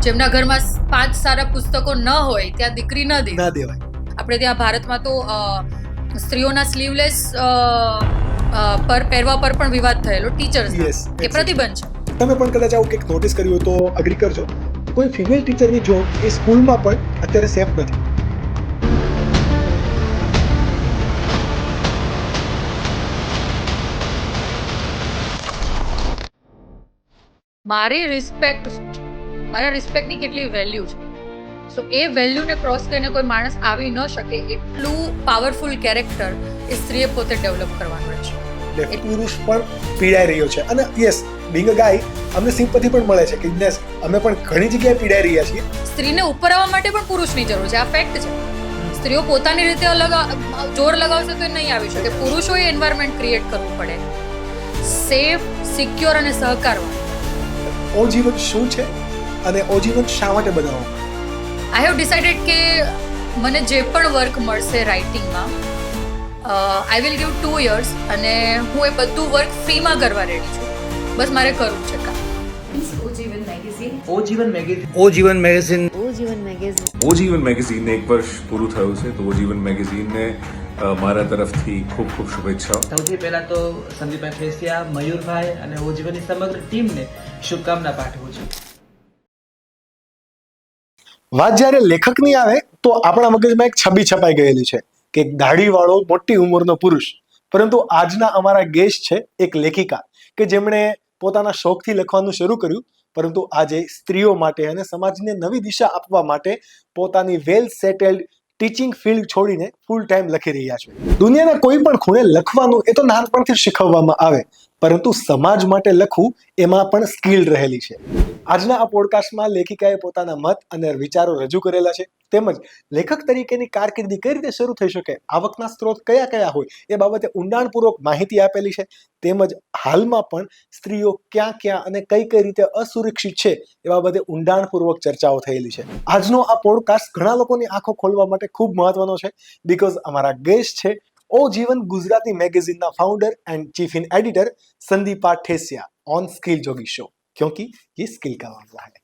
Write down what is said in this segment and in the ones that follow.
જેમના ઘરમાં 5 સારા પુસ્તકો ન હોય ત્યાં દીકરી ન દેવાય. આપણે ત્યાં ભારતમાં તો સ્ત્રીઓના સ્લીવલેસ પર પહેરવા પર પણ વિવાદ થયેલો ટીચર્સ કે પ્રતિબંધ છે. તમે પણ કદાચ આવું કંઈક નોટિસ કર્યું હોય તો અગ્રી કરજો. કોઈ ફિમેલ ટીચરની જોબ એ સ્કૂલમાં પણ અત્યારે સેફ નથી. મારા રિસ્પેક્ટની કેટલી વેલ્યુ છે. સો એ વેલ્યુને ક્રોસ કરીને કોઈ માણસ આવી ન શકે એટલું પાવરફુલ કેરેક્ટર એ સ્ત્રીએ પોતે ડેવલપ કરવાનું છે. પુરુષ પણ પીડાઈ રહ્યો છે અને યસ બિંગ અ ગાય અમને સિમ્પથી પણ મળે છે કે યસ અમે પણ ઘણી જગ્યાએ પીડાઈ રહ્યા છીએ. સ્ત્રીને ઉપર આવવા માટે પણ પુરુષની જરૂર છે. આ ફેક્ટ છે. સ્ત્રીઓ પોતાની રીતે અલગ જોર લગાવશે તો નહીં આવી શકે. પુરુષોએ એન્વાયરમેન્ટ ક્રિએટ કરવું પડે સેફ, સિક્યોર અને સહકારવાળું. ઓજીવન શું છે અને ઓજીવન શા માટે બનાવવું? આઈ હેવ ડિસાઇડેડ કે મને જે પણ વર્ક મળશે રાઇટિંગમાં આઈ વિલ ગીવ 2 years અને હું એ બધું વર્ક ફ્રીમાં કરવા રેડી છું. બસ મારે કરવું છે કામ. ઓજીવન મેગેઝીનને 1 વર્ષ પૂરું થયું છે તો ઓજીવન મેગેઝીનને મારા તરફથી ખૂબ ખૂબ શુભેચ્છાઓ. સૌથી પહેલા તો સંદીપભાઈ ફેસિયા, મયુરભાઈ અને ઓજીવનની સમગ્ર ટીમને શુભકામના પાઠવું છું. વાત જ્યારે લેખકની આવે તો આપણા મગજમાં એક છબી છપાઈ ગયેલી છે કે એક દાઢીવાળો મોટી ઉંમરનો પુરુષ. પરંતુ આજના અમારા ગેસ્ટ છે એક લેખિકા કે જેમણે પોતાના શોખથી લખવાનું શરૂ કર્યું, પરંતુ આજે સ્ત્રીઓ માટે અને સમાજને નવી દિશા આપવા માટે પોતાની વેલ સેટેલ્ડ ટીચિંગ ફિલ્ડ છોડીને ફૂલ ટાઈમ લખી રહ્યા છે. દુનિયાના કોઈ પણ ખૂણે લખવાનું એ તો નાનપણથી શીખવવામાં આવે, પરંતુ સમાજ માટે લખવું એમાં પણ સ્કિલ રહેલી છે. આજના આ પોડકાસ્ટમાં લેખિકાએ પોતાના મત અને વિચારો રજૂ કરેલા છે, તેમજ લેખક તરીકેની કારકિર્દી કઈ રીતે શરૂ થઈ શકે, આવકના સ્ત્રોત કયા કયા હોય એ બાબતે ઊંડાણપૂર્વક માહિતી આપેલી છે. તેમજ હાલમાં પણ સ્ત્રીઓ ક્યાં ક્યાં અને કઈ કઈ રીતે અસુરક્ષિત છે એ બાબતે ઊંડાણપૂર્વક ચર્ચાઓ થયેલી છે. આજનો આ પોડકાસ્ટ ઘણા લોકોની આંખો ખોલવા માટે ખૂબ મહત્વનો છે, બીકોઝ અમારા ગેસ્ટ છે ઓ જીવન ગુજરાતી મેગેઝીનના founder and chief in editor Sandeepa Thesiya on skill Jogi show, क्योंकि ये स्किल का मामला है.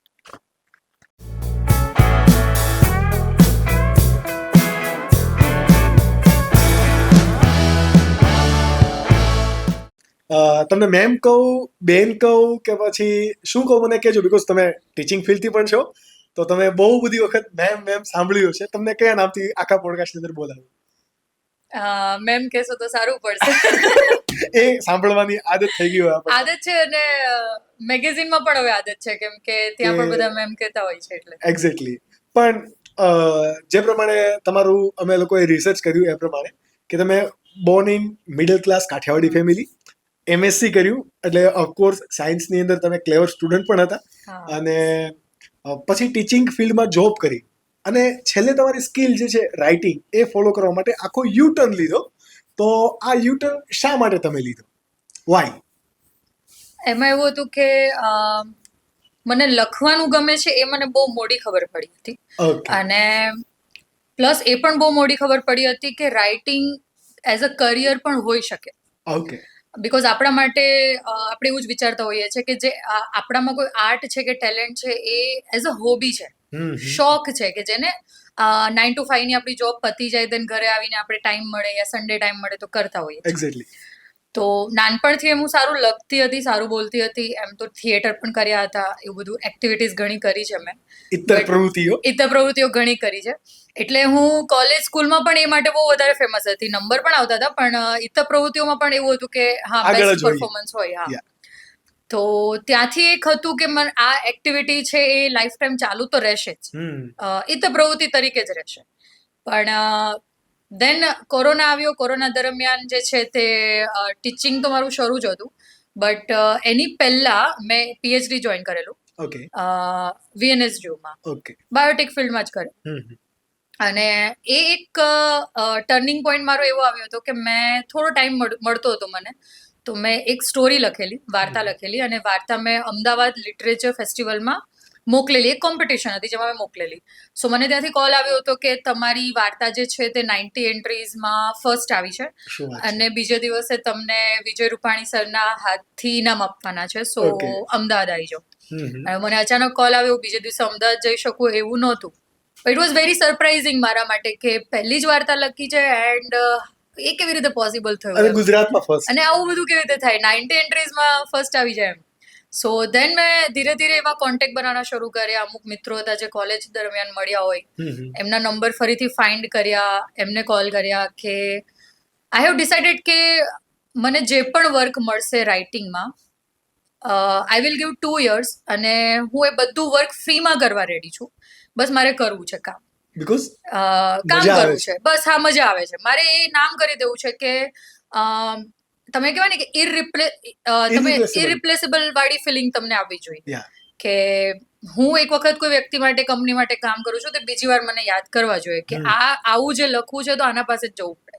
તમને મેમ કહું, બેન કહું કે પછી શું કહું મને કહેજો, બીકોઝ તમે ટીચિંગ ફિલ્ડથી પણ છો તો તમે બહુ બધી વખત મેમ સાંભળ્યું છે. તમને કયા નામથી આખા પોડકાસ્ટની અંદર બોલાવ્યું? મેમ કહેશો તો સારું પડશે. એ સાંભળવાની આદત થઈ ગઈ હોય. આદત છે અને મેગેઝીનમાં પણ હવે આદત છે, કેમ કે ત્યાં પણ બધા મેમ કહેતા હોય છે એટલે. એક્ઝેક્ટલી. પણ જે પ્રમાણે તમારું અમે લોકોએ રિસર્ચ કર્યું એ પ્રમાણે કે તમે born in middle class Kathiyawadi family, MSc કર્યું એટલે ઓફકોર્સ સાયન્સની અંદર તમે ક્લેવર સ્ટુડન્ટ પણ હતા, અને પછી ટીચિંગ ફિલ્ડમાં જોબ કરી અને છેલ્લે તમારી સ્કિલ જે છે રાઇટિંગ એ ફોલો કરવા માટે આખો યુ ટર્ન લીધો. તો આ યુ ટર્ન શા માટે તમે લીધો? વાય? એમાં એવું હતું કે મને લખવાનું ગમે છે એ મને બહુ મોડી ખબર પડી હતી, અને પ્લસ એ પણ બહુ મોડી ખબર પડી હતી કે રાઇટિંગ એઝ અ કરિયર પણ હોઈ શકે. ઓકે. બીકોઝ આપણા માટે આપણે એવું જ વિચારતા હોઈએ છીએ કે જે આપણામાં કોઈ આર્ટ છે કે ટેલેન્ટ છે એ એઝ અ હોબી છે, શોખ છે, કે જેને 9 to 5 ની આપણી જોબ પતી જાય દેન ઘરે આવીને આપણે ટાઈમ મળે યા સન્ડે ટાઈમ મળે તો કરતા હોઈએ. એક્ઝેક્ટલી. તો નાનપણથી હું સારું લખતી હતી, સારું બોલતી હતી, એમ તો થિયેટર પણ કર્યા હતા, એવું બધું એક્ટિવિટીઝ ઘણી કરી છે મેં. ઇત્તર પ્રવૃત્તિઓ ઘણી કરી છે. એટલે હું કોલેજ સ્કૂલમાં પણ એ માટે બહુ વધારે ફેમસ હતી. નંબર પણ આવતા હતા, પણ ઇત્તર પ્રવૃત્તિઓમાં પણ એવું હતું કે હા બેસ્ટ પરફોર્મન્સ હોય. હા, તો ત્યાંથી એક હતું કે મને આ એક્ટિવિટી છે એ લાઈફ ટાઈમ ચાલુ તો રહેશે જ, ઇત્તર પ્રવૃત્તિ તરીકે જ રહેશે. પણ દેન કોરોના આવ્યો. કોરોના દરમિયાન જે છે તે ટીચિંગ તો મારું શરૂ જ હતું, બટ એની પહેલા મેં પીએચડી જોઈન કરેલું. ઓકે. VNSUમાં. ઓકે. બાયોટેક ફિલ્ડમાં જ કરેલું. અને એ એક ટર્નિંગ પોઈન્ટ મારો એવો આવ્યો હતો કે મેં થોડો ટાઈમ મળતો હતો મને, તો મેં એક સ્ટોરી લખેલી, વાર્તા લખેલી, અને વાર્તા મેં અમદાવાદ લિટરેચર ફેસ્ટિવલમાં મોકલેલી. એક કોમ્પિટિશન હતી જેમાં મેં મોકલેલી. સો મને ત્યાંથી કોલ આવ્યો હતો કે તમારી વાર્તા જે છે તે 90 એન્ટ્રીઝમાં ફર્સ્ટ આવી છે, અને બીજે દિવસે તમને વિજય રૂપાણી સરના હાથથી ઇનામ આપવાના છે, સો અમદાવાદ આવી જાઓ. અને મને અચાનક કોલ આવ્યો બીજે દિવસે અમદાવાદ જઈ શકું એવું નહોતું. ઇટ વોઝ વેરી સરપ્રાઇઝિંગ મારા માટે કે પહેલી જ વાર્તા લખી છે એન્ડ એ કેવી રીતે પોસિબલ થયું અને ગુજરાતમાં ફર્સ્ટ. અને આવું બધું કેવી રીતે થાય 90 એન્ટ્રીઝમાં ફર્સ્ટ આવી જાય એમ. સો દેન મેં ધીરે ધીરે એવા કોન્ટેક્ટ બનાવવાના શરૂ કર્યા. અમુક મિત્રો હતા જે કોલેજ દરમિયાન મળ્યા હોય, એમના નંબર ફરીથી ફાઇન્ડ કર્યા, એમને કોલ કર્યા કે આઈ હેવ ડિસાઇડેડ કે મને જે પણ વર્ક મળશે રાઇટિંગમાં આઈ વિલ ગીવ 2 years અને હું એ બધું વર્ક ફ્રીમાં કરવા રેડી છું. બસ મારે કરવું છે કામ, બીકોઝ કામ કરવું છે, બસ હા મજા આવે છે. મારે એ નામ કરી દેવું છે કે તમે કહેવાય ને કે ઇરરિપ્લેસેબલ વાળી ફિલિંગ તમને આવવી જોઈએ કે હું એક વખત કોઈ વ્યક્તિ માટે કંપની માટે કામ કરું છું તો બીજી વાર મને યાદ કરવા જોઈએ કે આવું જે લખવું છે તો આના પાસે જ જવું પડે.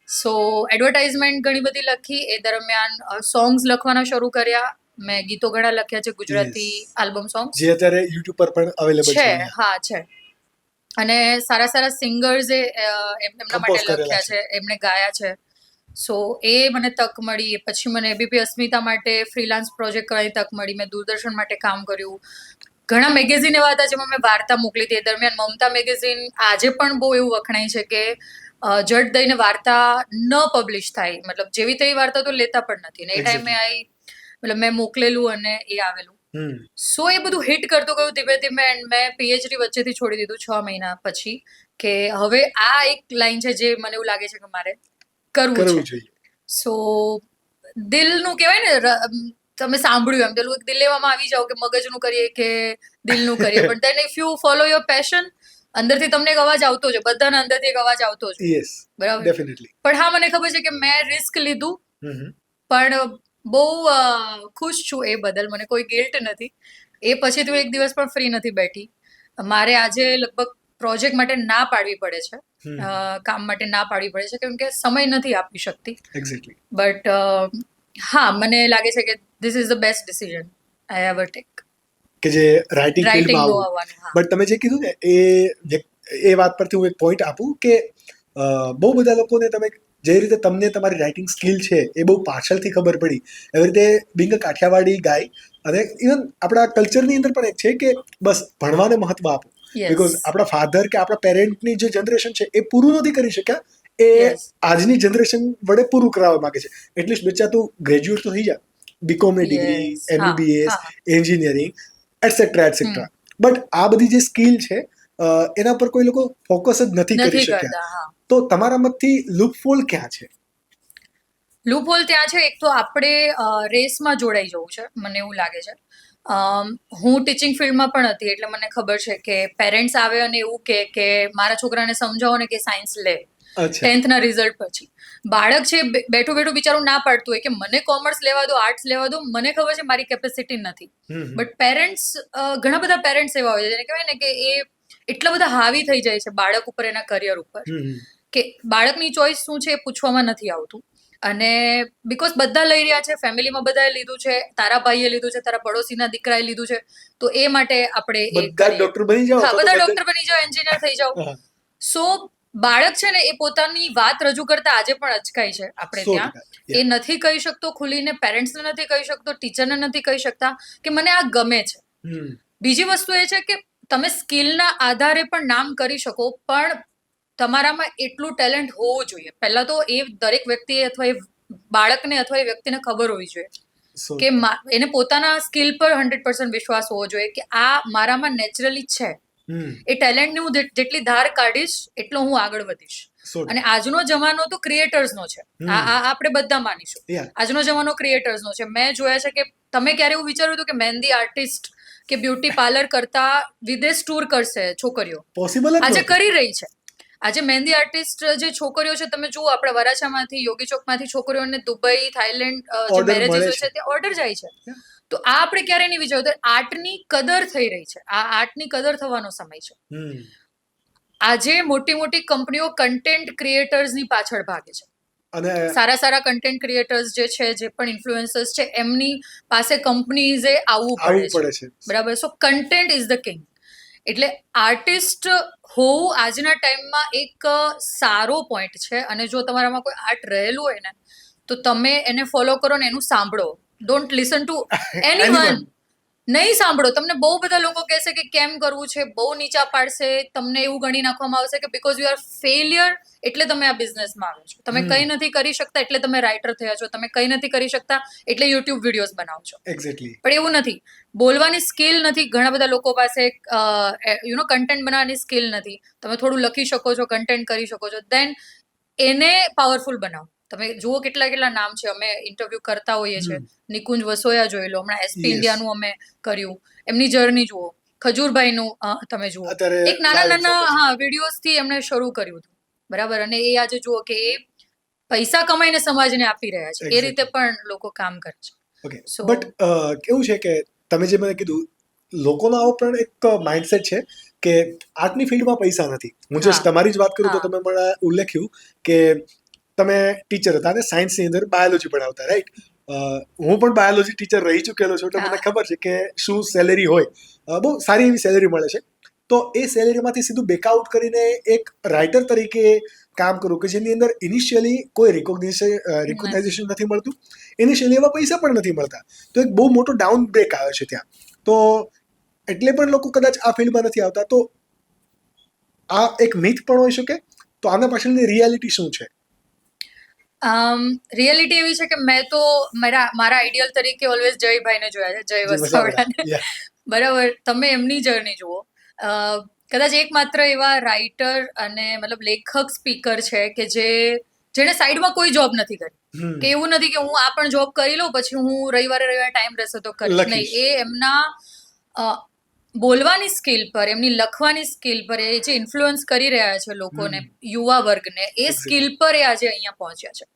સો એડવર્ટાઇઝમેન્ટ ઘણી બધી લખી. એ દરમિયાન સોંગ્સ લખવાના શરૂ કર્યા. મેં ગીતો ઘણા લખ્યા છે, ગુજરાતી આલ્બમ સોંગ જે અત્યારે યુટ્યુબ પર પણ અવેલેબલ છે. હા છે. અને સારા સારા સિંગર્સે એમના માટે લખ્યા છે, એમણે ગાયા છે. સો એ મને તક મળી. પછી મને એબીપી અસ્મિતા માટે ફ્રીલાન્સ પ્રોજેક્ટ કરવાની તક મળી. મેં દૂરદર્શન માટે કામ કર્યું. ઘણા મેગેઝિન એવા હતા જેમાં મેં વાર્તા મોકલી હતી. એ દરમિયાન મમતા મેગેઝિન આજે પણ બહુ એવું વખણાય છે કે જડ દઈને વાર્તા ન પબ્લિશ થાય, મતલબ જેવી તેવી વાર્તા તો લેતા પણ નથી. ને એ ટાઈમે મતલબ મેં મોકલેલું અને એ આવેલું. સો એ બધું હિટ કરતું ગયું ધીમે ધીમે. એન્ડ મેં પીએચડી વચ્ચેથી છોડી દીધું 6 મહિના પછી કે હવે આ એક લાઈન છે જે મને એવું લાગે છે કે મારે કરવું છે. સો દિલનું કહેવાય ને, તમે સાંભળ્યું એમ પેલું દિલ લેવામાં આવી જાવ કે મગજનું કરીએ કે દિલનું કરીએ, પણ then if you follow your passion, અંદરથી તમને એક અવાજ આવતો છે, બધાના અંદરથી એક અવાજ આવતો છે. બરાબર, ડેફિનેટલી. પણ હા મને ખબર છે કે મેં રિસ્ક લીધું, પણ બહુ ખુશ છું એ બદલ. મને કોઈ ગિલ્ટ નથી. એ પછી તો એક દિવસ પણ ફ્રી નથી બેઠી. મારે આજે લગભગ પ્રોજેક્ટ માટે ના પાડવી પડે છે, કામ માટે ના પાડવી પડે છે કેમ કે સમય નથી આપી શકતી. એક્ઝેક્ટલી. બટ હા મને લાગે છે કે this is the best decision I ever take કે જે રાઇટિંગ ફિલ્ડમાં આવવાનું. બટ તમે જે કીધું ને એ વાત પરથી હું એક પોઈન્ટ આપું કે બહુ બધા લોકોને તમે જે રીતે તમને તમારી રાઇટિંગ સ્કિલ છે એ બહુ પાછળથી ખબર પડી, એવી રીતે બિંગ કાઠિયાવાડી ગાય અને ઇવન આપણા કલ્ચરની અંદર પણ એક છે કે બસ ભણવાને મહત્વ આપો. બીકોઝ આપણા ફાધર કે આપણા પેરેન્ટની જે જનરેશન છે એ પૂરું નથી કરી શક્યા, એ આજની જનરેશન વડે પૂરું કરાવવા માંગે છે. એટલીસ્ટ બચ્ચા તું ગ્રેજ્યુએટ તો થઈ જા, બીકોમની ડિગ્રી, MBBS, engineering etcetera etcetera. But આ બધી જે સ્કિલ છે એના પર કોઈ લોકો ફોકસ જ નથી કરી શક્યા. તો તમારા મતથી લૂપહોલ ક્યાં છે? લૂપહોલ ત્યાં છે એક તો આપણે રેસમાં જોડાઈ જવું છે, મને એવું લાગે છે. હું ટીચિંગ ફિલ્ડમાં પણ હતી એટલે મને ખબર છે કે પેરેન્ટ્સ આવે અને એવું કે મારા છોકરાને સમજાવો ને કે સાયન્સ લે 10th ના રિઝલ્ટ પછી. બાળક છે બેઠું બેઠું બિચારું ના પાડતું હોય કે મને કોમર્સ લેવા દો, આર્ટ્સ લેવા દો, મને ખબર છે મારી કેપેસિટી નથી. બટ પેરેન્ટ્સ, ઘણા બધા પેરેન્ટ્સ એવા હોય છે જેને કહેવાય ને કે એ એટલા બધા હાવી થઈ જાય છે બાળક ઉપર, એના કરિયર ઉપર, કે બાળકની ચોઈસ શું છે એ પૂછવામાં નથી આવતું. અને બીકોઝ બધા લઈ રહ્યા છે, ફેમિલીમાં બધાએ લીધું છે, તારા ભાઈએ લીધું છે, તારા પડોશીના દીકરાએ લીધું છે, તો એ માટે આપણે બધા ડોક્ટર બની જાઓ, બધા ડોક્ટર બની જાઓ, એન્જિનિયર થઈ જાઓ. સો બાળક છે ને એ પોતાની વાત રજૂ કરતા આજે પણ અચકાય છે આપણે ત્યાં. એ નથી કહી શકતો ખુલીને, પેરેન્ટ્સને નથી કહી શકતો, ટીચરને નથી કહી શકતા કે મને આ ગમે છે. બીજી વસ્તુ એ છે કે તમે સ્કિલના આધારે પણ નામ કરી શકો, પણ તમારામાં એટલું ટેલેન્ટ હોવું જોઈએ. પહેલા તો એ દરેક વ્યક્તિએ અથવા એ બાળકને અથવા એ વ્યક્તિને ખબર હોવી જોઈએ કે એને પોતાના સ્કિલ પર 100% વિશ્વાસ હોવો જોઈએ કે આ મારામાં નેચરલી છે. એ ટેલેન્ટની હું જેટલી ધાર કાઢીશ એટલો હું આગળ વધીશ. અને આજનો જમાનો તો ક્રિએટર્સનો છે, આ આપણે બધા માનીશું. આજનો જમાનો ક્રિએટર્સનો છે. મેં જોયા છે કે તમે ક્યારે એવું વિચાર્યું હતું કે મહેંદી આર્ટિસ્ટ કે બ્યુટી પાર્લર કરતા વિદેશ ટૂર કરશે છોકરીઓ? પોસિબલ આજે કરી રહી છે. આજે મહેંદી આર્ટિસ્ટ જે છોકરીઓ છે, તમે જુઓ આપણા વરાછામાંથી, યોગી ચોકમાંથી છોકરીઓને દુબઈ, થાઈલેન્ડ જે મેરેજીસ હોય છે ત્યાં ઓર્ડર જાય છે. તો આ આપણે ક્યારે નહીં વિચાર્યું. આર્ટની કદર થઈ રહી છે, આ આર્ટની કદર થવાનો સમય છે. આજે મોટી મોટી કંપનીઓ કન્ટેન્ટ ક્રિએટર્સની પાછળ ભાગે છે. અને સારા સારા કન્ટેન્ટ ક્રિએટર્સ જે છે, જે પણ ઇન્ફ્લુએન્સર્સ છે, એમની પાસે કંપનીઝે આવવું પડે છે. બરાબર. સો કન્ટેન્ટ ઇઝ ધ કિંગ. એટલે આર્ટિસ્ટ હોવું આજના ટાઈમમાં એક સારો પોઈન્ટ છે. અને જો તમારામાં કોઈ આર્ટ રહેલું હોય ને તો તમે એને ફોલો કરો ને એનું સાંભળો. Don't listen to anyone. નહીં સાંભળો. તમને બહુ બધા લોકો કહેશે કે કેમ કરવું છે, બહુ નીચા પાડશે, તમને એવું ગણી નાખવામાં આવશે કે બીકોઝ યુ આર ફેલિયર એટલે તમે આ બિઝનેસમાં આવ્યો છો, તમે કંઈ નથી કરી શકતા એટલે તમે રાઇટર થયા છો, તમે કંઈ નથી કરી શકતા એટલે યુટ્યુબ વિડીયોઝ બનાવો છો. એક્ઝેક્ટલી. પણ એવું નથી. બોલવાની સ્કિલ નથી. ઘણા બધા લોકો પાસે કન્ટેન્ટ બનાવવાની સ્કિલ નથી. તમે થોડું લખી શકો છો, કન્ટેન્ટ કરી શકો છો, દેન એને પાવરફુલ બનાવો. તમે જુઓ કેટલા નામ છે, અમે ઇન્ટરવ્યુ કરતા હોઈએ છીએ. નિકુંજ વસોયા જોઈ લો, હમણાં એસપી ઇન્ડિયાનું અમે કર્યું, એમની જર્ની જુઓ. ખજૂરભાઈનું તમે જુઓ, એક નાના વિડીયોઝથી એમણે શરૂ કર્યું હતું, બરાબર, અને એ આજે જુઓ કે એ પૈસા કમાઈને સમાજને આપી રહ્યા છે. એ રીતે પણ લોકો કામ કરે છે. ઓકે, બટ કેવું છે કે તમે જે મને કીધું, લોકોનો આવો પણ એક માઇન્ડસેટ છે કે આર્ટની ફિલ્ડમાં પૈસા નથી. હું જસ્ટ તમારી જ વાત કરું તો તમે મને ઉલ્લેખ્યું કે તમે ટીચર હતા અને સાયન્સની અંદર બાયોલોજી ભણાવતા, રાઈટ? હું પણ બાયોલોજી ટીચર રહી ચૂકેલો છું, એટલે મને ખબર છે કે શું સેલેરી હોય. બહુ સારી એવી સેલેરી મળે છે. તો એ સેલેરીમાંથી સીધું બેકઆઉટ કરીને એક રાઇટર તરીકે કામ કરું કે જેની અંદર ઇનિશિયલી કોઈ રિકોગ્નાઇઝેશન નથી મળતું, ઇનિશિયલી એવા પૈસા પણ નથી મળતા, તો એક બહુ મોટો ડાઉન બ્રેક આવે છે ત્યાં. તો એટલે પણ લોકો કદાચ આ ફિલ્ડમાં નથી આવતા. તો આ એક મિથ પણ હોઈ શકે. તો આના પાછળની રિયાલિટી શું છે? રિયાલિટી એવી છે કે મેં તો મારા આઈડિયલ તરીકે ઓલવેઝ જયભાઈને જોયા છે, જય વસાવડાને. બરાબર, તમે એમની જર્ની જુઓ. કદાચ એકમાત્ર એવા રાઇટર અને મતલબ લેખક સ્પીકર છે કે જેણે સાઈડમાં કોઈ જોબ નથી કરી, કે એવું નથી કે હું આ પણ જોબ કરી લઉં પછી હું રવિવારે ટાઈમ રહેશે તો કરીશ નહીં. એ એમના બોલવાની સ્કિલ પર, એમની લખવાની સ્કિલ પર, એ જે ઇન્ફ્લુઅન્સ કરી રહ્યા છે લોકોને, યુવા વર્ગને, એ સ્કિલ પર એ આજે અહીંયા પહોંચ્યા છે.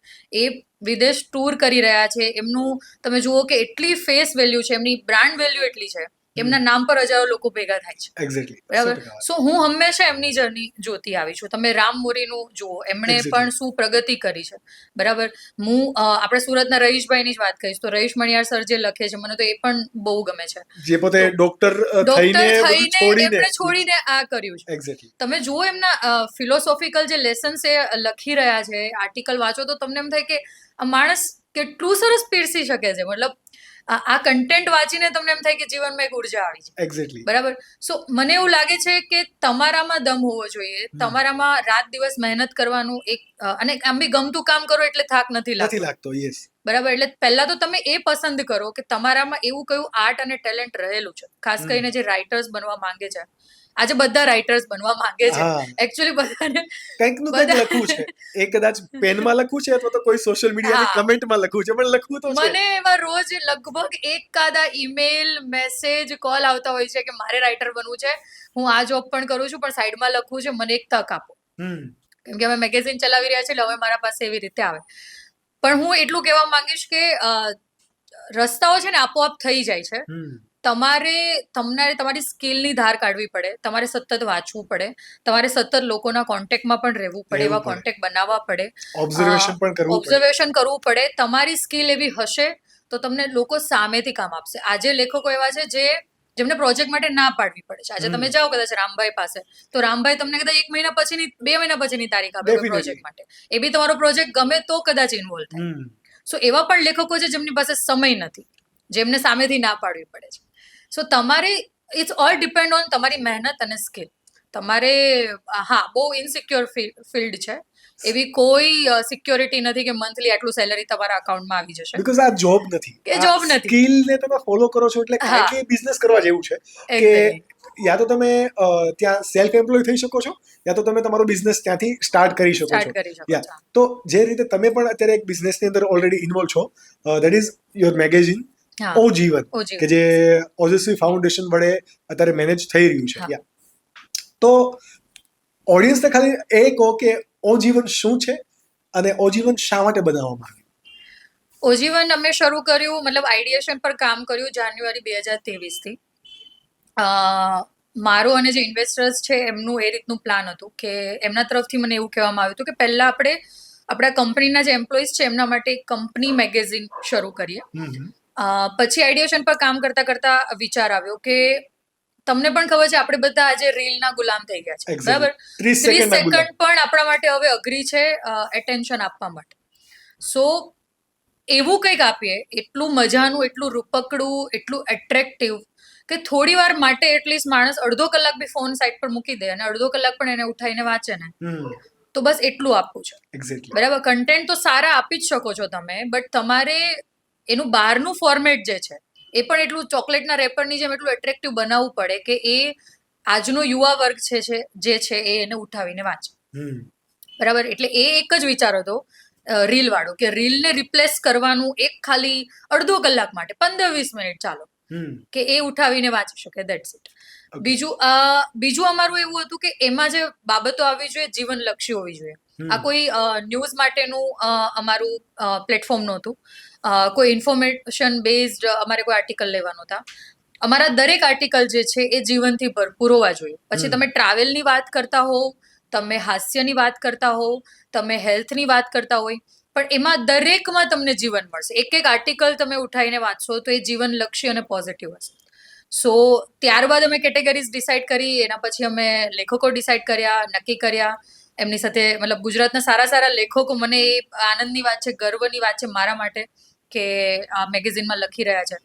એ વિદેશ ટૂર કરી રહ્યા છે. એમનું તમે જુઓ કે એટલી ફેસ વેલ્યુ છે, એમની બ્રાન્ડ વેલ્યુ એટલી છે, એમના નામ પર હજારો લોકો ભેગા થાય છે. એક્ઝેક્ટલી, બરાબર. સો હું હંમેશા એમની જર્ની જોતી આવી છું. તમે રામ મોરીનું જુઓ, એમણે પણ શું પ્રગતિ કરી છે, બરાબર. હું આપણે સુરતના રહીશભાઈની જ વાત કરીશ તો રહીશ મણિયાર સર જે લખે છે, મને તો એ પણ બહુ ગમે છે. જે પોતે ડોક્ટર થઈને એમણે છોડીને આ કર્યું છે. એક્ઝેક્ટલી. તમે જુઓ એમના ફિલોસોફિકલ જે લેસન્સ એ લખી રહ્યા છે, આર્ટિકલ વાંચો તો તમને એમ થાય કે આ માણસ કેટલું સરસ પીરસી શકે છે. મતલબ આ કન્ટેન્ટ વાંચીને તમને એમ થાય કે જીવનમાં એક ઉર્જા આવી છે. એક્ઝેક્ટલી. બરાબર. સો મને એવું લાગે છે કે તમારામાં દમ હોવો જોઈએ, તમારામાં રાત દિવસ મહેનત કરવાનું એક, અને આમ બી ગમતું કામ કરો એટલે થાક નથી લાગતો. યસ. બરાબર. એટલે પહેલા તો તમે એ પસંદ કરો કે તમારામાં એવું કયું આર્ટ અને ટેલેન્ટ રહેલું છે. ખાસ કરીને જે રાઇટર્સ બનવા માંગે છે, આજે બધા રાઇટર્સ બનવા માંગે છે. એકચ્યુઅલી બધાને કંઈક નું કંઈક લખવું છે. એ કદાચ પેનમાં લખવું છે અથવા તો કોઈ સોશિયલ મીડિયાની કમેન્ટમાં લખવું છે, પણ લખવું તો છે. મને એવા રોજ લગભગ એકાદા ઈમેલ, મેસેજ, કોલ આવતા હોય છે કે મારે રાઇટર બનવું છે, હું આ જોબ પણ કરું છું પણ સાઈડમાં લખવું છે, મને એક તક આપો. કેમ કે અમે મેગેઝિન ચલાવી રહ્યા છીએ એટલે હવે મારા પાસે એવી રીતે આવે. પણ હું એટલું કહેવા માંગીશ કે રસ્તાઓ છે ને આપોઆપ થઈ જાય છે. તમારી સ્કિલની ધાર કાઢવી પડે, તમારે સતત વાંચવું પડે, તમારે સતત લોકોના કોન્ટેક્ટમાં પણ રહેવું પડે, એવા કોન્ટેક્ટ બનાવવા પડે, ઓબ્ઝર્વેશન કરવું પડે. તમારી સ્કિલ એવી હશે તો તમને લોકો સામેથી કામ આપશે. આજે લેખકો એવા છે જેમને પ્રોજેક્ટ માટે ના પાડવી પડે છે. આજે તમે જાઓ કદાચ રામભાઈ પાસે તો રામભાઈ તમને કદાચ 1 મહિના પછીની 2 મહિના પછીની તારીખ આપે પ્રોજેક્ટ માટે. એ બી તમારો પ્રોજેક્ટ ગમે તો કદાચ ઇન્વોલ્વ થાય. સો એવા પણ લેખકો છે જેમની પાસે સમય નથી, જેમને સામેથી ના પાડવી પડે છે. સો તમારે ઇટ્સ ઓલ ડિપેન્ડ ઓન તમારી મહેનત અને સ્કિલ. તમારે બહુ ઇનસિક્યોર ફિલ્ડ છે, એવી કોઈ સિક્યોરિટી નથી કે મંથલી આટલું સેલરી તમારા અકાઉન્ટમાં આવી જશે. બીકોઝ આ જોબ નથી, કે જોબ નથી. સ્કિલને તમે ફોલો કરો છો એટલે કાંઈક બિઝનેસ કરવા જેવું છે કે યા તો તમે ત્યાં સેલ્ફ એમ્પ્લોય થઈ શકો છો, યા તો તમે તમારો બિઝનેસ ત્યાંથી સ્ટાર્ટ કરી શકો છો. તો જે રીતે તમે પણ અત્યારે એક બિઝનેસની અંદર ઓલરેડી ઇન્વોલ્વ છો, દેટ ઇઝ યોર મેગેઝિન ઓજીવન, કે જે ઓજસ્વી ફાઉન્ડેશન વડે અત્યારે મેનેજ થઈ રહ્યું છે. તો ઓડિયન્સને ખાલી એ કહો કે ઓજીવન શું છે અને ઓજીવન શા માટે બનાવવામાં આવ્યું? ઓજીવન અમે શરૂ કર્યું, મતલબ આઈડિયેશન પર કામ કર્યું જાન્યુઆરી 2023 થી. મારો અને જે ઇન્વેસ્ટર્સ છે એમનું એ રીતનું પ્લાન હતું કે એમના તરફથી મને એવું કહેવામાં આવ્યું હતું કે પહેલા આપણે આપણા કંપનીના જે એમ્પ્લોઈઝ છે એમના માટે એક કંપની મેગેઝિન શરૂ કરીએ. પછી આઈડિયેશન પર કામ કરતા કરતા વિચાર આવ્યો કે તમને પણ ખબર છે આપણે બધા આજે રીલના ગુલામ થઈ ગયા છે, બરાબર. 30 સેકન્ડ પણ આપણા માટે હવે અઘરી છે એટેન્શન આપવા માટે. સો એવું કંઈક આપીએ એટલું મજાનું, એટલું રૂપકડું, એટલું એટ્રેક્ટિવ કે થોડી વાર માટે એટલીસ્ટ માણસ અડધો કલાક બી ફોન સાઈડ પર મૂકી દે અને અડધો કલાક પણ એને ઉઠાઈને વાંચે ને, તો બસ એટલું આપવું છે. એક્ઝેક્ટલી. બરાબર, કન્ટેન્ટ તો સારા આપી જ શકો છો તમે, બટ તમારે એનું બહારનું ફોર્મેટ જે છે એ પણ એટલું ચોકલેટના રેપરની જેમ એટલું એટ્રેક્ટિવ બનાવવું પડે કે એ આજનો યુવા વર્ગ જે છે એ એને ઉઠાવીને વાંચે. બરાબર, એટલે એ એક જ વિચાર હતો રીલ વાળો, કે રીલને રિપ્લેસ કરવાનું એક ખાલી અડધો કલાક માટે 15-20 મિનિટ ચાલો, કે એ ઉઠાવીને વાંચી શકે, દેટ્સ ઇટ. બીજું અમારું એવું હતું કે એમાં જે બાબતો આવવી જોઈએ જીવનલક્ષી હોવી જોઈએ. આ કોઈ ન્યૂઝ માટેનું અમારું પ્લેટફોર્મ નહોતું, કોઈ ઇન્ફોર્મેશન બેઝડ અમારે કોઈ આર્ટિકલ લેવા નહોતા. અમારા દરેક આર્ટિકલ જે છે એ જીવનથી ભરપૂર હોવા જોઈએ. પછી તમે ટ્રાવેલની વાત કરતા હોવ, તમે હાસ્યની વાત કરતા હોવ, તમે હેલ્થની વાત કરતા હોય, પણ એમાં દરેકમાં તમને જીવન મળશે. એક એક આર્ટિકલ તમે ઉઠાવીને વાંચશો તો એ જીવનલક્ષી અને પોઝિટિવ હશે. સો ત્યારબાદ અમે કેટેગરીઝ ડિસાઇડ કરી, એના પછી અમે લેખકો ડિસાઇડ કર્યા, નક્કી કર્યા. એમની સાથે મતલબ ગુજરાતના સારા સારા લેખકો, મને એ આનંદની વાત છે, ગર્વની વાત છે મારા માટે કે આ મેગેઝિનમાં લખી રહ્યા છે.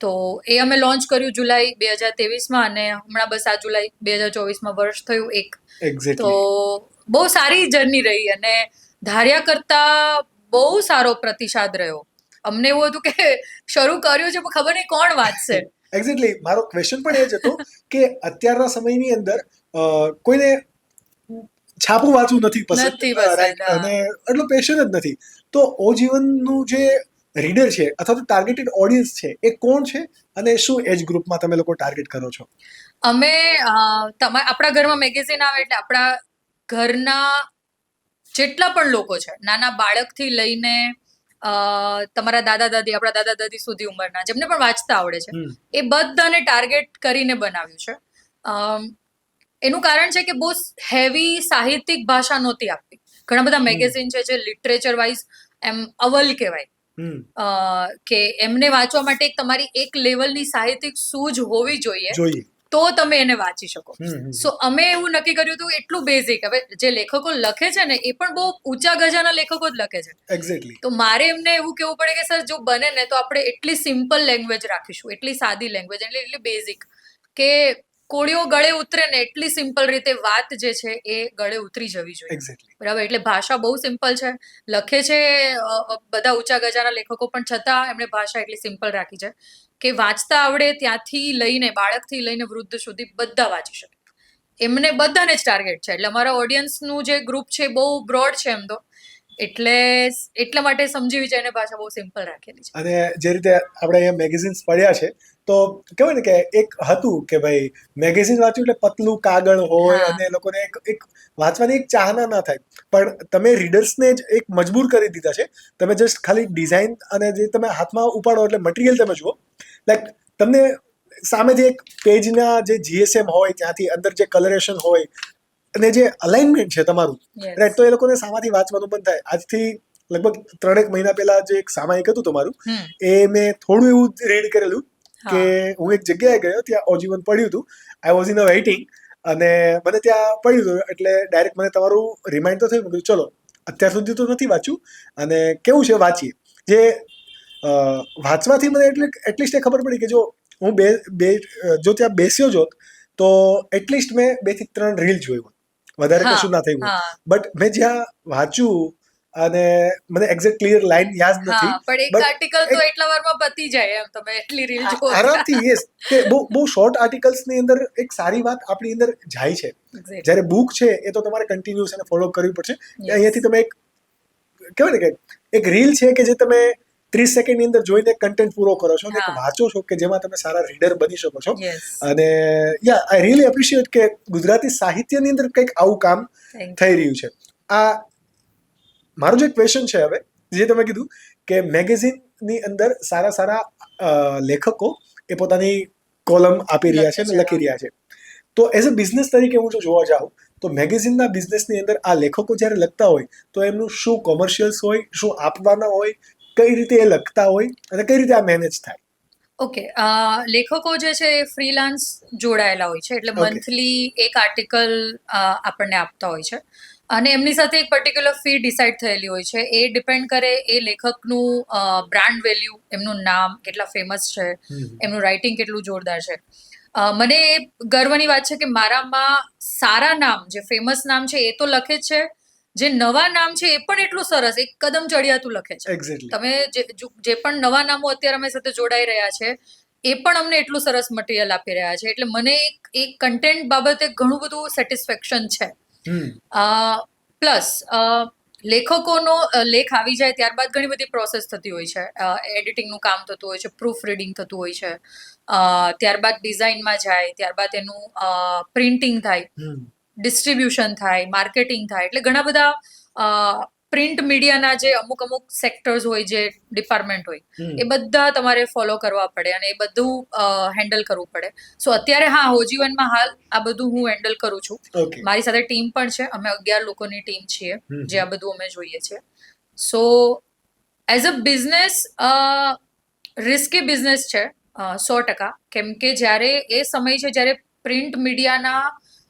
તો એ અમે લોન્ચ કર્યું જુલાઈ 2023માં અને હમણાં બસ આ જુલાઈ 2024માં વર્ષ થયું એક. તો બહુ સારી જર્ની રહી અને ધાર્યા કરતા બહુ સારો પ્રતિસાદ રહ્યો. અમને એવું હતું કે શરૂ કર્યું છે પણ ખબર નહીં કોણ વાંચશે. એક્ઝેક્ટલી, મારો ક્વેશ્ચન પણ એ જ હતો કે અત્યારના સમયની અંદર કોઈને છાપું વાંચવું નથી પસંદ અને એટલું પેશન જ નથી, તો ઓજીવનનું જે રીડર છે અથવા તો ટાર્ગેટેડ ઓડિયન્સ છે એ કોણ છે અને શું એજ ગ્રુપમાં તમે લોકો ટાર્ગેટ કરો છો? અમે આપણા ઘરમાં મેગેઝિન આવે એટલે આપણા ઘરના જેટલા પણ લોકો છે, નાના બાળકથી લઈને તમારા દાદા દાદી, આપણા દાદા દાદી સુધી ઉંમરના જેમને પણ વાંચતા આવડે છે, એ બધાને ટાર્ગેટ કરીને બનાવ્યું છે. એનું કારણ છે કે બહુ હેવી સાહિત્યિક ભાષા નહોતી આપતી. ઘણા બધા મેગેઝિન છે જે લિટરેચર વાઇઝ એમ અવ્વલ કહેવાય, કે એમને વાંચવા માટે તમારી એક લેવલની સાહિત્યિક સૂઝ હોવી જોઈએ તો તમે એને વાંચી શકો. સો અમે એવું નક્કી કર્યું હતું એટલું બેઝિક. હવે જે લેખકો લખે છે ને એ પણ બહુ ઊંચા ગજાના લેખકો જ લખે છે. એક્ઝેક્ટલી. તો મારે એમને એવું કહેવું પડે કે સર જો બને ને તો આપણે એટલી સિમ્પલ લેંગ્વેજ રાખીશું, એટલી સાદી લેંગ્વેજ, એટલી બેઝિક કે કોળીઓ ગળે ઉતરે ને એટલી સિમ્પલ રીતે વાત જે છે એ ગળે ઉતરી જવી જોઈએ. એક્ઝેક્ટલી. બરાબર, એટલે ભાષા બહુ સિમ્પલ છે. લખે છે બધા ઊંચા ગજાના લેખકો, પણ છતાં એમણે ભાષા એટલી સિમ્પલ રાખી છે કે વાંચતા આવડે ત્યાંથી લઈને બાળકથી લઈને વૃદ્ધ સુધી બધા વાંચી શકે. એમને બધાને જ ટાર્ગેટ છે. એટલે અમારા ઓડિયન્સનું જે ગ્રુપ છે બહુ બ્રોડ છે એમ તો, એટલે એટલા માટે સમજી વિચારીને ભાષા બહુ સિમ્પલ રાખેલી છે. અને જે રીતે આપણે અહીંયા મેગેઝિન્સ પડ્યા છે તો કહેવાય ને કે એક હતું કે ભાઈ મેગેઝિન વાંચ્યું એટલે પતલું કાગળ હોય અને લોકોને એક વાંચવાની એક ચાહના ના થાય, પણ તમે રીડર્સને જ એક મજબૂર કરી દીધા છે. તમે જસ્ટ ખાલી ડિઝાઇન અને જે તમે હાથમાં ઉપાડો એટલે મટીરિયલ તમે જુઓ, લાઈક તમને સામેથી એક પેજના જે જીએસએમ હોય, ત્યાંથી અંદર જે કલરેશન હોય અને જે અલાઇનમેન્ટ છે તમારું, રાઈટ, તો એ લોકોને સામાથી વાંચવાનું બંધ થાય. આજથી લગભગ 3 મહિના પહેલા જે એક સામાયિક હતું તમારું, એ મેં થોડું એવું રીડ કરેલું કે હું એક જગ્યાએ ગયો, ત્યાં ઓજીવન પડ્યું હતું, I was in a waiting, અને મને ત્યાં પડ્યું હતું એટલે ડાયરેક્ટ મને તમારું રિમાઇન્ડ તો થયું, ચલો અત્યાર સુધી તો નથી વાંચ્યું અને કેવું છે વાંચીએ. જે વાંચવાથી મને એટલીસ્ટ એ ખબર પડી કે જો હું જો ત્યાં બેસ્યો જોત તો એટલીસ્ટ મેં 2 થી 3 રીલ જોયું, વધારે કશું ના થયું. બટ મેં જ્યાં વાંચ્યું અને મને એક્ઝેક્ટ ક્લિયર લાઈન યાદ નથી, પણ એક આર્ટિકલ તો એટલા વારમાં પતી જાય એમ તમે એટલી રીલ જો આરામથી. યસ, કે બહુ શોર્ટ આર્ટિકલ્સની અંદર એક સારી વાત આપણી અંદર જાય છે. જ્યારે બુક છે એ તો તમારે કન્ટિન્યુઅસ એને ફોલો કરવી પડશે. અહીંયાથી તમે એક કહેવાય ને કે એક રીલ છે કે જે તમે 30 સેકન્ડની અંદર જોઈને કન્ટેન્ટ પૂરો કરો છો અને એક વાંચો છો કે જેમાં તમે સારા રીડર બની શકો છો. અને આઈ રિયલી એપ્રિશિએટ કે ગુજરાતી સાહિત્યની અંદર કંઈક આવું કામ થઈ રહ્યું છે. આ મારો જે ક્વેશ્ચન છે હવે, જે તમે કીધું કે મેગેઝિનની અંદર સારા લેખકો એ પોતાની કોલમ આપી રહ્યા છે અને લખી રહ્યા છે, તો એઝ અ બિઝનેસ તરીકે હું જો જોવા જાઉં તો મેગેઝિનના બિઝનેસની અંદર આ લેખકો જ્યારે લખતા હોય તો એમનું શું કોમર્શિયલ્સ હોય, શું આપવાના હોય, કઈ રીતે એ લખતા હોય અને કઈ રીતે આ મેનેજ થાય? ઓકે, લેખકો જે છે એ ફ્રીલાન્સ જોડાયેલા હોય છે, એટલે મંથલી એક આર્ટિકલ આપણને આપતા હોય છે. અને એમની સાથે એક પર્ટિક્યુલર ફી ડિસાઇડ થયેલી હોય છે. એ ડિપેન્ડ કરે એ લેખકનું બ્રાન્ડ વેલ્યુ, એમનું નામ કેટલા ફેમસ છે, એમનું રાઇટિંગ કેટલું જોરદાર છે. મને એ ગર્વની વાત છે કે મારામાં સારા નામ, જે ફેમસ નામ છે એ તો લખે જ છે, જે નવા નામ છે એ પણ એટલું સરસ એક કદમ ચડિયાતું લખે છે. એક્ઝેક્ટલી. તમે જે પણ નવા નામો અત્યારે અમે સાથે જોડાઈ રહ્યા છે એ પણ અમને એટલું સરસ મટીરિયલ આપી રહ્યા છે. એટલે મને એક કન્ટેન્ટ બાબતે ઘણું બધું સેટિસ્ફેક્શન છે. પ્લસ લેખકોનો લેખ આવી જાય ત્યારબાદ ઘણી બધી પ્રોસેસ થતી હોય છે. એડિટિંગનું કામ થતું હોય છે, પ્રૂફ રીડિંગ થતું હોય છે, ત્યારબાદ ડિઝાઇનમાં જાય, ત્યારબાદ એનું પ્રિન્ટિંગ થાય, ડિસ્ટ્રીબ્યુશન થાય, માર્કેટિંગ થાય. એટલે ઘણા બધા પ્રિન્ટ મીડિયાના જે અમુક સેક્ટર્સ હોય, જે ડિપાર્ટમેન્ટ હોય, એ બધા તમારે ફોલો કરવા પડે અને એ બધું હેન્ડલ કરવું પડે. સો અત્યારે હા, હોજીવનમાં હાલ આ બધું હું હેન્ડલ કરું છું. મારી સાથે ટીમ પણ છે. અમે 11 લોકોની ટીમ છીએ જે આ બધું અમે જોઈએ છીએ. સો as a business risky business છે 100%. કેમ કે જ્યારે એ સમય છે જ્યારે પ્રિન્ટ મીડિયાના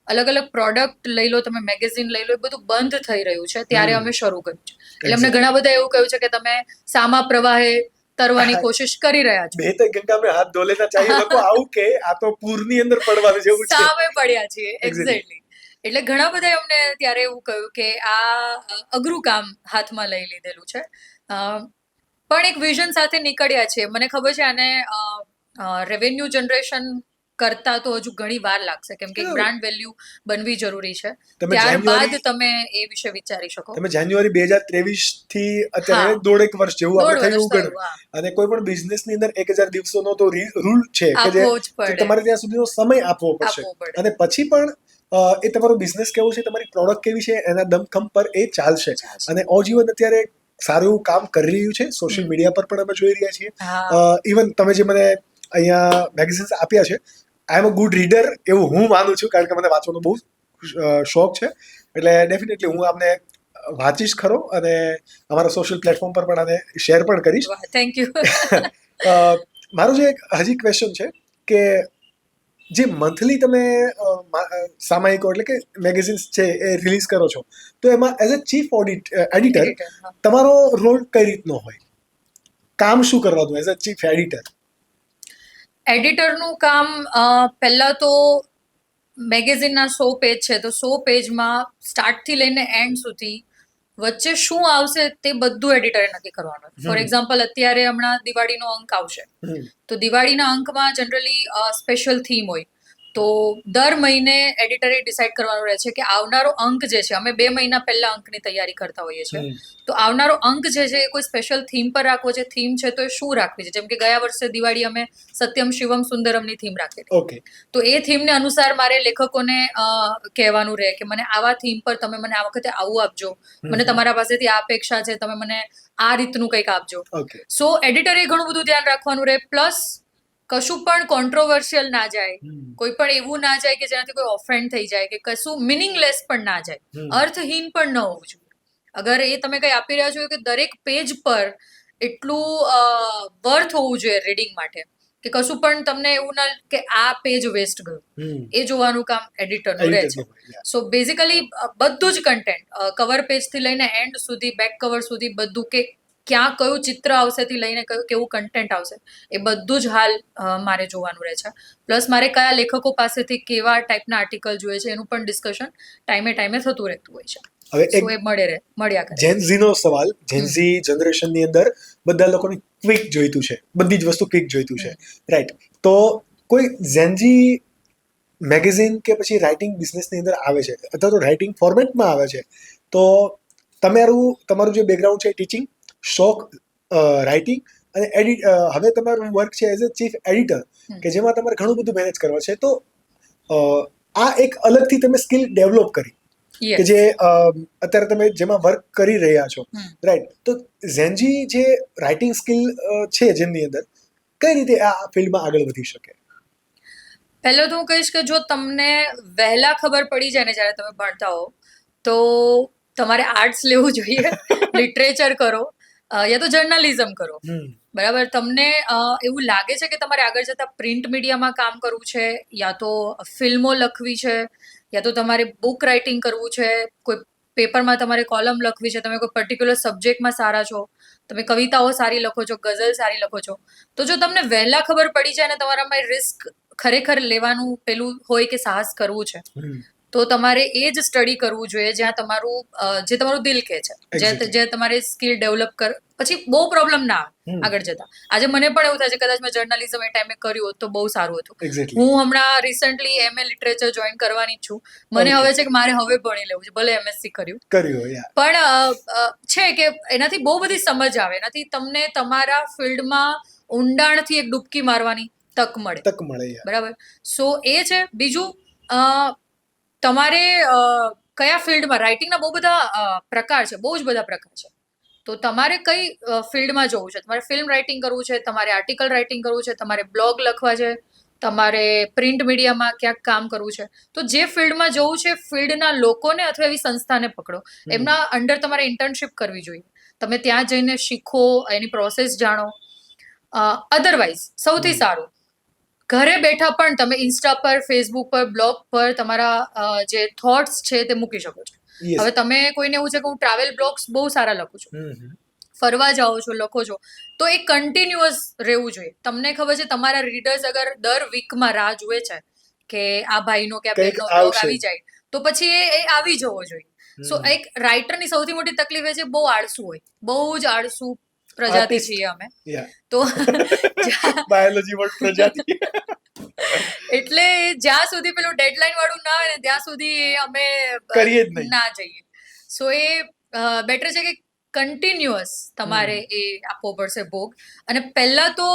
અલગ અલગ પ્રોડક્ટ લઈ લો, તમે મેગેઝિન લઈ લો, એ બધું બંધ થઈ રહ્યું છે, ત્યારે અમે શરૂ કર્યું છે. એટલે અમને ઘણા બધા એવું કહ્યું છે કે તમે સામા પ્રવાહે તરવાની કોશિશ કરી રહ્યા છો. બે તો ગંગા મેં હાથ ધો લેના ચાહીએ લોકો આવું કે આ તો પૂરની અંદર પડવાનું જેવું છે. સામે પડ્યા છીએ. એક્ઝેક્ટલી. એટલે ઘણા બધા અમને ત્યારે એવું કહ્યું કે આ અઘરું કામ હાથમાં લઈ લીધેલું છે, પણ એક વિઝન સાથે નીકળ્યા છે. મને ખબર છે આને રેવન્યુ જનરેશન કરતા તો હજુ ઘણી વાર લાગશે, કેમ કે બ્રાન્ડ વેલ્યુ બનવી જરૂરી છે. ત્યારબાદ તમે એ વિશે વિચારી શકો. તમે જાન્યુઆરી 2023 થી અત્યારે 1.5 વર્ષ જેવું આપણે થયું ગણો, અને કોઈ પણ બિઝનેસ ની અંદર 1000 દિવસોનો તો રૂલ છે કે જે તમારે ત્યાં સુધીનો સમય આપવો પડશે. અને પછી પણ એ તમારો બિઝનેસ કેવો છે, તમારી પ્રોડક્ટ કેવી છે, એના દમખમ પર એ ચાલશે. અને ઓજીવન અત્યારે સારું એવું કામ કરી રહ્યું છે. સોશિયલ મીડિયા પર પણ અમે જોઈ રહ્યા છીએ. ઇવન તમે જે મને અહીંયા મેગેઝિન્સ આપ્યા છે, આઈ એમ અ ગુડ રીડર એવું હું માનું છું, કારણ કે મને વાંચવાનો બહુ શોખ છે. એટલે ડેફિનેટલી હું આપને વાંચીશ ખરો અને અમારા સોશિયલ પ્લેટફોર્મ પર પણ આને શેર પણ કરીશ. Thank you. મારો જે એક હજી ક્વેશ્ચન છે કે જે મંથલી તમે સામાયિકો એટલે કે મેગેઝિન્સ છે એ રિલીઝ કરો છો, તો એમાં એઝ અ ચીફ એડિટર તમારો રોલ કઈ રીતનો હોય? કામ શું કરવાનું એઝ અ ચીફ એડિટર? એડિટરનું કામ પહેલા તો મેગેઝિનના 100 પેજ છે, તો 100 પેજમાં સ્ટાર્ટથી લઈને એન્ડ સુધી વચ્ચે શું આવશે તે બધું એડિટરે નક્કી કરવાનું. ફોર એક્ઝામ્પલ, અત્યારે હમણાં દિવાળીનો અંક આવશે, તો દિવાળીના અંકમાં જનરલી સ્પેશિયલ થીમ હોય. તો દર મહિને એડિટરે ડિસાઇડ કરવાનું રહે છે કે આવનારો અંક જે છે, અમે 2 મહિના પહેલા અંકની તૈયારી કરતા હોઈએ છીએ, તો આવનારો અંક જે છે એ કોઈ સ્પેશિયલ થીમ પર રાખવો છે. થીમ છે તો એ શું રાખવી છે? જેમ કે ગયા વર્ષે દિવાળી અમે સત્યમ શિવમ સુંદરમની થીમ રાખેલી. તો એ થીમને અનુસાર મારે લેખકોને કહેવાનું રહે કે મને આવા થીમ પર તમે મને આ વખતે આવું આપજો, મને તમારા પાસેથી આ અપેક્ષા છે, તમે મને આ રીતનું કંઈક આપજો. સો એડિટરે ઘણું બધું ધ્યાન રાખવાનું રહે. પ્લસ કશું પણ કોન્ટ્રોવર્શિયલ ના જાય, કોઈ પણ એવું ના જાય કે જેનાથી કોઈ ઓફેન્ડ થઈ જાય, કે કશું મિનિંગલેસ પણ ના જાય, અર્થહીન પણ ન હોવું જોઈએ. અગર એ તમે કંઈ આપી રહ્યા છો કે દરેક પેજ પર એટલું વર્થ હોવું જોઈએ રીડિંગ માટે, કે કશું પણ તમને એવું ના કે આ પેજ વેસ્ટ ગયું, એ જોવાનું કામ એડિટરનું રહે છે. સો બેઝિકલી બધું જ કન્ટેન્ટ, કવર પેજથી લઈને એન્ડ સુધી, બેક કવર સુધી બધું, કે ક્યાં કયું ચિત્ર આવશે થી લઈને કયું કેવું કન્ટેન્ટ આવશે, એ બધું જ હાલ મારે જોવાનું રહે છે. પ્લસ મારે કયા લેખકો પાસેથી કેવા ટાઈપના આર્ટિકલ જોઈએ છે એનું પણ ડિસ્કશન ટાઈમે થતું રહેતું હોય છે. હવે એક મળ્યા કરે. જેનઝીનો સવાલ, જેનઝી જનરેશનની અંદર બધા લોકોને ક્વિક જોઈતું છે, બધી જ વસ્તુ ક્વિક જોઈતું છે, રાઈટ? તો કોઈ જેનઝી મેગેઝિન કે પછી રાઇટિંગ બિઝનેસની અંદર આવે છે, અથવા તો રાઇટિંગ ફોર્મેટમાં આવે છે, તો તમારું જે બેકગ્રાઉન્ડ છે ટીચિંગ, શોખ રાઇટિંગ, અને હવે તમારું વર્ક છે એઝ અ ચીફ એડિટર, કે જેમાં તમારે ઘણું બધું મેનેજ કરવા છે. તો આ એક અલગથી તમે સ્કિલ ડેવલપ કરી કે જે અત્યારે તમે જેમાં વર્ક કરી રહ્યા છો, રાઈટ? તો ઝેનજી જે રાઇટિંગ સ્કિલ છે જેમની અંદર, કઈ રીતે આ ફિલ્ડમાં આગળ વધી શકે? પહેલો તો હું કહીશ કે જો તમને વહેલા ખબર પડી જાય ને જ્યારે તમે ભણતા હો, તો તમારે આર્ટ્સ લેવું જોઈએ, લિટરેચર કરો યા તો જર્નલિઝમ કરો. બરાબર? તમને એવું લાગે છે કે તમારે આગળ જતા પ્રિન્ટ મીડિયામાં કામ કરવું છે, યા તો ફિલ્મો લખવી છે, યા તો તમારે બુક રાઇટિંગ કરવું છે, કોઈ પેપરમાં તમારે કોલમ લખવી છે, તમે કોઈ પર્ટિક્યુલર સબ્જેક્ટમાં સારા છો, તમે કવિતાઓ સારી લખો છો, ગઝલ સારી લખો છો, તો જો તમને વહેલા ખબર પડી જાય અને તમારામાં રિસ્ક ખરેખર લેવાનું પેલું હોય કે સાહસ કરવું છે, તો તમારે એ જ સ્ટડી કરવું જોઈએ જ્યાં તમારું દિલ કહે છે, જે તમારે સ્કિલ ડેવલપ પછી બહુ પ્રોબ્લેમ ના આવે આગળ જતા. આજે મને પણ એવું થાય છે કદાચ મેં જર્નલિઝમ એ ટાઈમે કર્યું હોત તો બહુ સારું હતું. હું હમણાં રિસન્ટલી MA લિટરેચર જોઈન કરવાની છું. મને હવે છે કે મારે હવે ભણી લેવું છે, ભલે MSc કર્યું, પણ છે કે એનાથી બહુ બધી સમજ આવે, એનાથી તમને તમારા ફિલ્ડમાં ઊંડાણથી એક ડૂબકી મારવાની તક મળે. બરાબર. સો એ છે. બીજું, તમારે કયા ફિલ્ડમાં, રાઇટિંગના બહુ બધા પ્રકાર છે, બહુ જ બધા પ્રકાર છે, તો તમારે કઈ ફિલ્ડમાં જવું છે. તમારે ફિલ્મ રાઇટિંગ કરવું છે, તમારે આર્ટિકલ રાઇટિંગ કરવું છે, તમારે બ્લોગ લખવા છે, તમારે પ્રિન્ટ મીડિયામાં ક્યાંક કામ કરવું છે, તો જે ફિલ્ડમાં જવું છે ફિલ્ડના લોકોને અથવા એવી સંસ્થાને પકડો, એમના અંડર તમારે ઇન્ટર્નશિપ કરવી જોઈએ, તમે ત્યાં જઈને શીખો, એની પ્રોસેસ જાણો. અધરવાઇઝ સૌથી સારું ઘરે બેઠા પણ તમે ઇન્સ્ટા પર, ફેસબુક પર, બ્લોગ પર તમારા જે થોટ્સ છે તે મૂકી શકો છો. હવે તમે કોઈને એવું છે કે હું ટ્રાવેલ બ્લોગ્સ બહુ સારા લખું છું, ફરવા જાઓ છો, લખો છો, તો એ કન્ટિન્યુઅસ રહેવું જોઈએ. તમને ખબર છે તમારા રીડર્સ અગર દર વીકમાં રાહ જુએ છે કે આ ભાઈનો કે આ બહેનનો બ્લોગ આવી જાય, તો પછી એ આવી જવો જોઈએ. સો એક રાઇટરની સૌથી મોટી તકલીફ એ છે બહુ આળસુ હોય, બહુ જ આળસુ પ્રજાતિ છીએ અમે, તો બાયોલોજી વર્ડ પ્રજાતિ. એટલે જ્યાં સુધી પેલું ડેડલાઇન વાળું ના હોય ને ત્યાં સુધી અમે કરીએ જ નહીં, ના જઈએ. સો એ બેટર છે કે કન્ટિન્યુઅસ તમારે એ આપવો પડશે ભોગ. અને પહેલા તો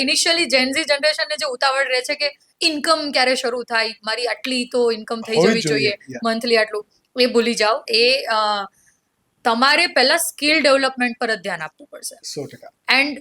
ઇનિશિયલી જેનઝી જનરેશનને જે ઉતાવળ રહે છે કે ઇન્કમ ક્યારે શરૂ થાય, મારી આટલી તો ઇન્કમ થઈ જવી જોઈએ મંથલી આટલું, એ ભૂલી જાઓ. તમારે પહેલા સ્કિલ ડેવલપમેન્ટ પર જ ધ્યાન આપવું પડશે. 100%. એન્ડ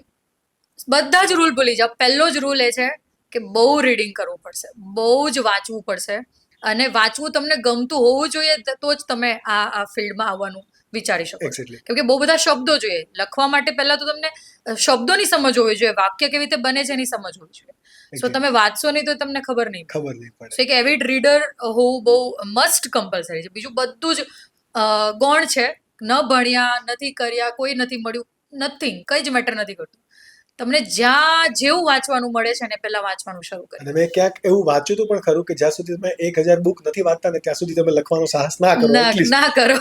બધા જ રૂલ ભૂલી જાઓ. પહેલો જ રૂલ એ છે કે બહુ રીડિંગ કરવું પડશે, બહુ જ વાંચવું પડશે, અને વાંચવું તમને ગમતું હોવું જોઈએ તો જ તમે આ ફિલ્ડમાં આવવાનું વિચારી શકો છો. કેમ કે બહુ બધા શબ્દો જોઈએ લખવા માટે. પહેલા તો તમને શબ્દોની સમજ હોવી જોઈએ, વાક્ય કેવી રીતે બને છે એની સમજ હોવી જોઈએ. સો તમે વાંચશો નહીં તો તમને ખબર નહીં પડે. સો એક એવિડ રીડર હોવું બહુ મસ્ટ કમ્પલસરી છે. બીજું બધું જ ગૌણ છે. ન ભણ્યા, નથી કર્યા, કોઈ નથી મળ્યું, નથિંગ, કઈ જ મેટર નથી કરતું. તમને જ્યાં જેવું વાંચવાનું મળે છે ને પહેલા વાંચવાનું શરૂ કરો. અને મેં ક્યાંક એવું વાંચ્યું હતું પણ ખરું કે જ્યાં સુધી તમે 1000 બુક નથી વાંચતા ને ત્યાં સુધી તમે લખવાનો સાહસ ના કરો. ના કરો.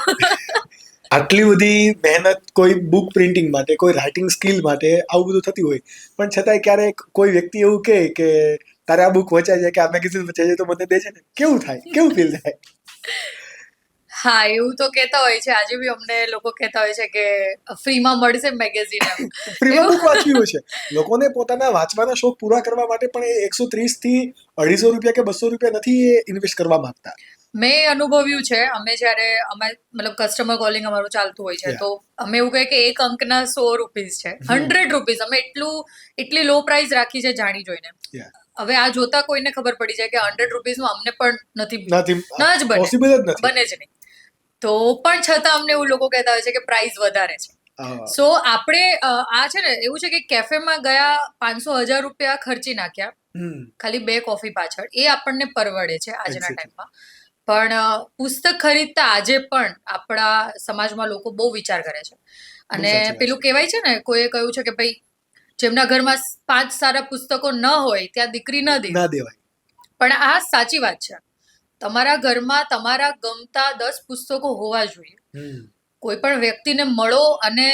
આટલી બધી મહેનત કોઈ બુક પ્રિન્ટિંગ માટે, કોઈ રાઇટિંગ સ્કિલ માટે આવું બધું થતી હોય, પણ છતાંય ક્યારેક કોઈ વ્યક્તિ એવું કહે કે તારે આ બુક વચાઈ જાય કે આ મેગેઝિન વચાઈ જાય તો મને દેજે ને, કેવું થાય, કેવું ફીલ થાય? હા, એવું તો કહેતા હોય છે. આજે બી અમને લોકો કહેતા હોય છે કે ફ્રીમાં મળશે મેગેઝિન. ફ્રીમાં બુક વાંચવી હોય છે. લોકોને પોતાના વાંચવાના શોખ પૂરા કરવા માટે પણ એ 130 થી 250 રૂપિયા કે 200 રૂપિયા નથી એ ઇન્વેસ્ટ કરવા માંગતા. મેં અનુભવ્યું છે. અમે મતલબ કસ્ટમર કોલિંગ અમારું ચાલતું હોય છે, તો અમે એવું કહીએ કે એક અંકના 100 રૂપીસ છે, 100 રૂપીસ. અમે એટલી લો પ્રાઇસ રાખી છે જાણી જોઈને. હવે આ જોતા કોઈને ખબર પડી જાય કે 100 રૂપીસમાં અમને પણ બને જ નહીં. તો પણ છતાં અમને એવું લોકો કહેતા હોય છે કે પ્રાઇસ વધારે છે. સો આપણે આ છે ને એવું છે કે કેફેમાં ગયા 500,000 રૂપિયા ખર્ચી નાખ્યા ખાલી 2 કોફી પાછળ, એ આપણને પરવડે છે આજના ટાઈમમાં. પણ પુસ્તક ખરીદતા આજે પણ આપણા સમાજમાં લોકો બહુ વિચાર કરે છે. અને પેલું કહેવાય છે ને, કોઈએ કહ્યું છે કે ભાઈ જેમના ઘરમાં 5 સારા પુસ્તકો ન હોય ત્યાં દીકરી ન દેવાય. પણ આ સાચી વાત છે. તમારા ઘરમાં તમારા ગમતા 10 પુસ્તકો હોવા જોઈએ. કોઈ પણ વ્યક્તિને મળો અને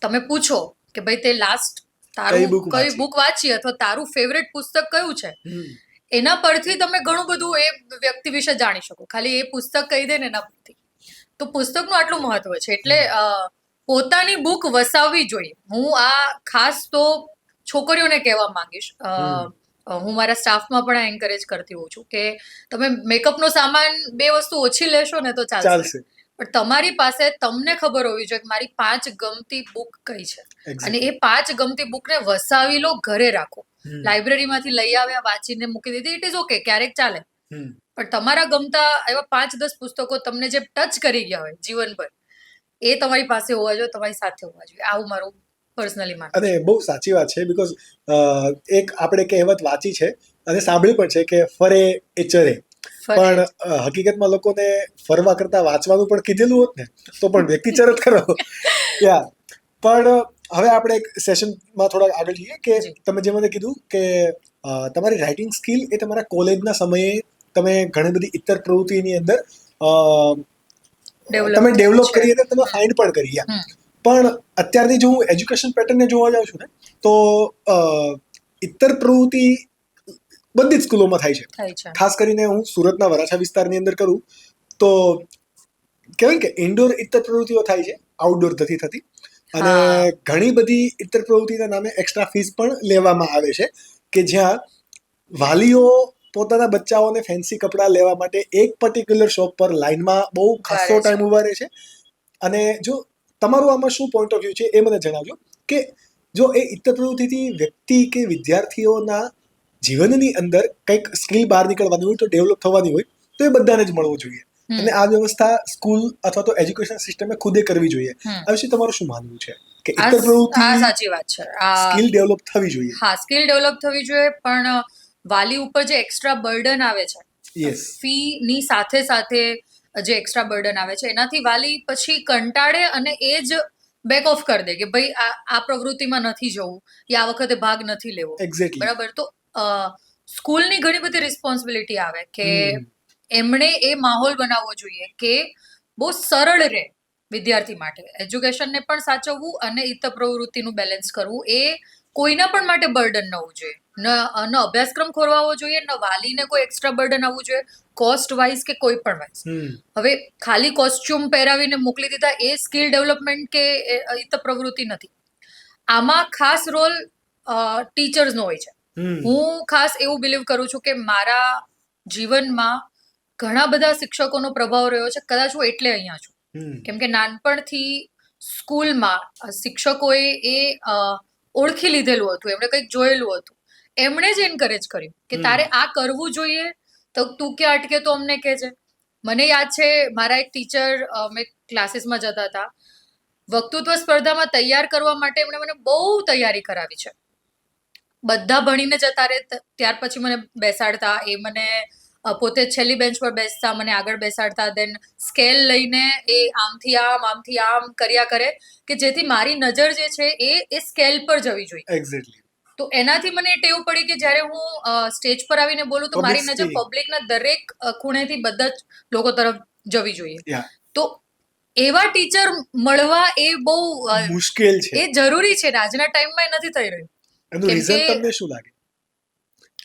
તમે પૂછો કે ભાઈ તે લાસ્ટ કઈ બુક વાંચી અથવા તારું ફેવરેટ પુસ્તક કયું છે, એના પરથી તમે ઘણું બધું એ વ્યક્તિ વિશે જાણી શકો. ખાલી એ પુસ્તક કહી દે ને એના પરથી. તો પુસ્તકનું આટલું મહત્વ છે. એટલે પોતાની બુક વસાવવી જોઈએ. હું આ ખાસ તો છોકરીઓને કહેવા માંગીશ. હું મારા સ્ટાફમાં પણ એન્કરેજ કરતી હોઉં છું કે તમે મેકઅપનો સામાન 2 વસ્તુ ઓછી લેશો ને તો ચાલશે, પણ તમારી પાસે તમને ખબર હોવી જોઈએ કે મારી 5 ગમતી બુક કઈ છે, અને એ 5 ગમતી બુકને વસાવી લો, ઘરે રાખો. લાઇબ્રેરીમાંથી લઈ આવ્યા, વાંચીને મૂકી દીધી, ઇટ ઇઝ ઓકે, ક્યારેક ચાલે. પણ તમારા ગમતા એવા 5-10 પુસ્તકો તમને જે ટચ કરી ગયા હોય જીવનભર, એ તમારી પાસે હોવા જોઈએ, તમારી સાથે હોવા જોઈએ. આવું મારું પર્સનલી માનવું. અને બહુ સાચી વાત છે. બીકોઝ એક આપણે કહેવત વાંચી છે અને સાંભળી પણ છે કે ફરે એ ચરે. પણ હકીકતમાં લોકોને ફરવા કરતા વાંચવાનું પણ કીધેલું હોત ને તો પણ વ્યક્તિ ચરત ખરો. યા પણ હવે આપણે એક સેશનમાં થોડા આગળ જઈએ કે તમે જે મને કીધું કે તમારી રાઇટિંગ સ્કિલ એ તમારા કોલેજના સમયે તમે ઘણી બધી ઇતર પ્રવૃત્તિની અંદર તમે ડેવલપ કરી અને તમે ફાઇન્ડ પણ કરી. પણ અત્યારની જો હું એજ્યુકેશન પેટર્નને જોવા જાઉં છું ને તો ઇતર પ્રવૃત્તિ બધી જ સ્કૂલોમાં થાય છે. ખાસ કરીને હું સુરતના વરાછા વિસ્તારની અંદર કરું તો કહેવાય કે ઇન્ડોર ઇતર પ્રવૃત્તિઓ થાય છે, આઉટડોર નથી થતી. અને ઘણી બધી ઇતર પ્રવૃત્તિના નામે એક્સ્ટ્રા ફીસ પણ લેવામાં આવે છે કે જ્યાં વાલીઓ પોતાના બચ્ચાઓને ફેન્સી કપડાં લેવા માટે એક પર્ટિક્યુલર શોપ પર લાઇનમાં બહુ ખાસો ટાઈમ ઉભા રહે છે. અને જો તમારું આમાં શું પોઈન્ટ ઓફ વ્યૂ છે એ મને જણાવજો કે જો એ ઇતર પ્રવૃત્તિથી વ્યક્તિ કે વિદ્યાર્થીઓના જીવનની અંદર કંઈક સ્કિલ બહાર નીકળવાની હોય તો ડેવલપ થવાની હોય તો એ બધાને જ મળવું જોઈએ. અને આ વ્યવસ્થા સ્કૂલ અથવા તો એજ્યુકેશન સિસ્ટમે ખુદે કરવી જોઈએ. આ વિશે તમારું શું માનવું છે કે ઇતર પ્રવૃત્તિ સાચી વાત છે, સ્કિલ ડેવલપ થવી જોઈએ? હા, સ્કિલ ડેવલપ થવી જોઈએ, પણ વાલી ઉપર જે એક્સ્ટ્રા બર્ડન આવે છે ફી ની સાથે સાથે જે એક્સ્ટ્રા બર્ડન આવે છે એનાથી વાલી પછી કંટાળે અને એ જ બેક ઓફ કરી દે કે ભાઈ આ પ્રવૃત્તિમાં નથી જવું યા આ વખતે ભાગ નથી લેવો. બરાબર. તો સ્કૂલની ઘણી બધી રિસ્પોન્સિબિલિટી આવે કે એમણે એ માહોલ બનાવવો જોઈએ કે બહુ સરળ રહે વિદ્યાર્થી માટે, એજ્યુકેશનને પણ સાચવવું અને ઇતર પ્રવૃત્તિનું બેલેન્સ કરવું. એ કોઈના પણ માટે બર્ડન ન હોવું જોઈએ, ન અભ્યાસક્રમ ખોરવાવો જોઈએ, ન વાલીને કોઈ એક્સ્ટ્રા બર્ડન આવવું જોઈએ, કોસ્ટ વાઇઝ કે કોઈ પણ વાઇઝ. હવે ખાલી કોસ્ચ્યુમ પહેરાવીને મોકલી દીધા એ સ્કિલ ડેવલપમેન્ટ કે ઇતર પ્રવૃત્તિ નથી. આમાં ખાસ રોલ ટીચર્સનો હોય છે. હું ખાસ એવું બિલીવ કરું છું કે મારા જીવનમાં ઘણા બધા શિક્ષકોનો પ્રભાવ રહ્યો છે. કદાચ હું એટલે અહીંયા છું કેમ કે નાનપણથી સ્કૂલમાં શિક્ષકોએ એ ઓળખી લીધેલું હતું, એમણે કંઈક જોયેલું હતું, એમણે જ એન્કરેજ કર્યું કે તારે આ કરવું જોઈએ, તો તું ક્યાં અટકે તો અમને કહેજે. મને યાદ છે મારા એક ટીચર, અમે ક્લાસીસમાં જતા હતા, વક્તૃત્વ સ્પર્ધામાં તૈયાર કરવા માટે એમણે મને બહુ તૈયારી કરાવી છે. બધા ભણીને જતા રહે, ત્યાર પછી મને બેસાડતા, એ મને પોતે છેલ્લી બેન્ચ પર બેસતા, મને આગળ બેસાડતા, દેન સ્કેલ લઈને એ આમથી આમ કર્યા કરે કે જેથી મારી નજર જે છે એ સ્કેલ પર જવી જોઈએ. એક્ઝેક્ટલી. તો એનાથી મને ટેવ પડી કે જ્યારે હું સ્ટેજ પર આવીને બોલું તો મારી નજર પબ્લિકના દરેક ખૂણેથી બધા જ લોકો તરફ જવી જોઈએ. તો એવા ટીચર મળવા એ બહુ મુશ્કેલ છે, એ જરૂરી છે ને આજના ટાઈમમાં એ નથી થઈ રહ્યું. એનું રીઝન તમને શું લાગે?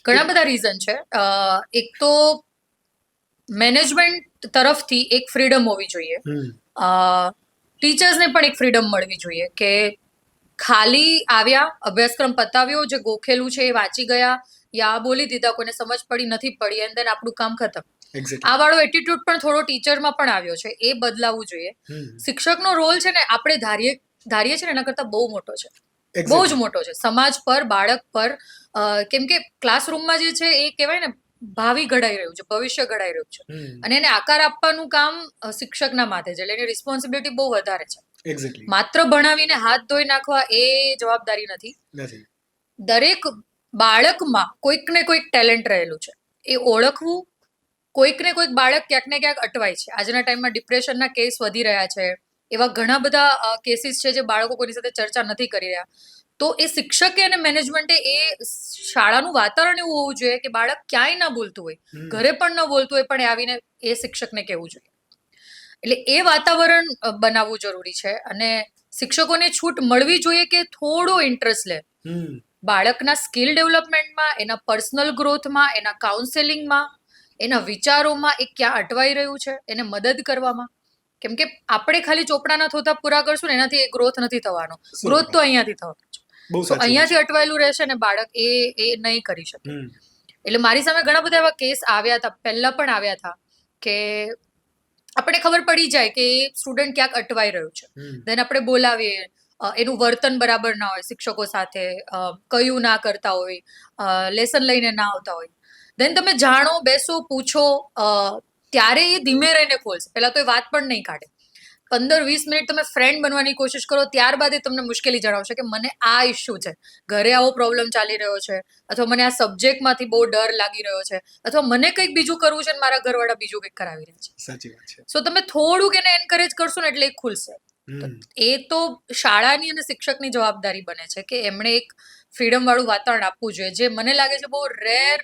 ઘણા બધા રીઝન છે. એક તો મેનેજમેન્ટ તરફથી એક ફ્રીડમ હોવી જોઈએ, ટીચર્સને પણ એક ફ્રીડમ મળવી જોઈએ કે ખાલી આવ્યા, અભ્યાસક્રમ પતાવ્યો, જે ગોખેલું છે એ વાંચી ગયા યા બોલી દીધા, કોઈને સમજ પડી નથી પડી, એન્ડ દેન આપણું કામ ખતમ. આ વાળો એટીટ્યુડ પણ થોડો ટીચરમાં પણ આવ્યો છે, એ બદલાવવું જોઈએ. શિક્ષકનો રોલ છે ને આપણે ધારીએ છે ને એના કરતા બહુ મોટો છે, બહુ જ મોટો છે સમાજ પર, બાળક પર. કેમ કે ક્લાસરૂમમાં જે છે એ કહેવાય ને ભાવિ ઘડાઈ રહ્યું છે, ભવિષ્ય ઘડાઈ રહ્યું છે, અને એને આકાર આપવાનું કામ શિક્ષકના માથે છે, એટલે એની રિસ્પોન્સિબિલિટી બહુ વધારે છે. માત્ર ભણાવીને હાથ ધોઈ નાખવા એ જવાબદારી નથી. દરેક બાળકમાં કોઈક ને કોઈક ટેલેન્ટ રહેલું છે, એ ઓળખવું. કોઈક ને કોઈક બાળક ક્યાંક ને ક્યાંક અટવાય છે. આજના ટાઈમમાં ડિપ્રેશનના કેસ વધી રહ્યા છે, એવા ઘણા બધા કેસીસ છે જે બાળકો કોઈની સાથે ચર્ચા નથી કરી રહ્યા. તો એ શિક્ષકે અને મેનેજમેન્ટે એ શાળાનું વાતાવરણ એવું હોવું જોઈએ કે બાળક ક્યાંય ના બોલતું હોય, ઘરે પણ ન બોલતું હોય, પણ એ આવીને એ શિક્ષકને કહેવું જોઈએ. એટલે એ વાતાવરણ બનાવવું જરૂરી છે અને શિક્ષકોને છૂટ મળવી જોઈએ કે થોડો ઇન્ટરેસ્ટ લે બાળકના સ્કિલ ડેવલપમેન્ટમાં, એના પર્સનલ ગ્રોથમાં, એના કાઉન્સેલિંગમાં, એના વિચારોમાં, એ ક્યાં અટવાઈ રહ્યું છે એને મદદ કરવામાં. કેમ કે આપણે ખાલી ચોપડાના થોતા પૂરા કરશું ને એનાથી એ ગ્રોથ નથી થવાનો, ગ્રોથ તો અહીંયાથી થવાનો છે. અહીંયાથી અટવાયેલું રહેશે ને બાળક એ નહીં કરી શકે. એટલે મારી સામે ઘણા બધા એવા કેસ આવ્યા હતા, પહેલા પણ આવ્યા હતા કે આપણે ખબર પડી જાય કે એ સ્ટુડન્ટ ક્યાંક અટવાઈ રહ્યું છે, દેન આપણે બોલાવીએ, એનું વર્તન બરાબર ના હોય શિક્ષકો સાથે, કયું ના કરતા હોય, લેસન લઈને ના આવતા હોય, દેન તમે જાણો, બેસો, પૂછો, ત્યારે એ ધીમે રહીને ખોલશે. પહેલા તો એ વાત પણ નહીં કાઢે, 15-20 મિનિટ તમે ફ્રેન્ડ બનવાની કોશિશ કરો, ત્યારબાદ એ તમને મુશ્કેલી જણાવશે કે મને આ ઇશ્યુ છે, ઘરે આવો પ્રોબ્લેમ ચાલી રહ્યો છે, અથવા મને આ સબ્જેક્ટમાંથી બહુ ડર લાગી રહ્યો છે, અથવા મને કંઈક બીજું કરવું છે અને મારા ઘરવાળા બીજું કંઈક કરાવી રહ્યા છે. સાચી વાત છે. સો તમે થોડુંક એને એન્કરેજ કરશો ને એટલે એ ખુલશે. એ તો શાળાની અને શિક્ષકની જવાબદારી બને છે કે એમણે એક ફ્રીડમ વાળું વાતાવરણ આપવું જોઈએ, જે મને લાગે છે બહુ રેર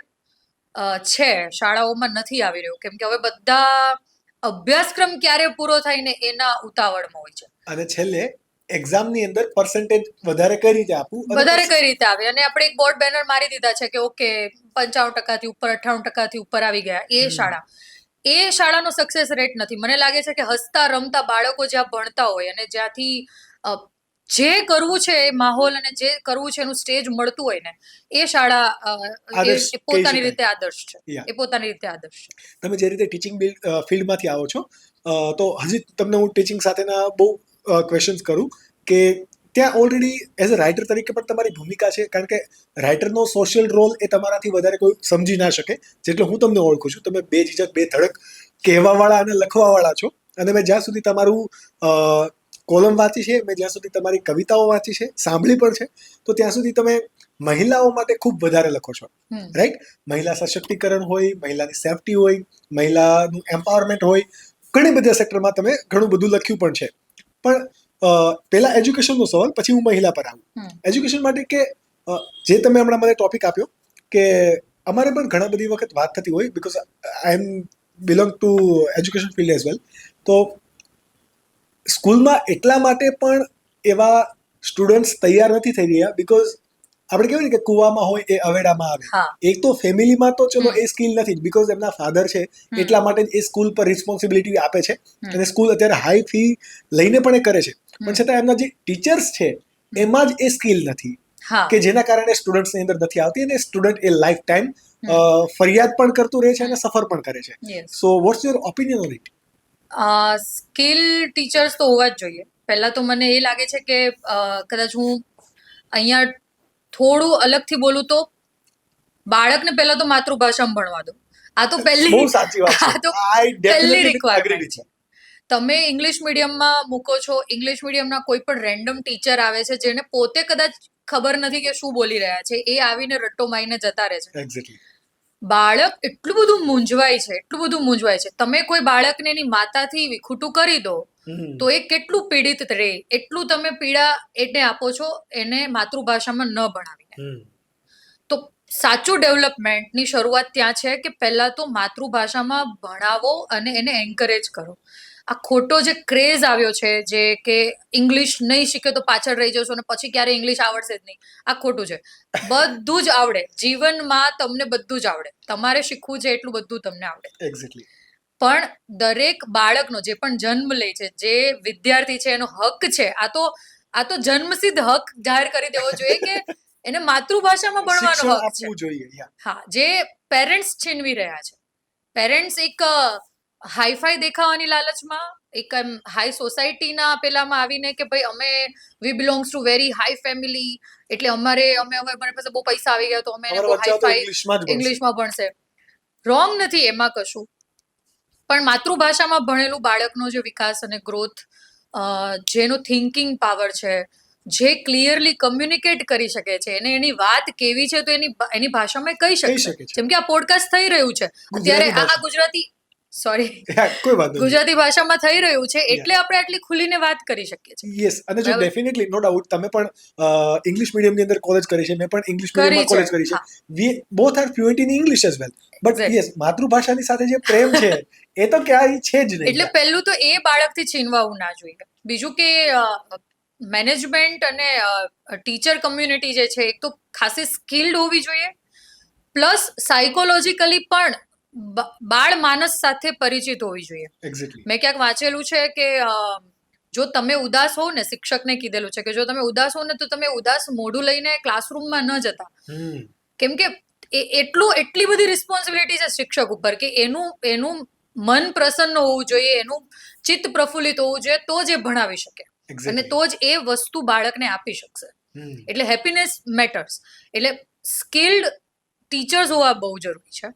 છે, શાળાઓમાં નથી આવી રહ્યું, કેમ કે હવે બધા અભ્યાસક્રમ ક્યારે પૂરો થાય ને એના ઉતાવળમાં હોય છે. અને છેલ્લે એક્ઝામની અંદર પર્સન્ટેજ વધારે કઈ રીતે આપવું, વધારે કઈ રીતે આવે, અને આપણે એક બોર્ડ બેનર મારી દીધા છે કે ઓકે 55% ઉપર 98% ઉપર આવી ગયા, એ શાળાનો સક્સેસ રેટ નથી. મને લાગે છે કે હસતા રમતા બાળકો જ્યાં ભણતા હોય અને જ્યાંથી જે કરવું છે એ માહોલ અને જે કરવું છે એનું સ્ટેજ મળતું હોય ને, એ શાળા એ પોતાની રીતે આદર્શ છે. એ પોતાની રીતે આદર્શ છે. તમે જે રીતે ટીચિંગ ફિલ્ડમાંથી આવો છો, તો હજી તમને હું ટીચિંગ સાથેના બહુ ક્વેશ્ચન્સ કરું કે ત્યાં ઓલરેડી એઝ અ રાઇટર તરીકે પણ તમારી ભૂમિકા છે, કારણ કે રાઇટરનો સોશિયલ રોલ એ તમારાથી વધારે કોઈ સમજી ના શકે જેટલો હું તમને ઓળખું છું. તમે બે ઝીઝક બે ધડક કહેવાવાળા અને લખવાવાળા છો, અને મેં જ્યાં સુધી તમારું કોલમ વાંચી છે, મેં જ્યાં સુધી તમારી કવિતાઓ વાંચી છે, સાંભળી પણ છે, તો ત્યાં સુધી તમે મહિલાઓ માટે ખૂબ વધારે લખો છો, રાઈટ? મહિલા સશક્તિકરણ હોય, મહિલાની સેફટી હોય, મહિલાનું એમ્પાવરમેન્ટ હોય, ઘણી બધા સેક્ટરમાં તમે ઘણું બધું લખ્યું પણ છે. પણ પહેલા એજ્યુકેશનનો સવાલ, પછી હું મહિલા પર આવું. એજ્યુકેશન માટે કે જે તમે હમણાં મને ટોપિક આપ્યો કે અમારે પણ ઘણા બધી વખત વાત થતી હોય, because I am belong to education field as well. તો સ્કૂલમાં એટલા માટે પણ એવા સ્ટુડન્ટ્સ તૈયાર નથી થઈ રહ્યા, બીકોઝ આપણે કહેવાય ને કે કુવામાં હોય એ અવેડામાં આવે. એક તો ફેમિલીમાં તો ચલો એ સ્કિલ નથી, બીકોઝ એમના ફાધર છે એટલા માટે એ સ્કૂલ પર રિસ્પોન્સિબિલિટી આપે છે, અને સ્કૂલ અત્યારે હાઈ ફી લઈને પણ એ કરે છે, પણ છતાં એમના જે ટીચર્સ છે એમાં જ એ સ્કિલ નથી, કે જેના કારણે સ્ટુડન્ટ્સની અંદર નથી આવતી, અને સ્ટુડન્ટ એ લાઈફ ટાઈમ ફરિયાદ પણ કરતું રહે છે અને સફર પણ કરે છે. So what's your opinion on it? Skill teachers તો હોવા જ જોઈએ. પહેલા તો મને એ લાગે છે કે કદાચ હું અહીંયા થોડું અલગથી બોલું તો બાળકને પહેલા તો માતૃભાષામાં ભણવા દો. આ તો પહેલી રિક્વાયરમેન્ટ છે. તમે ઇંગ્લિશ મીડિયમમાં મૂકો છો, ઇંગ્લિશ મીડિયમના કોઈ પણ રેન્ડમ ટીચર આવે છે જેને પોતે કદાચ ખબર નથી કે શું બોલી રહ્યા છે, એ આવીને રટ્ટો મારીને જતા રહે છે. એક્ઝેક્ટલી. બાળક એટલું બધું મૂંઝવાય છે. તમે કોઈ બાળકને એની માતાથી વિખૂટું કરી દો તો એ કેટલું પીડિત રહે, એટલું તમે પીડા એને આપો છો એને માતૃભાષામાં ન ભણાવીને. તો સાચું ડેવલપમેન્ટની શરૂઆત ત્યાં છે કે પહેલા તો માતૃભાષામાં ભણાવો અને એને એન્કરેજ કરો. આ ખોટો જે ક્રેઝ આવ્યો છે, જે કે ઇંગ્લિશ નહીં શીખે તો પાછળ રહી જશો અને પછી ક્યારે ઇંગ્લિશ આવડશે જ નહીં, આ ખોટું છે. બધું જ આવડે જીવનમાં, તમને બધું જ આવડે, તમારે શીખવું છે એટલું બધું તમને આવડે. એક્ઝેક્ટલી. પણ દરેક બાળકનો જે પણ જન્મ લે છે, જે વિદ્યાર્થી છે, એનો હક છે, આ તો જન્મસિદ્ધ હક જાહેર કરી દેવો જોઈએ કે એને માતૃભાષામાં ભણવાનો હક છે. હા, જે પેરેન્ટ્સ છીનવી રહ્યા છે. પેરેન્ટ્સ એક હાઈફાઈ દેખાવાની લાલચમાં, એક હાઈ સોસાયટીના પેલામાં આવીને કે ભાઈ અમે we belongs to very high family, એટલે અમારી પાસે બહુ પૈસા આવી ગયા તો અમે એને બહુ હાઈફાઈ ઇંગ્લિશમાં ભણશે. રોંગ નથી એમાં કશું, પણ માતૃભાષામાં ભણેલું બાળકનો જે વિકાસ અને ગ્રોથ, જેનો થિંકિંગ પાવર છે, જે ક્લિયરલી કમ્યુનિકેટ કરી શકે છે, અને એની વાત કેવી છે તો એની ભાષામાં કહી શકે છે. જેમ કે આ પોડકાસ્ટ થઈ રહ્યું છે અત્યારે, આ ગુજરાતી ભાષામાં થઈ રહ્યું છે, એટલે આપણે આટલી ખુલીને વાત કરી શકીએ છીએ. યસ, અને જો ડેફિનેટલી નો ડાઉટ તમે પણ ઇંગ્લિશ મીડિયમની અંદર કોલેજ કરી છે, મેં પણ ઇંગ્લિશ મીડિયમમાં કોલેજ કરી છે. We both are fluent in English as well, but yes, માતૃભાષાની સાથે જે પ્રેમ છે એ તો ક્યાંય છે જ નહીં. એટલે પહેલું તો એ બાળકથી છીનવાવું ના જોઈએ. બીજું કે મેનેજમેન્ટ અને ટીચર કમ્યુનિટી જે છે, એક તો ખાસી સ્કિલ્ડ હોવી જોઈએ, પ્લસ સાયકોલોજીકલી પણ બાળ માનસ સાથે પરિચિત હોવી જોઈએ. એક્ઝેક્ટલી. મેં ક્યાંક વાંચેલું છે કે જો તમે ઉદાસ હોવ ને, શિક્ષકને કીધેલું છે કે જો તમે ઉદાસ હો ને તો તમે ઉદાસ મોઢું લઈને ક્લાસરૂમમાં ન જતા, કેમ કે એટલી બધી રિસ્પોન્સિબિલિટી છે શિક્ષક ઉપર કે એનું મન પ્રસન્ન હોવું જોઈએ, એનું ચિત્ત પ્રફુલ્લિત હોવું જોઈએ, તો જ એ ભણાવી શકે અને તો જ એ વસ્તુ બાળકને આપી શકશે. એટલે હેપીનેસ મેટર્સ. એટલે સ્કિલ્ડ ટીચર્સ હોવા બહુ જરૂરી છે.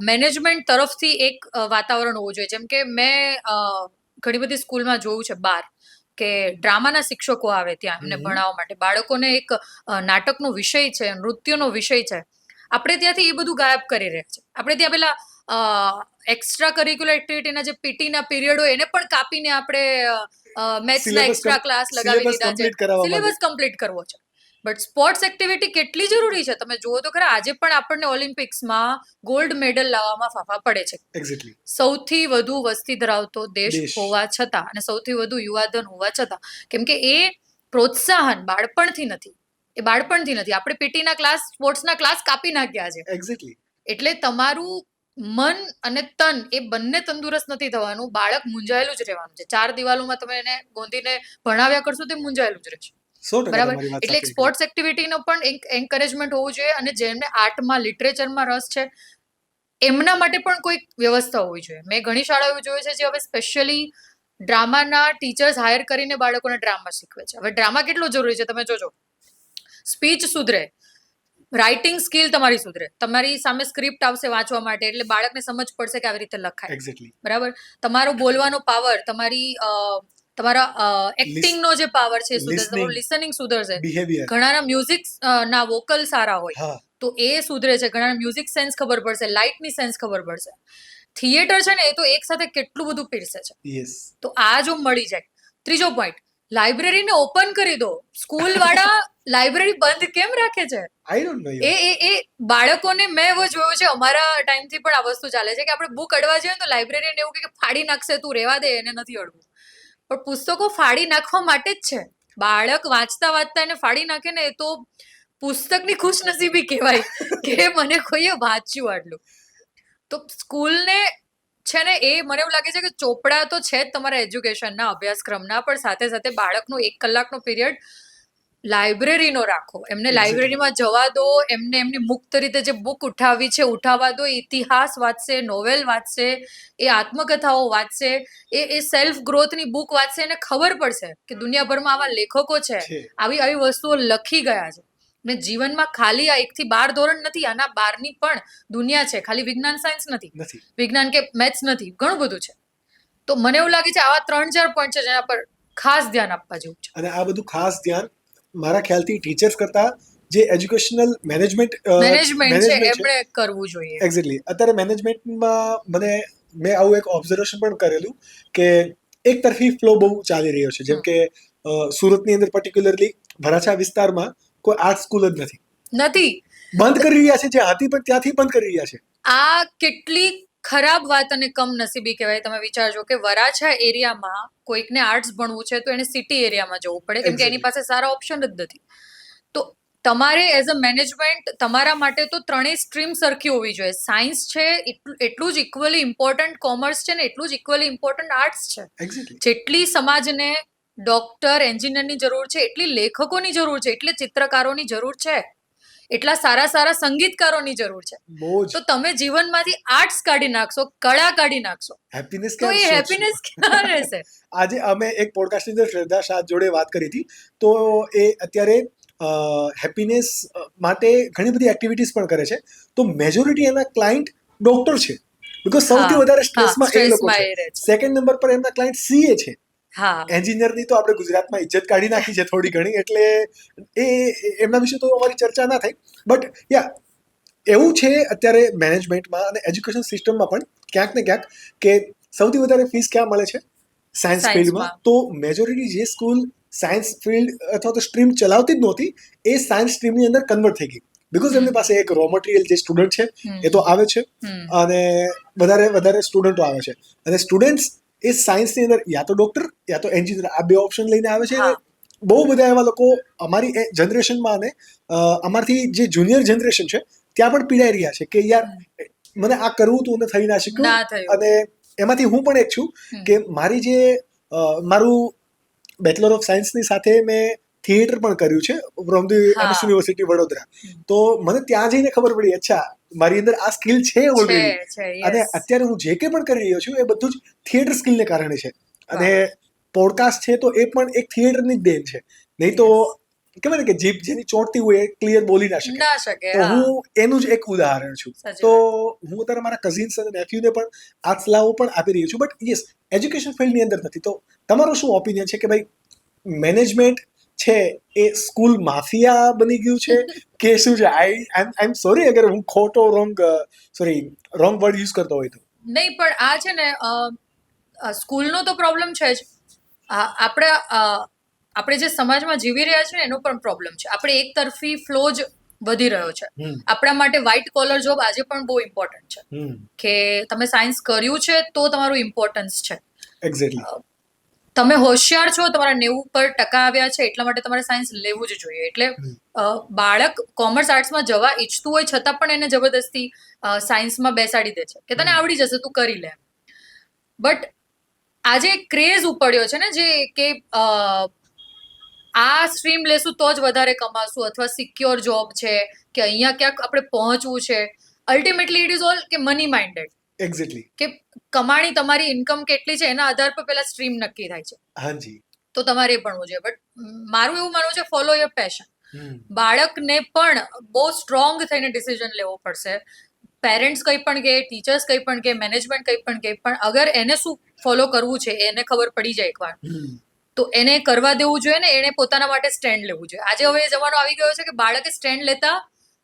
મેનેજમેન્ટ તરફથી એક વાતાવરણ હોવું જોઈએ. જેમ કે મેં ઘણી બધી સ્કૂલમાં જોયું છે બહાર કે ડ્રામાના શિક્ષકો આવે ત્યાં એમને ભણાવવા માટે, બાળકોને એક નાટકનો વિષય છે, નૃત્યનો વિષય છે, આપણે ત્યાંથી એ બધું ગાયબ કરી રહ્યા છે. આપણે ત્યાં પેલા એક્સ્ટ્રા કરિક્યુલર એક્ટિવિટીના જે પીટીના પીરિયડ હોય એને પણ કાપીને આપણે મેથ્સના એક્સ્ટ્રા ક્લાસ લગાવી દીધા છે, સિલેબસ કમ્પ્લીટ કરવો છે. બટ સ્પોર્ટ્સ એક્ટિવિટી કેટલી જરૂરી છે તમે જુઓ તો ખરા. આજે પણ આપણને ઓલિમ્પિક્સમાં ગોલ્ડ મેડલ લાવવામાં ફાફા પડે છે. એક્ઝેક્ટલી. સૌથી વધુ વસ્તી ધરાવતો દેશ હોવા છતાં અને સૌથી વધુ યુવાધન હોવા છતાં, કેમ કે એ પ્રોત્સાહન બાળપણથી નથી, એ બાળપણથી નથી. આપણે પીટીના ક્લાસ, સ્પોર્ટ્સના ક્લાસ કાપી નાખ્યા છે. એક્ઝેક્ટલી. એટલે તમારું મન અને તન એ બંને તંદુરસ્ત નથી થવાનું, બાળક મૂંઝાયેલું જ રહેવાનું છે. 4 દિવાલોમાં તમે એને ગોંધીને ભણાવ્યા કરશો તે મૂંઝાયેલું જ રહેશે. બરાબર. એટલે એક સ્પોર્ટ્સ એક્ટિવિટીનો પણ એક એન્કરેજમેન્ટ હોવું જોઈએ, અને જેમને આર્ટમાં, લિટરેચરમાં રસ છે એમના માટે પણ કોઈ વ્યવસ્થા હોવી જોઈએ. મેં ઘણી શાળાઓ જોઈ છે જે હવે સ્પેશિયલી ડ્રામાના ટીચર્સ હાયર કરીને બાળકોને ડ્રામા શીખવે છે. હવે ડ્રામા કેટલો જરૂરી છે તમે જોજો. સ્પીચ સુધરે, રાઇટિંગ સ્કિલ તમારી સુધરે, તમારી સામે સ્ક્રિપ્ટ આવશે વાંચવા માટે, એટલે બાળકને સમજ પડશે કે આવી રીતે લખાય. એક્ઝેક્ટલી. બરાબર. તમારો બોલવાનો પાવર, તમારા એક્ટિંગનો જે પાવર છે સુધરશે, તમારું લિસનિંગ સુધરશે. ઘણાના મ્યુઝિક ના વોકલ સારા હોય તો એ સુધરે છે, ઘણાના મ્યુઝિક સેન્સ ખબર પડશે, લાઇટની સેન્સ ખબર પડશે. થિયેટર છે ને એ તો એક સાથે કેટલું બધું પીરસે છે. તો આ જો મળી જાય. ત્રીજો પોઈન્ટ, લાઇબ્રેરીને ઓપન કરી દો. સ્કૂલ વાળા લાઇબ્રેરી બંધ કેમ રાખે છે? I don't know. એ બાળકોને મેં એવો જોયું છે, અમારા ટાઈમથી પણ આ વસ્તુ ચાલે છે કે આપણે બુક અડવા જઈએ તો લાઇબ્રેરીને એવું કે ફાડી નાખશે, તું રહેવા દે, એને નથી અડવું. પણ પુસ્તકો ફાડી નાખવા માટે જ છે. બાળક વાંચતા વાંચતા એને ફાડી નાખે ને એ તો પુસ્તકની ખુશનસીબી કહેવાય કે મને કોઈએ વાંચ્યું આટલું. તો સ્કૂલને છે ને એ મને એવું લાગે છે કે ચોપડા તો છે જ તમારા એજ્યુકેશનના, અભ્યાસક્રમના, પણ સાથે સાથે બાળકનો 1 કલાકનો પીરિયડ લાઇબ્રેરીનો રાખો. એમને લાઇબ્રેરીમાં જવા દો, એમને એમની મુક્ત રીતે જે બુક ઉઠાવવી છે ઉઠાવવા દો. ઇતિહાસ વાંચશે, નોવેલ વાંચશે, એ આત્મકથાઓ વાંચશે, એ સેલ્ફ ગ્રોથની બુક વાંચશે, એને ખબર પડશે કે દુનિયાભરમાં આવા લેખકો છે, આવી આવી વસ્તુઓ લખી ગયા છે. ને જીવનમાં ખાલી આ 1 થી 12 ધોરણ નથી, આના બહારની પણ દુનિયા છે. ખાલી વિજ્ઞાન સાયન્સ નથી, વિજ્ઞાન કે મેથ્સ નથી, ઘણું બધું છે. તો મને એવું લાગે છે આવા 3-4 પોઈન્ટ છે જેના પર ખાસ ધ્યાન આપવા જેવું છે. અને આ બધું ખાસ ધ્યાન મારા ખ્યાલથી ટીચર્સ કરતા જે એજ્યુકેશનલ મેનેજમેન્ટ છે એમણે કરવું જોઈએ. એક્ઝેક્ટલી. અત્યારે મેનેજમેન્ટમાં મેં આવું એક ઓબ્ઝર્વેશન પણ કરેલું કે એક તરફી ફ્લો બહુ ચાલી રહ્યો છે. જેમ કે સુરતની અંદર પર્ટિક્યુલરલી વરાછા વિસ્તારમાં કોઈ આર્ટ સ્કૂલ જ નથી, બંધ કરી રહ્યા છે. જે હતી પણ ત્યાંથી બંધ કરી રહ્યા છે. આ કેટલી ખરાબ વાત અને કમનસીબી કહેવાય. તમે વિચારજો કે વરાછા એરિયામાં કોઈકને આર્ટ્સ ભણવું છે તો એને સિટી એરિયામાં જવું પડે, કેમ કે એની પાસે સારા ઓપ્શન જ નથી. તો તમારે એઝ અ મેનેજમેન્ટ તમારા માટે તો 3 સ્ટ્રીમ સરખી હોવી જોઈએ. સાયન્સ છે એટલું જ ઇક્વલી ઇમ્પોર્ટન્ટ, કોમર્સ છે ને એટલું જ ઇક્વલી ઇમ્પોર્ટન્ટ આર્ટ્સ છે. જેટલી સમાજને ડોક્ટર, એન્જિનિયરની જરૂર છે એટલી લેખકોની જરૂર છે, એટલે ચિત્રકારોની જરૂર છે, એટલા સારા સારા સંગીતકારોની જરૂર છે. તો તમે જીવનમાંથી આર્ટ્સ કાઢી નાખશો, કળા કાઢી નાખશો, હેપીનેસ તો એ હેપીનેસ ક્યાં રહેશે? આજે અમે એક પોડકાસ્ટની અંદર શ્રદ્ધા શાહ જોડે વાત કરી હતી, તો એ અત્યારે હેપીનેસ માટે ઘણી બધી એક્ટિવિટીઝ પણ કરે છે. તો મેજોરિટી એના ક્લાયન્ટ ડોક્ટર છે, બીકોઝ સૌથી વધારે સ્ટ્રેસમાં એ લોકો છે. સેકન્ડ નંબર પર એમના ક્લાયન્ટ સીએ છે. એન્જિનિયરની તો આપણે ગુજરાતમાં ઇજ્જત કાઢી નાખી છે થોડી ઘણી, એટલે એ એમના વિશે તો અમારી ચર્ચા ના થઈ. બટ એવું છે અત્યારે મેનેજમેન્ટમાં અને એજ્યુકેશન સિસ્ટમમાં પણ ક્યાંક ને ક્યાંક કે સૌથી વધારે ફીસ ક્યાં મળે છે? સાયન્સ ફિલ્ડમાં. તો મેજોરિટી જે સ્કૂલ સાયન્સ ફિલ્ડ અથવા તો સ્ટ્રીમ ચલાવતી જ નહોતી, એ સાયન્સ સ્ટ્રીમની અંદર કન્વર્ટ થઈ ગઈ. બીકોઝ એમની પાસે એક રો મટીરિયલ જે સ્ટુડન્ટ છે એ તો આવે છે, અને વધારે સ્ટુડન્ટો આવે છે, અને સ્ટુડન્ટ્સ એ સાયન્સની અંદર યા તો ડોક્ટર યા તો એન્જિનિયર, આ 2 ઓપ્શન લઈને આવે છે. બહુ બધા એવા લોકો અમારી જનરેશનમાં અને અમારથી જે જુનિયર જનરેશન છે ત્યાં પણ પીડાઈ રહ્યા છે કે યાર મને આ કરવું હતું અને થઈ ના શક્યું. અને એમાંથી હું પણ એક છું કે મારું બેચલર ઓફ સાયન્સની સાથે મેં થિયેટર પણ કર્યું છે from the MS university Vadodara. તો મને ત્યાં જઈને ખબર પડી, અચ્છા મારી અંદર આ સ્કિલ છે ઓલરેડી. અને અત્યારે હું જે કંઈ પણ કરી રહ્યો છું એ બધું જ થિયેટર સ્કિલને કારણે છે. અને પોડકાસ્ટ છે તો એ પણ એક થિયેટરની જ દેન છે. નહીં તો કહેવાય ને કે જીભ જેની ચોંટતી હોય એ ક્લિયર બોલી ના શકે. ના શકે. તો હા, હું એનું જ એક ઉદાહરણ છું. સાચી તો હું અત્યારે મારા કઝિન્સ અને નેફ્યુને પણ આ સલાહો પણ આપી રહ્યો છું. બટ યસ, એજ્યુકેશન ફિલ્ડની અંદર નથી. તો તમારો શું ઓપિનિયન છે કે ભાઈ મેનેજમેન્ટ છે એ સ્કૂલ માફિયા બની ગયું છે કે શું છે? આઈ એમ સોરી અગર હું ખોટો રોંગ વર્ડ યુઝ કરતો હોય તો. નહીં, પણ આ છે ને સ્કૂલનો તો પ્રોબ્લેમ છે જ. આપણે જે સમાજમાં જીવી રહ્યા છીએ એનો પણ પ્રોબ્લેમ છે. આપણે એક તરફી ફ્લો જ વધી રહ્યો છે. આપણા માટે વ્હાઇટ કોલર જોબ આજે પણ બહુ ઇમ્પોર્ટન્ટ છે, કે તમે સાયન્સ કર્યું છે તો તમારું ઇમ્પોર્ટન્સ છે. એક્ઝેક્ટલી. તમે હોશિયાર છો, તમારા 90% આવ્યા છે એટલા માટે તમારે સાયન્સ લેવું જ જોઈએ. એટલે બાળક કોમર્સ આર્ટ્સમાં જવા ઈચ્છતું હોય છતાં પણ એને જબરદસ્તી સાયન્સમાં બેસાડી દે છે કે તને આવડી જશે, તું કરી લે. બટ આજે એક ક્રેઝ ઉપડ્યો છે ને, જે કે આ સ્ટ્રીમ લેશું તો જ વધારે કમાશું, અથવા સિક્યોર જોબ છે કે અહીંયા ક્યાંક આપણે પહોંચવું છે. અલ્ટિમેટલી ઇટ ઇઝ ઓલ કે મની માઇન્ડેડ. એક્ઝેક્ટલી. કે કમાણી, તમારી ઇન્કમ કેટલી છે એના આધાર પર પહેલા સ્ટ્રીમ નક્કી થાય છે. હાજી. તો તમારે એ ભણવું જોઈએ. બટ મારું એવું માનવું છે, ફોલો યોર પેશન. બાળકને પણ બહુ સ્ટ્રોંગ થઈને ડિસિઝન લેવો પડશે. પેરેન્ટ્સ કંઈ પણ કહે, ટીચર્સ કંઈ પણ કહે, મેનેજમેન્ટ કંઈ પણ કહે, પણ અગર એને શું ફોલો કરવું છે એને ખબર પડી જાય એકવાર, તો એને કરવા દેવું જોઈએ ને. એને પોતાના માટે સ્ટેન્ડ લેવું જોઈએ. આજે હવે એ જમાનો આવી ગયો છે કે બાળકે સ્ટેન્ડ લેતા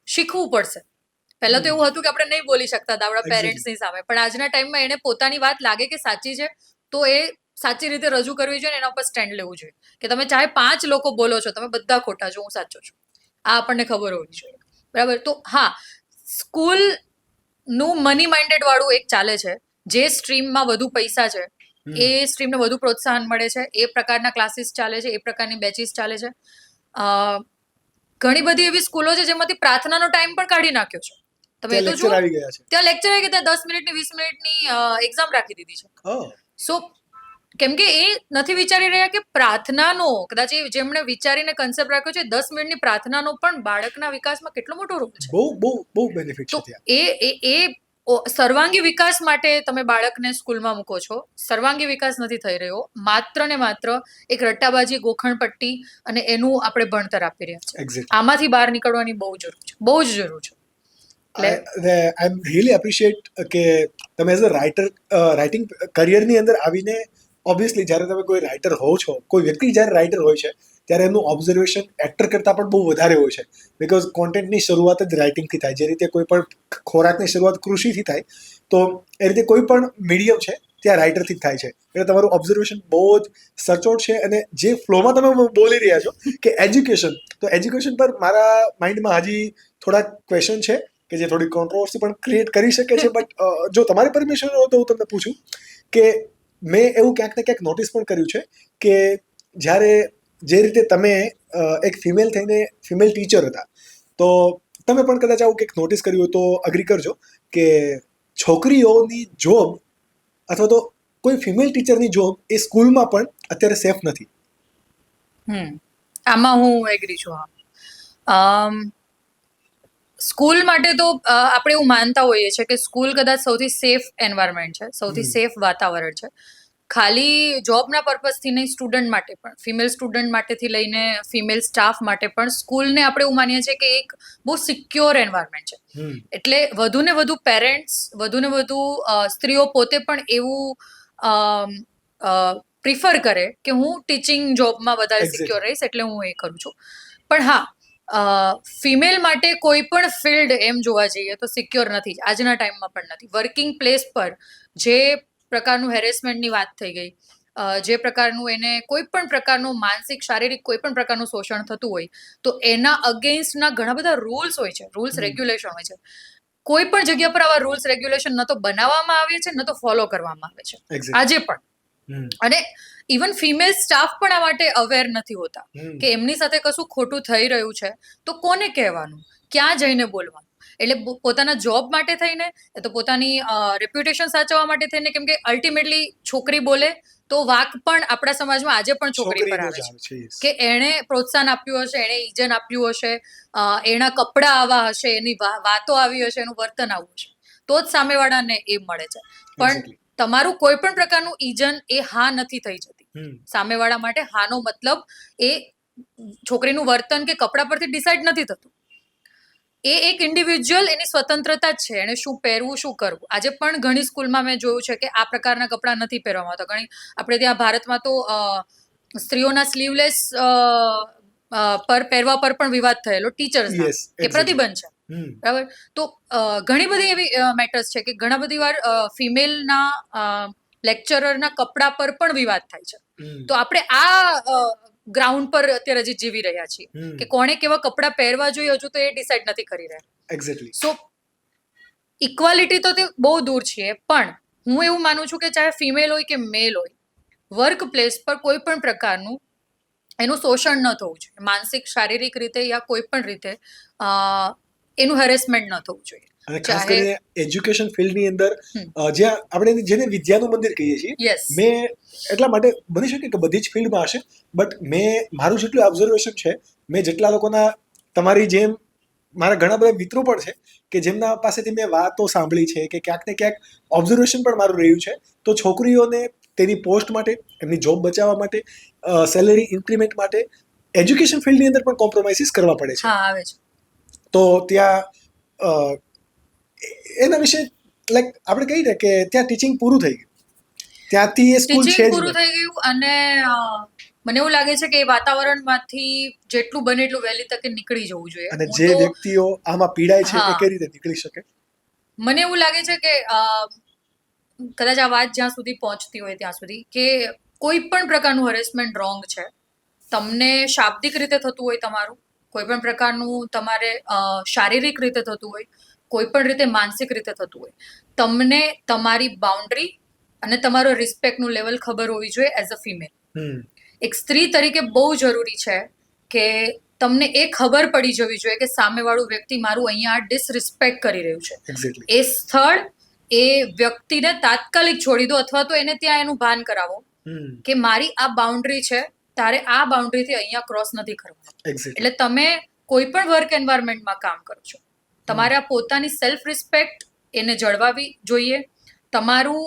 શીખવું પડશે. પહેલા તો એવું હતું કે આપણે નહીં બોલી શકતા હતા આપણા પેરેન્ટ્સની સામે, પણ આજના ટાઈમમાં એને પોતાની વાત લાગે કે સાચી છે તો એ સાચી રીતે રજૂ કરવી જોઈએ, એના ઉપર સ્ટેન્ડ લેવું જોઈએ. કે તમે ચાહે 5 લોકો બોલો છો, તમે બધા ખોટા છો, હું સાચો છું, આ આપણને ખબર હોવી જોઈએ. બરાબર. તો હા, સ્કૂલનું મની માઇન્ડેડ વાળું એક ચાલે છે. જે સ્ટ્રીમમાં વધુ પૈસા છે એ સ્ટ્રીમને વધુ પ્રોત્સાહન મળે છે, એ પ્રકારના ક્લાસીસ ચાલે છે, એ પ્રકારની બેચીસ ચાલે છે. ઘણી બધી એવી સ્કૂલો છે જેમાંથી પ્રાર્થનાનો ટાઈમ પણ કાઢી નાખ્યો છે. તમે તો લેક્ચર આવી ગયા છે. ત્યાં લેક્ચર આવી ગયા, ત્યાં 10 મિનિટની 20 મિનિટની એક્ઝામ રાખી દીધી છે. સો કેમ કે એ નથી વિચારી રહ્યા કે પ્રાર્થનાનો, કદાચ એ જેમણે વિચારીને કન્સેપ્ટ રાખ્યો છે, 10 મિનિટની પ્રાર્થનાનો પણ બાળકના વિકાસમાં કેટલો મોટો રોલ છે. બહુ બેનિફિટ છે ત્યાં. એ સર્વાંગી વિકાસ માટે તમે બાળકને સ્કૂલમાં મૂકો છો. સર્વાંગી વિકાસ નથી થઈ રહ્યો, માત્ર ને માત્ર એક રટ્ટાબાજી, ગોખણપટ્ટી અને એનું આપણે ભણતર આપી રહ્યા છે. આમાંથી બહાર નીકળવાની બહુ જરૂર છે, બહુ જ જરૂર છે. આઈ એમ રિયલી એપ્રિશિએટ કે તમે એઝ અ રાઇટિંગ કરિયરની અંદર આવીને, ઓબ્વિયસલી જ્યારે તમે કોઈ રાઇટર હો છો, કોઈ વ્યક્તિ જ્યારે રાઇટર હોય છે ત્યારે એનું ઓબ્ઝર્વેશન એક્ટર કરતાં પણ બહુ વધારે હોય છે. બિકોઝ કોન્ટેન્ટની શરૂઆત જ રાઇટિંગથી થાય. જે રીતે કોઈ પણ ખોરાકની શરૂઆત કૃષિથી થાય, તો એ રીતે કોઈ પણ મીડિયમ છે ત્યાં રાઇટરથી જ થાય છે. એટલે તમારું ઓબ્ઝર્વેશન બહુ જ સચોટ છે. અને જે ફ્લોમાં તમે બોલી રહ્યા છો કે એજ્યુકેશન, તો એજ્યુકેશન પર મારા માઇન્ડમાં હજી થોડાક ક્વેશ્ચન છે કે જે થોડી કોન્ટ્રોવર્સી પણ ક્રિએટ કરી શકે છે. બટ જો તમારી પરમિશન હોય તો હું તમને પૂછું કે મેં એવું ક્યાંક ને ક્યાંક નોટિસ પણ કર્યું છે કે જ્યારે જે રીતે તમે એક ફિમેલ થઈને ફિમેલ ટીચર હતા, તો તમે પણ કદાચ આવું કંઈક નોટિસ કર્યું હોય તો અગ્રી કરજો કે છોકરીઓની જોબ અથવા તો કોઈ ફિમેલ ટીચરની જોબ એ સ્કૂલમાં પણ અત્યારે સેફ નથી. આમાં હું એગ્રી છું. સ્કૂલ માટે તો આપણે એવું માનતા હોઈએ છીએ કે સ્કૂલ કદાચ સૌથી સેફ એન્વાયરમેન્ટ છે, સૌથી સેફ વાતાવરણ છે. ખાલી જોબના પર્પઝથી નહીં, સ્ટુડન્ટ માટે પણ, ફિમેલ સ્ટુડન્ટ માટેથી લઈને ફિમેલ સ્ટાફ માટે પણ સ્કૂલને આપણે એવું માનીએ છીએ કે એક બહુ સિક્યોર એન્વાયરમેન્ટ છે. એટલે વધુ ને વધુ પેરેન્ટ્સ, વધુ ને વધુ સ્ત્રીઓ પોતે પણ એવું પ્રિફર કરે કે હું ટીચિંગ જોબમાં વધારે સિક્યોર રહીશ, એટલે હું એ કરું છું. પણ હા, ફિમેલ માટે કોઈ પણ ફિલ્ડ એમ જોવા જઈએ તો સિક્યોર નથી જ, આજના ટાઈમમાં પણ નથી. વર્કિંગ પ્લેસ પર જે પ્રકારનું હેરેસમેન્ટની વાત થઈ ગઈ, જે પ્રકારનું એને કોઈ પણ પ્રકારનું માનસિક, શારીરિક કોઈ પણ પ્રકારનું શોષણ થતું હોય, તો એના અગેન્સ્ટના ઘણા બધા રૂલ્સ હોય છે, રૂલ્સ રેગ્યુલેશન હોય છે. કોઈ પણ જગ્યા પર આવા રૂલ્સ રેગ્યુલેશન ન તો બનાવવામાં આવે છે, ન તો ફોલો કરવામાં આવે છે આજે પણ. અને ઇવન ફિમેલ સ્ટાફ પણ આ માટે અવેર નથી હોતા કે એમની સાથે કશું ખોટું થઈ રહ્યું છે તો કોને કહેવાનું, ક્યાં જઈને બોલવાનું. એટલે પોતાના જોબ માટે થઈને, તો પોતાની રેપ્યુટેશન સાચવવા માટે થઈને, કેમ કે અલ્ટિમેટલી છોકરી બોલે તો વાક પણ આપણા સમાજમાં આજે પણ છોકરી પર આવે છે કે એણે પ્રોત્સાહન આપ્યું હશે, એણે ઈજન આપ્યું હશે, એના કપડાં આવા હશે, એની વાતો આવી હશે, એનું વર્તન આવું હશે, તો જ સામેવાળાને એ મળે છે. પણ તમારું કોઈ પણ પ્રકારનું ઈજન એ હા નથી થઈ જતી. સામેવાળા માટે હાનો મતલબ એ છોકરીનું વર્તન કે કપડાં પરથી ડિસાઇડ નથી થતું. એ એક ઇન્ડિવિજ્યુઅલ એની સ્વતંત્રતા જ છે, એને શું પહેરવું શું કરવું. આજે પણ ઘણી સ્કૂલમાં મેં જોયું છે કે આ પ્રકારના કપડાં નથી પહેરવામાં આવતા. ઘણી આપણે ત્યાં ભારતમાં તો સ્ત્રીઓના સ્લીવલેસ પર પહેરવા પર પણ વિવાદ થયેલો ટીચર્સ Yes, કે exactly. પ્રતિબંધ છે. બરાબર. તો ઘણી બધી એવી મેટર્સ છે કે ઘણા બધી વાર ફિમેલના લેક્ચરરના કપડા પર પણ વિવાદ થાય છે. તો આપણે આ ગ્રાઉન્ડ પર અત્યારે હજી જીવી રહ્યા છીએ કે કોણે કેવા કપડાં પહેરવા જોઈએ, હજુ તો એ ડિસાઇડ નથી કરી રહ્યા. એક્ઝેક્ટલી. સો ઇક્વાલિટી તો તે બહુ દૂર છીએ, પણ હું એવું માનું છું કે ચાહે ફિમેલ હોય કે મેલ હોય, વર્ક પ્લેસ પર કોઈ પણ પ્રકારનું એનું શોષણ ન થવું જોઈએ, માનસિક શારીરિક રીતે યા કોઈ પણ રીતે એનું હેરેસમેન્ટ ન થવું જોઈએ. અને ખાસ કરીને એજ્યુકેશન ફિલ્ડની અંદર જ્યાં આપણે જેને વિદ્યાનું મંદિર કહીએ છીએ, યસ, મેં એટલા માટે બની શકે કે બધી જ ફિલ્ડમાં હશે, બટ મારું જેટલું ઓબ્ઝર્વેશન છે, મેં જેટલા લોકોના તમારી જેમ મારા ઘણા બધા મિત્રો પણ છે કે જેમના પાસેથી મેં વાતો સાંભળી છે કે ક્યાંક ને ક્યાંક ઓબ્ઝર્વેશન પણ મારું રહ્યું છે, તો છોકરીઓને તેની પોસ્ટ માટે, એમની જોબ બચાવવા માટે, સેલેરી ઇન્ક્રીમેન્ટ માટે એજ્યુકેશન ફિલ્ડની અંદર પણ કોમ્પ્રોમાઇઝીસ કરવા પડે છે. હા, આવે છે. તો ત્યાં એના વિશે લાઈક આપણે કહીએ ને કે ત્યાં ટીચિંગ પૂરું થઈ ગયું, ત્યાંથી એ સ્કૂલ છે ટીચિંગ જ પૂરું નહીં. થઈ ગયું. અને મને એવું લાગે છે કે એ વાતાવરણમાંથી જેટલું બને એટલું વહેલી તકે નીકળી જવું જોઈએ. અને જે વ્યક્તિઓ આમાં પીડાય છે એ કઈ રીતે નીકળી શકે? મને એવું લાગે છે કે કદાચ આ વાત જ્યાં સુધી પહોંચતી હોય ત્યાં સુધી કે કોઈ પણ પ્રકારનું હરેસમેન્ટ રોંગ છે. તમને શાબ્દિક રીતે થતું હોય, તમારું કોઈ પણ પ્રકારનું તમારે શારીરિક રીતે થતું હોય, કોઈ પણ રીતે માનસિક રીતે થતું હોય, તમને તમારી બાઉન્ડ્રી અને તમારો રિસ્પેક્ટનું લેવલ ખબર હોવી જોઈએ એઝ અ ફિમેલ. એક સ્ત્રી તરીકે બહુ જરૂરી છે કે તમને એ ખબર પડી જવી જોઈએ કે સામેવાળું વ્યક્તિ મારું અહીંયા ડિસરિસ્પેક્ટ કરી રહ્યું છે. એક્ઝેક્ટલી. એ સ્થળ, એ વ્યક્તિને તાત્કાલિક છોડી દો, અથવા તો એને ત્યાં એનું ભાન કરાવો કે મારી આ બાઉન્ડ્રી છે, તારે આ બાઉન્ડ્રીથી અહીંયા ક્રોસ નથી કરવાનો. એક્ઝેક્ટલી. એટલે તમે કોઈ પણ વર્ક એન્વાયરમેન્ટમાં કામ કરો છો, તમારે આ પોતાની સેલ્ફ રિસ્પેક્ટ એને જળવાવી જોઈએ. તમારું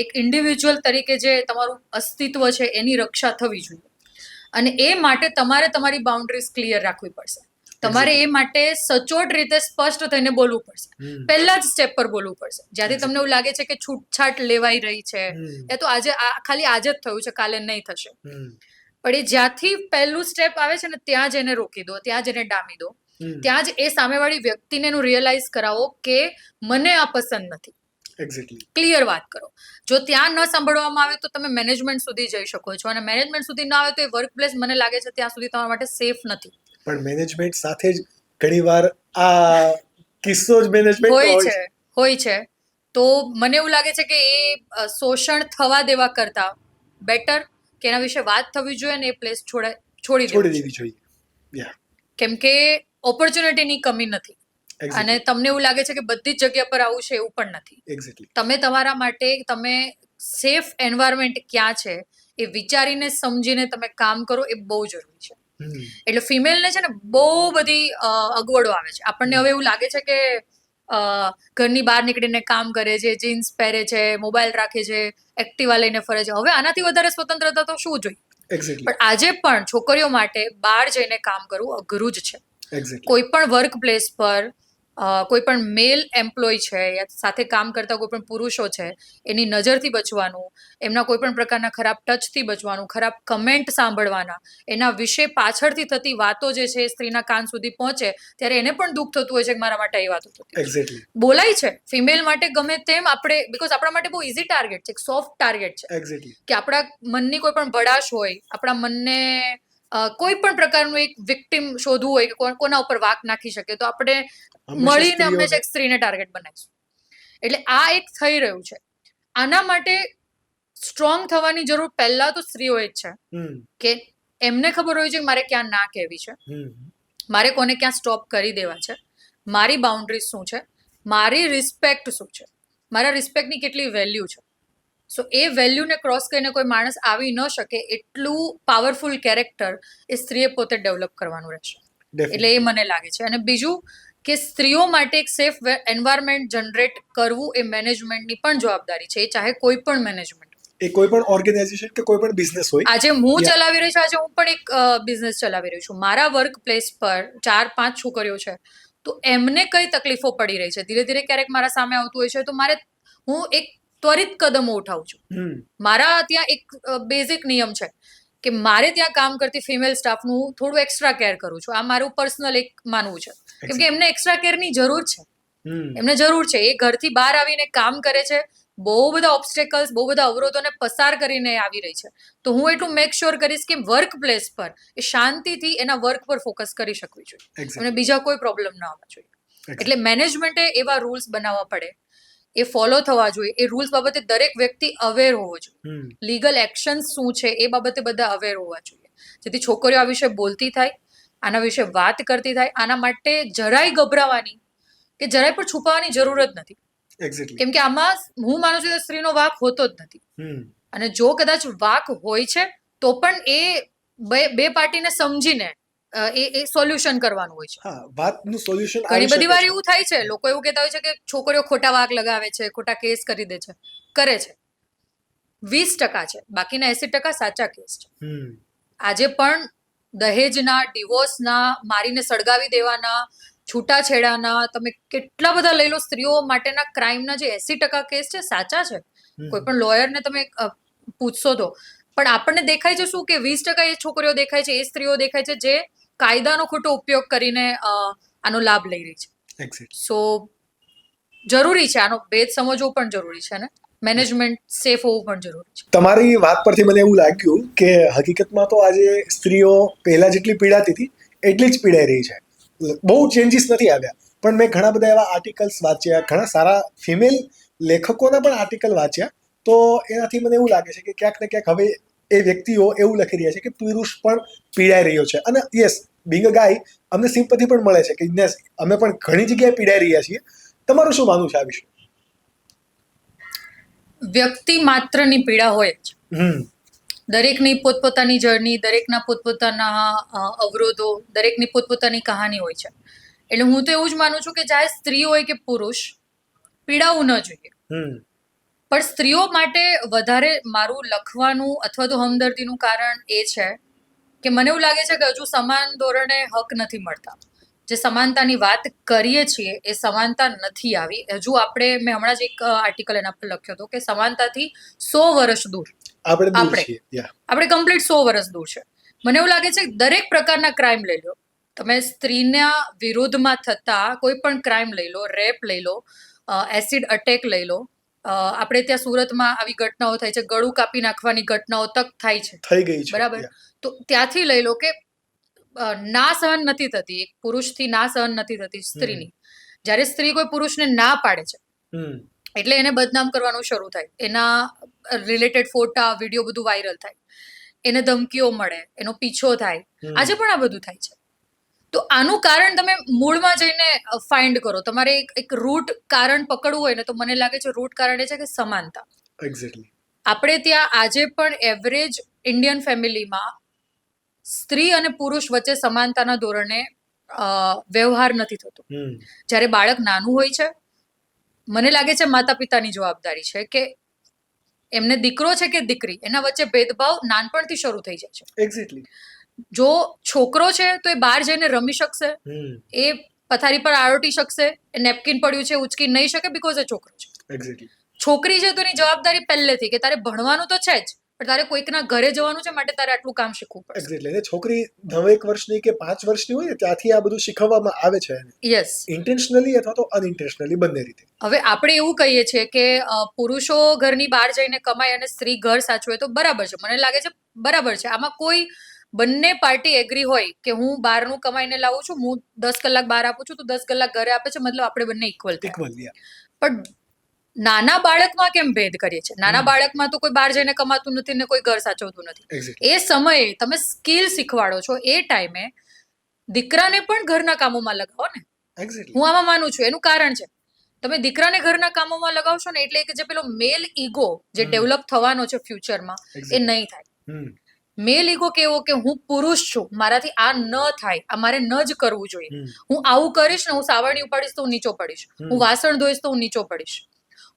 એક ઇન્ડિવિજ્યુઅલ તરીકે જે તમારું અસ્તિત્વ છે એની રક્ષા થવી જોઈએ. અને એ માટે તમારે તમારી બાઉન્ડ્રીઝ ક્લિયર રાખવી પડશે. તમારે એ માટે સચોટ રીતે સ્પષ્ટ થઈને બોલવું પડશે. પહેલા જ સ્ટેપ પર બોલવું પડશે. જ્યાંથી તમને એવું લાગે છે કે છૂટછાટ લેવાઈ રહી છે, એ તો ખાલી આજે જ થયું છે, કાલે નહીં થશે. પણ એ જ્યાંથી પહેલું સ્ટેપ આવે છે ને, ત્યાં જ એને રોકી દો, ત્યાં જ એને ડામી દો. ત્યાં જ એ સામેવાળી વ્યક્તિને એનું રિયલાઇઝ કરાવો કે મને આ પસંદ નથી. એક્ઝેક્ટલી. ક્લિયર વાત કરો. જો ત્યાં ન સાંભળવામાં આવે તો તમે મેનેજમેન્ટ સુધી જઈ શકો છો, અને મેનેજમેન્ટ સુધી ના આવે તો એ વર્ક પ્લેસ મને લાગે છે ત્યાં સુધી તમારા માટે સેફ નથી. પણ મેનેજમેન્ટ સાથે જ ઘણીવાર આ કિસ્સો જ મેનેજમેન્ટ હોય છે. તો મને એવું લાગે છે કે એ શોષણ થવા દેવા કરતા બેટર કે એના વિશે વાત થવી જોઈએ અને એ પ્લેસ છોડી દેવી જોઈએ. કેમ કે ઓપોર્ચ્યુનિટીની કમી નથી. અને તમને એવું લાગે છે કે બધી જ જગ્યા પર આવું છે, એવું પણ નથી. એક્ઝેક્ટલી. તમે તમારા માટે તમે સેફ એન્વાયરમેન્ટ ક્યાં છે એ વિચારીને સમજીને તમે કામ કરો, એ બહુ જરૂરી છે. એટલે ફિમેલને છે ને બહુ બધી અગવડો આવે છે. આપણને હવે એવું લાગે છે કે ઘરની બહાર નીકળીને કામ કરે છે, જીન્સ પહેરે છે, મોબાઈલ રાખે છે, એક્ટિવા લઈને ફરે છે. હવે આનાથી વધારે સ્વતંત્રતા તો શું જોઈએ? એક્ઝેક્ટલી. પણ આજે પણ છોકરીઓ માટે બહાર જઈને કામ કરવું અઘરું જ છે. એક્ઝેક્ટલી. કોઈ પણ વર્ક પ્લેસ પર કોઈ પણ મેલ એમ્પ્લોય છે યા સાથે કામ કરતા કોઈ પણ પુરુષો છે, એની નજરથી બચવાનું, એમના કોઈ પણ પ્રકારના ખરાબ ટચથી બચવાનું, ખરાબ કમેન્ટ સાંભળવાના, એના વિશે પાછળથી થતી વાતો જે છે એ સ્ત્રીના કાન સુધી પહોંચે ત્યારે એને પણ દુઃખ થતું હોય છે કે મારા માટે એ વાતો થતી એક્ઝેક્ટલી. બોલાય છે. ફિમેલ માટે ગમે તેમ આપણે, બીકોઝ આપણા માટે બહુ ઇઝી ટાર્ગેટ છે, એક સોફ્ટ ટાર્ગેટ છે. એક્ઝેક્ટલી. કે આપણા મનની કોઈ પણ ભડાશ હોય, આપણા મનને કોઈ પણ પ્રકારનું એક વિક્ટિમ શોધવું હોય કે કોના ઉપર વાંક નાખી શકે, તો આપણે મળીને હંમેશા એક સ્ત્રીને ટાર્ગેટ બનાવીશું. એટલે આ એક થઈ રહ્યું છે. આના માટે સ્ટ્રોંગ થવાની જરૂર પહેલા તો સ્ત્રીઓએ જ છે કે એમને ખબર હોય છે કે મારે ક્યાં ના કહેવી છે, મારે કોને ક્યાં સ્ટોપ કરી દેવા છે, મારી બાઉન્ડ્રી શું છે, મારી રિસ્પેક્ટ શું છે, મારા રિસ્પેક્ટની કેટલી વેલ્યુ છે. સો એ વેલ્યુને ક્રોસ કરીને કોઈ માણસ આવી ન શકે એટલું પાવરફુલ કેરેક્ટર એ સ્ત્રીએ પોતે ડેવલપ કરવાનું રહેશે. એટલે એ મને લાગે છે. અને બીજું કે સ્ત્રીઓ માટે એક સેફ એન્વાયરમેન્ટ જનરેટ કરવું એ મેનેજમેન્ટની પણ જવાબદારી છે, એ ચાહે કોઈ પણ મેનેજમેન્ટ. એ કોઈ પણ ઓર્ગેનાઇઝેશન કે કોઈ પણ બિઝનેસ હોય. આજે હું Yeah. ચલાવી રહી છું, આજે હું પણ એક બિઝનેસ ચલાવી રહી છું. મારા વર્ક પ્લેસ પર 4-5 છોકરીઓ છે, તો એમને કઈ તકલીફો પડી રહી છે, ધીરે ધીરે ક્યારેક મારા સામે આવતું હોય છે, તો હું એક ત્વરિત કદમો ઉઠાવું છું. મારા ત્યાં એક બેઝિક નિયમ છે કે મારે ત્યાં કામ કરતી ફિમેલ સ્ટાફનું થોડું એક્સ્ટ્રા કેર કરું છું. આ મારું પર્સનલ એક માનવું છે, કેમ કે એમને એક્સ્ટ્રા કેરની જરૂર છે. એમને જરૂર છે, એ ઘરથી બહાર આવીને કામ કરે છે, બહુ બધા ઓબ્સ્ટેકલ્સ, બહુ બધા અવરોધોને પસાર કરીને આવી રહી છે. તો હું એટલું મેક શ્યોર કરીશ કે વર્ક પ્લેસ પર એ શાંતિથી એના વર્ક પર ફોકસ કરી શકવી જોઈએ અને બીજા કોઈ પ્રોબ્લેમ ના આવવા જોઈએ. એટલે મેનેજમેન્ટે એવા રૂલ્સ બનાવવા પડે, એ ફોલો થવા જોઈએ. એ રૂલ્સ બાબતે દરેક વ્યક્તિ અવેર હોવો જોઈએ. લીગલ એક્શન શું છે એ બાબતે બધા અવેર હોવા જોઈએ, જેથી છોકરીઓ આ વિશે બોલતી થાય, આના વિશે વાત કરતી થાય. આના માટે જરાય ગભરાવાની કે જરાય પણ છુપાવવાની જરૂર જ નથી. કેમ કે આમાં હું માનું છું કે સ્ત્રીનો વાંક હોતો જ નથી. અને જો કદાચ વાંક હોય છે તો પણ એ બે પાર્ટીને સમજીને એ સોલ્યુશન કરવાનું હોય છે. હા, વાતનું સોલ્યુશન ઘણી બધી વાર એવું થાય છે, લોકો એવું કહેતા હોય છે કે છોકરીઓ ખોટા વાંક લગાવે છે, ખોટા કેસ કરી દે છે. કરે છે 20% છે, બાકીના 80% સાચા કેસ છે. આજે પણ દહેજના, ડિવોર્સના, મારીને સળગાવી દેવાના, છૂટાછેડાના, તમે કેટલા બધા લઈ લો, સ્ત્રીઓ માટેના ક્રાઇમના જે 80% કેસ છે સાચા છે. કોઈ પણ લોયરને તમે પૂછશો તો. પણ આપણને દેખાય છે શું કે 20% એ છોકરીઓ દેખાય છે, એ સ્ત્રીઓ દેખાય છે જે કાયદાનો ખોટો ઉપયોગ કરીને આનો લાભ લઈ રહી છે. સો જરૂરી છે, આનો ભેદ સમજવો પણ જરૂરી છે ને મેનેજમેન્ટ સેફ હોવું પણ જરૂરી છે. તમારી વાત પરથી મને એવું લાગ્યું કે હકીકતમાં તો આજે સ્ત્રીઓ પહેલા જેટલી પીડાતી હતી એટલી જ પીડાઈ રહી છે. બહુ ચેન્જીસ નથી આવ્યા. પણ મેં ઘણા બધા એવા આર્ટિકલ્સ વાંચ્યા, ઘણા સારા ફિમેલ લેખકોના પણ આર્ટિકલ વાંચ્યા, તો એનાથી મને એવું લાગે છે કે ક્યાંક ને ક્યાંક હવે એ વ્યક્તિઓ એવું લખી રહ્યા છે કે પુરુષ પણ પીડાઈ રહ્યો છે. અને યસ, બિંગ અ ગાય, અમને સિમ્પથી પણ મળે છે કે યસ, અમે પણ ઘણી જગ્યાએ પીડાઈ રહ્યા છીએ. તમારું શું માનવું છે આ વિશે? વ્યક્તિ માત્રની પીડા હોય જ. દરેકની પોતપોતાની જર્ની, દરેકના પોતપોતાના અવરોધો, દરેકની પોતપોતાની કહાની હોય છે. એટલે હું તો એવું જ માનું છું કે ચાહે સ્ત્રી હોય કે પુરુષ, પીડાવું ન જોઈએ. પણ સ્ત્રીઓ માટે વધારે મારું લખવાનું અથવા તો હમદર્દીનું કારણ એ છે કે મને એવું લાગે છે કે હજુ સમાન ધોરણે હક નથી મળતા. જે સમાનતાની વાત કરીએ છીએ એ સમાનતા નથી આવી હજુ. મેં હમણાં જ એક આર્ટિકલ એના પર લખ્યો હતો કે સમાનતાથી 100 વર્ષ દૂર આપણે કમ્પ્લીટ 100 વર્ષ દૂર છે. મને એવું લાગે છે કે દરેક પ્રકારના ક્રાઇમ લઈ લો તમે, સ્ત્રીના વિરોધમાં થતા કોઈ પણ ક્રાઇમ લઈ લો, રેપ લઈ લો, એસિડ અટેક લઈ લો, આપણે ત્યાં સુરતમાં આવી ઘટનાઓ થાય છે, ગળું કાપી નાખવાની ઘટનાઓ તક થાય છે, થઈ ગઈ છે, બરાબર. તો ત્યાંથી લઈ લો કે ના સહન નથી થતી, એક પુરુષથી ના સહન નથી થતી સ્ત્રીની. જ્યારે સ્ત્રી કોઈ પુરુષને ના પાડે છે એટલે એને બદનામ કરવાનું શરૂ થાય, એના રિલેટેડ ફોટા, વિડીયો બધું વાયરલ થાય, એને ધમકીઓ મળે, એનો પીછો થાય. આજે પણ આ બધું થાય છે. તો આનું કારણ તમે મૂળમાં જઈને ફાઇન્ડ કરો. તમારે એક રૂટ કારણ પકડવું હોય ને, તો મને લાગે છે રૂટ કારણ એ છે કે સમાનતા. આપણે ત્યાં આજે પણ એવરેજ ઇન્ડિયન ફેમિલીમાં સ્ત્રી અને પુરુષ વચ્ચે સમાનતાના ધોરણે વ્યવહાર નથી થતો. જ્યારે બાળક નાનું હોય છે, મને લાગે છે માતા પિતાની જવાબદારી છે કે એમને દીકરો છે કે દીકરી, એના વચ્ચે ભેદભાવ નાનપણથી શરૂ થઈ જાય છે. જો છોકરો છે તો એ બહાર જઈને રમી શકશે, એ પથારી પર આરોટી શકશે, એ નેપકિન પડ્યું છે ઉચકી નહીં શકે બીકોઝ એ છોકરો છે. છોકરી છે તો એની જવાબદારી પહેલેથી કે તારે ભણવાનું તો છે જ, પણ તારે કોઈકના ઘરે જવાનું છે, માટે તારે આટલું કામ શીખવું પડશે. છોકરી 9 વર્ષની કે 5 વર્ષની હોય ત્યાંથી આ બધું શીખવવામાં આવે છે. યસ, ઇન્ટેન્શનલી અથવા તો અનઇન્ટેન્શનલી, બંને રીતે. હવે આપણે એવું કહીએ છીએ કે પુરુષો ઘરની બહાર જઈને કમાય અને સ્ત્રી ઘર સાચવે, તો બરાબર છે, મને લાગે છે બરાબર છે. આમાં કોઈ બંને પાર્ટી એગ્રી હોય કે હું બહારનું કમાઈને લાવું છું, હું 10 કલાક બહાર આપું છું, તો 10 કલાક ઘરે આપે છે, મતલબ આપણે બંને ઇક્વલ. પણ નાના બાળકમાં કેમ ભેદ કરીએ છીએ? નાના બાળકમાં તો કોઈ બહાર જઈને કમાતું નથી ને કોઈ ઘર સાચવતું નથી. એ સમયે તમે સ્કિલ શીખવાડો છો, એ ટાઈમે દીકરાને પણ ઘરના કામોમાં લગાવો ને. હું આમાં માનું છું. એનું કારણ છે, તમે દીકરાને ઘરના કામોમાં લગાવશો ને એટલે કે જે પેલો મેલ ઈગો જે ડેવલપ થવાનો છે ફ્યુચરમાં, એ નહીં થાય. મેલ ઈગો કેવો કે હું પુરુષ છું, મારાથી આ ન થાય, આ મારે ન જ કરવું જોઈએ, હું આવું કરીશ ને હું સાવરણી ઉપાડીશ તો હું નીચો પડીશ, હું વાસણ ધોઈશ તો હું નીચો પડીશ,